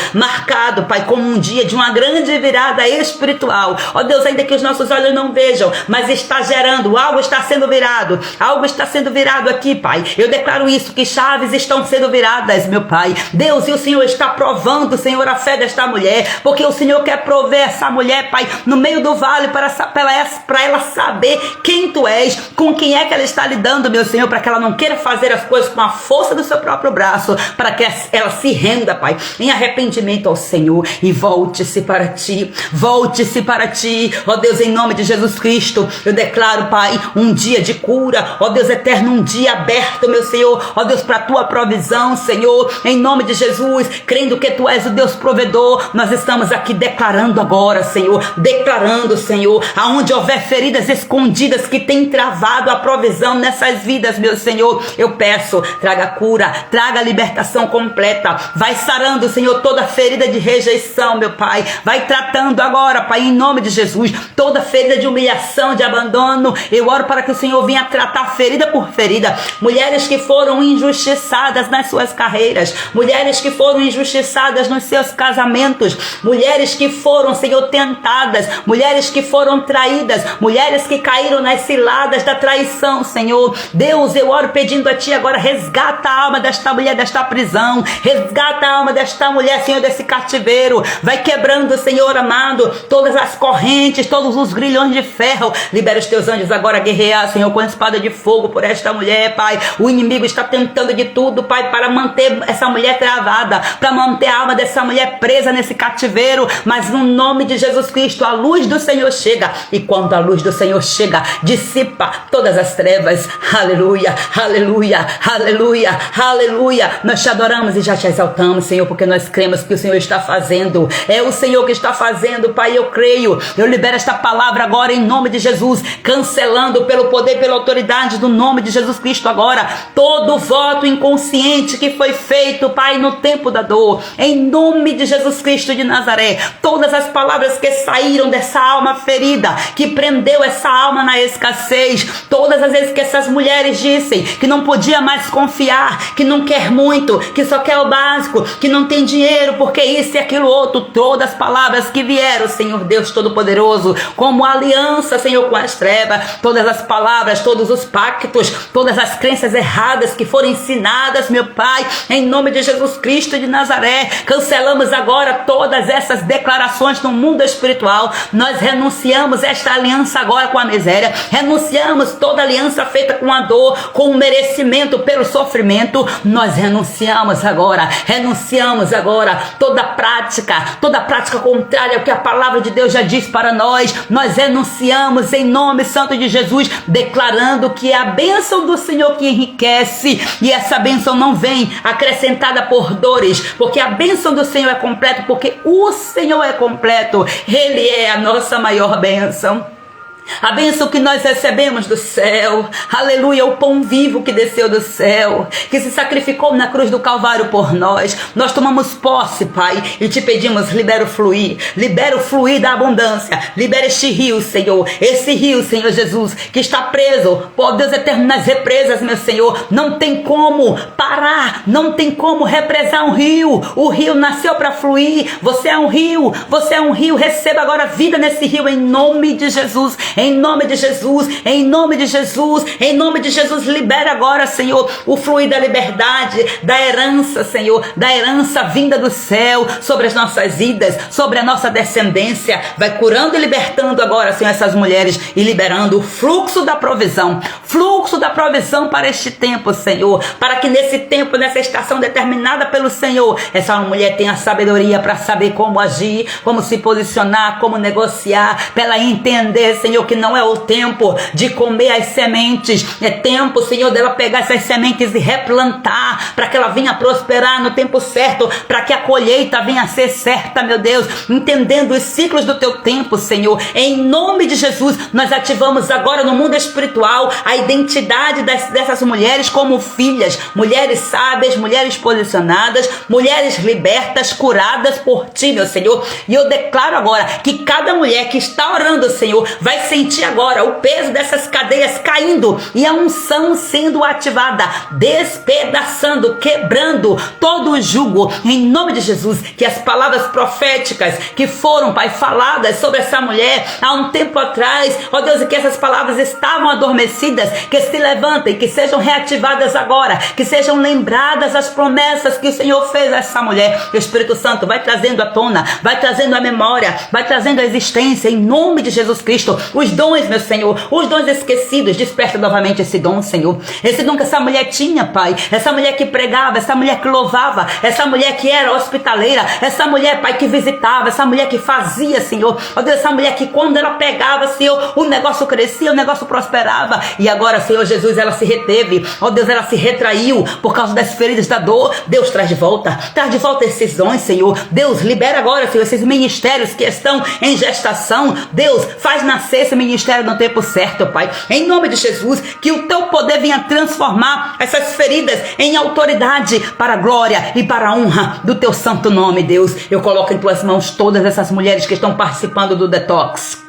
Pai, como um dia de uma grande virada espiritual. Ó Deus, ainda que os nossos olhos não vejam, mas está gerando, algo está sendo virado aqui, Pai. Eu declaro isso, que chaves estão sendo viradas, meu Pai. Deus, e o Senhor está provando, Senhor, a fé desta mulher, porque o Senhor quer prover essa mulher, Pai, no meio do vale, para ela saber quem Tu és, com quem é que ela está lidando, meu Senhor, para que ela não queira fazer as coisas com a força do seu próprio braço, para que ela se renda, Pai, em arrependimento ao Senhor e volte-se para Ti, ó Deus, em nome de Jesus Cristo. Eu declaro, Pai, um dia de cura, ó Deus eterno, um dia aberto, meu Senhor, ó Deus, para a Tua provisão, Senhor, em nome de Jesus, crendo que Tu és o Deus provedor. Nós estamos aqui declarando agora, Senhor, aonde houver feridas escondidas que tem travado a provisão nessas vidas, meu Senhor, eu peço, traga cura, traga libertação completa, vai sarando, Senhor, toda ferida de rejeição, meu Pai, vai tratando agora, Pai, em nome de Jesus, toda ferida de humilhação, de abandono. Eu oro para que o Senhor venha tratar ferida por ferida, mulheres que foram injustiçadas nas suas carreiras, mulheres que foram injustiçadas nos seus casamentos, mulheres que foram, Senhor, tentadas, mulheres que foram traídas, mulheres que caíram nas ciladas da traição, Senhor. Deus, eu oro pedindo a Ti agora, resgata a alma desta mulher desta prisão, resgata a alma desta mulher, Senhor, desse cativeiro, vai quebrando, Senhor amado, todas as correntes, todos os grilhões de ferro. Libera os Teus anjos agora a guerrear, Senhor, com a espada de fogo por esta mulher, Pai. O inimigo está tentando de tudo, Pai, para manter essa mulher travada, para manter a alma dessa mulher presa nesse cativeiro, mas no nome de Jesus Cristo, a luz do Senhor chega, e quando a luz do Senhor chega, dissipa todas as trevas. Aleluia, aleluia, aleluia, aleluia. Nós Te adoramos e já Te exaltamos, Senhor, porque nós cremos que o Senhor está fazendo, é o Senhor que está fazendo, Pai. Eu creio, eu libero esta palavra agora em nome de Jesus, cancelando pelo poder, pela autoridade do nome de Jesus Cristo agora, todo voto inconsciente que foi feito, Pai, no tempo da dor, em nome de Jesus Cristo de Nazaré, todas as palavras que saíram dessa alma ferida, que prendeu essa alma na escassez, todas as vezes que essas mulheres dissem que não podia mais confiar, que não quer muito, que só quer o básico, que não tem dinheiro, porque isso e aquilo outro, todas as palavras que vieram, Senhor Deus Todo-Poderoso, como aliança, Senhor, com as trevas, todas as palavras, todos os pactos, todas as crenças erradas que foram ensinadas, meu Pai, em nome de Jesus Cristo de Nazaré, cancelamos agora todas essas declarações no mundo espiritual. Nós renunciamos esta aliança agora com a miséria, renunciamos toda aliança feita com a dor, com o merecimento pelo sofrimento. Nós renunciamos agora toda prática contrária ao que a palavra de Deus já diz para nós. Nós renunciamos em nome santo de Jesus, declarando que é a bênção do Senhor que enriquece, e essa bênção não vem acrescentada por dores, porque a bênção do Senhor é completa, porque o Senhor é completo, Ele é a nossa maior bênção. A bênção que nós recebemos do céu, aleluia, o pão vivo que desceu do céu, que se sacrificou na cruz do Calvário por nós. Nós tomamos posse, Pai, e Te pedimos, libera o fluir da abundância, libera este rio, Senhor, esse rio, Senhor Jesus, que está preso, por Deus eterno, nas represas, meu Senhor. Não tem como parar, não tem como represar um rio. O rio nasceu para fluir. Você é um rio, receba agora vida nesse rio, em nome de Jesus. Em nome de Jesus, em nome de Jesus, em nome de Jesus, libera agora, Senhor, o fluir da liberdade, da herança, Senhor, da herança vinda do céu, sobre as nossas vidas, sobre a nossa descendência. Vai curando e libertando agora, Senhor, essas mulheres, e liberando o fluxo da provisão para este tempo, Senhor, para que nesse tempo, nessa estação determinada pelo Senhor, essa mulher tenha sabedoria para saber como agir, como se posicionar, como negociar, para ela entender, Senhor, que não é o tempo de comer as sementes, é tempo, Senhor, dela pegar essas sementes e replantar, para que ela venha prosperar no tempo certo, para que a colheita venha a ser certa, meu Deus, entendendo os ciclos do Teu tempo, Senhor. Em nome de Jesus, nós ativamos agora no mundo espiritual a identidade dessas mulheres como filhas, mulheres sábias, mulheres posicionadas, mulheres libertas, curadas por Ti, meu Senhor. E eu declaro agora que cada mulher que está orando, Senhor, vai sentir agora o peso dessas cadeias caindo e a unção sendo ativada, despedaçando, quebrando todo o jugo, em nome de Jesus. Que as palavras proféticas que foram, Pai, faladas sobre essa mulher há um tempo atrás, ó Deus, e que essas palavras estavam adormecidas, que se levantem, que sejam reativadas agora, que sejam lembradas as promessas que o Senhor fez a essa mulher. O Espírito Santo vai trazendo à tona, vai trazendo a memória, vai trazendo a existência, em nome de Jesus Cristo. Os dons, meu Senhor, os dons esquecidos, desperta novamente esse dom, Senhor. Esse dom que essa mulher tinha, Pai, essa mulher que pregava, essa mulher que louvava, essa mulher que era hospitaleira, essa mulher, Pai, que visitava, essa mulher que fazia, Senhor, ó Deus, essa mulher que quando ela pegava, Senhor, o negócio crescia, o negócio prosperava, e agora, Senhor Jesus, ela se reteve, ó Deus, ela se retraiu por causa das feridas da dor. Deus, traz de volta esses dons, Senhor. Deus, libera agora, Senhor, esses ministérios que estão em gestação. Deus, faz nascer esse ministério no tempo certo, Pai, em nome de Jesus. Que o teu poder venha transformar essas feridas em autoridade para a glória e para a honra do teu santo nome, Deus. Eu coloco em tuas mãos todas essas mulheres que estão participando do detox.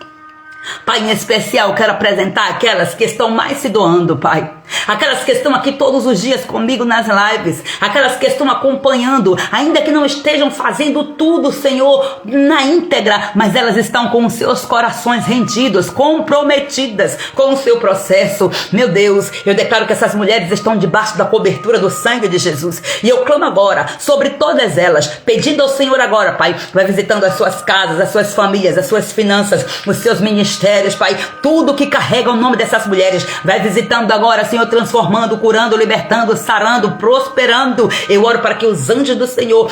Pai, em especial, quero apresentar aquelas que estão mais se doando, Pai. Aquelas que estão aqui todos os dias comigo nas lives. Aquelas que estão acompanhando, ainda que não estejam fazendo tudo, Senhor, na íntegra, mas elas estão com os seus corações rendidos, comprometidas com o seu processo. Meu Deus, eu declaro que essas mulheres estão debaixo da cobertura do sangue de Jesus. E eu clamo agora sobre todas elas, pedindo ao Senhor agora, Pai, vai visitando as suas casas, as suas famílias, as suas finanças, os seus ministérios, Pai, tudo que carrega o nome dessas mulheres, vai visitando agora, Senhor, transformando, curando, libertando, sarando, prosperando. Eu oro para que os anjos do Senhor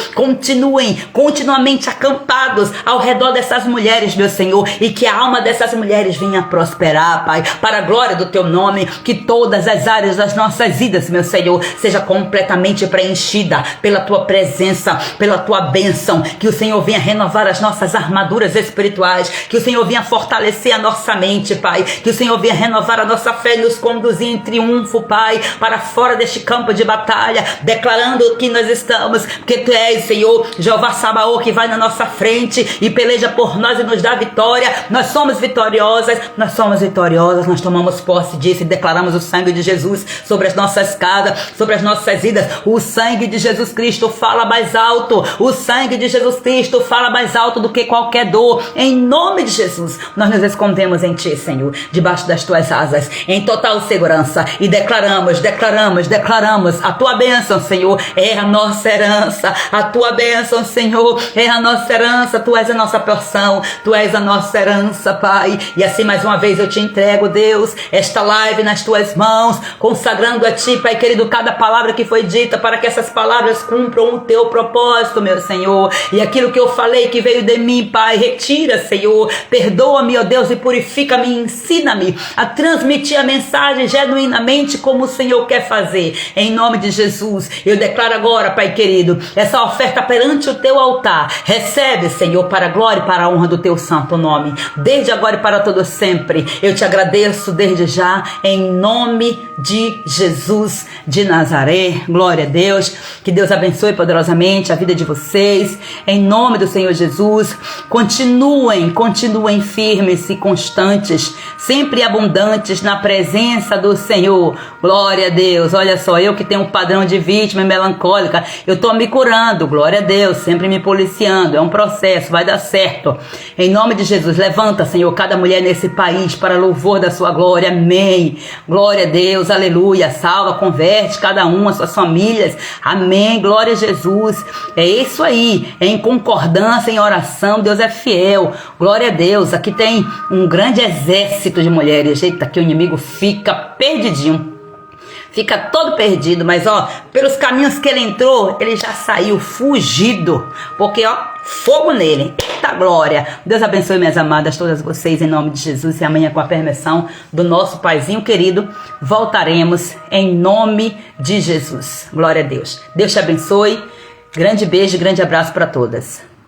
continuamente acampados ao redor dessas mulheres, meu Senhor, e que a alma dessas mulheres venha prosperar, Pai, para a glória do teu nome. Que todas as áreas das nossas vidas, meu Senhor, seja completamente preenchida pela tua presença, pela tua bênção. Que o Senhor venha renovar as nossas armaduras espirituais, que o Senhor venha fortalecer a nossa mente, Pai, que o Senhor venha renovar a nossa fé e nos conduzir em triunfo, Pai, para fora deste campo de batalha, declarando que nós estamos, porque tu és, Senhor, Jeová Sabaoth, que vai na nossa frente e peleja por nós e nos dá vitória. Nós somos vitoriosas, nós tomamos posse disso e declaramos o sangue de Jesus sobre as nossas casas, sobre as nossas vidas. O sangue de Jesus Cristo fala mais alto, o sangue de Jesus Cristo fala mais alto do que qualquer dor. Em nome de Jesus, nós nos escondemos em ti, Senhor, debaixo das tuas asas, em total segurança, e declaramos a tua bênção, Senhor, é a nossa herança. A tua bênção, Senhor, é a nossa herança. Tu és a nossa porção, tu és a nossa herança, Pai. E assim, mais uma vez, eu te entrego, Deus, esta live nas tuas mãos, consagrando a ti, Pai querido, cada palavra que foi dita, para que essas palavras cumpram o teu propósito, meu Senhor. E aquilo que eu falei que veio de mim, Pai, retira, Senhor, perdoa-me, ó Deus, e purifica-me, ensina-me a transmitir a mensagem genuinamente como o Senhor quer fazer. Em nome de Jesus, eu declaro agora, Pai querido, essa oferta perante o teu altar. Recebe, Senhor, para a glória e para a honra do teu santo nome, desde agora e para todo sempre. Eu te agradeço desde já, em nome de Jesus de Nazaré. Glória a Deus. Que Deus abençoe poderosamente a vida de vocês, em nome do Senhor Jesus. Continuem firmes e constantes, sempre abundantes na presença do Senhor. Glória a Deus. Olha só, eu que tenho um padrão de vítima melancólica, eu estou me curando, glória a Deus, sempre me policiando. É um processo, vai dar certo. Em nome de Jesus, levanta, Senhor, cada mulher nesse país para louvor da sua glória. Amém. Glória a Deus, aleluia. Salva, converte cada uma, suas famílias. Amém. Glória a Jesus. É isso aí, é em concordância, em oração. Deus é fiel. Glória a Deus. Aqui tem um grande exército de mulheres. Eita, que o inimigo fica perdidinho. Fica todo perdido, mas ó, pelos caminhos que ele entrou, ele já saiu fugido, porque ó, fogo nele. Eita glória. Deus abençoe, minhas amadas, todas vocês, em nome de Jesus. E amanhã, com a permissão do nosso Paizinho querido, voltaremos em nome de Jesus. Glória a Deus. Deus te abençoe. Grande beijo, grande abraço para todas.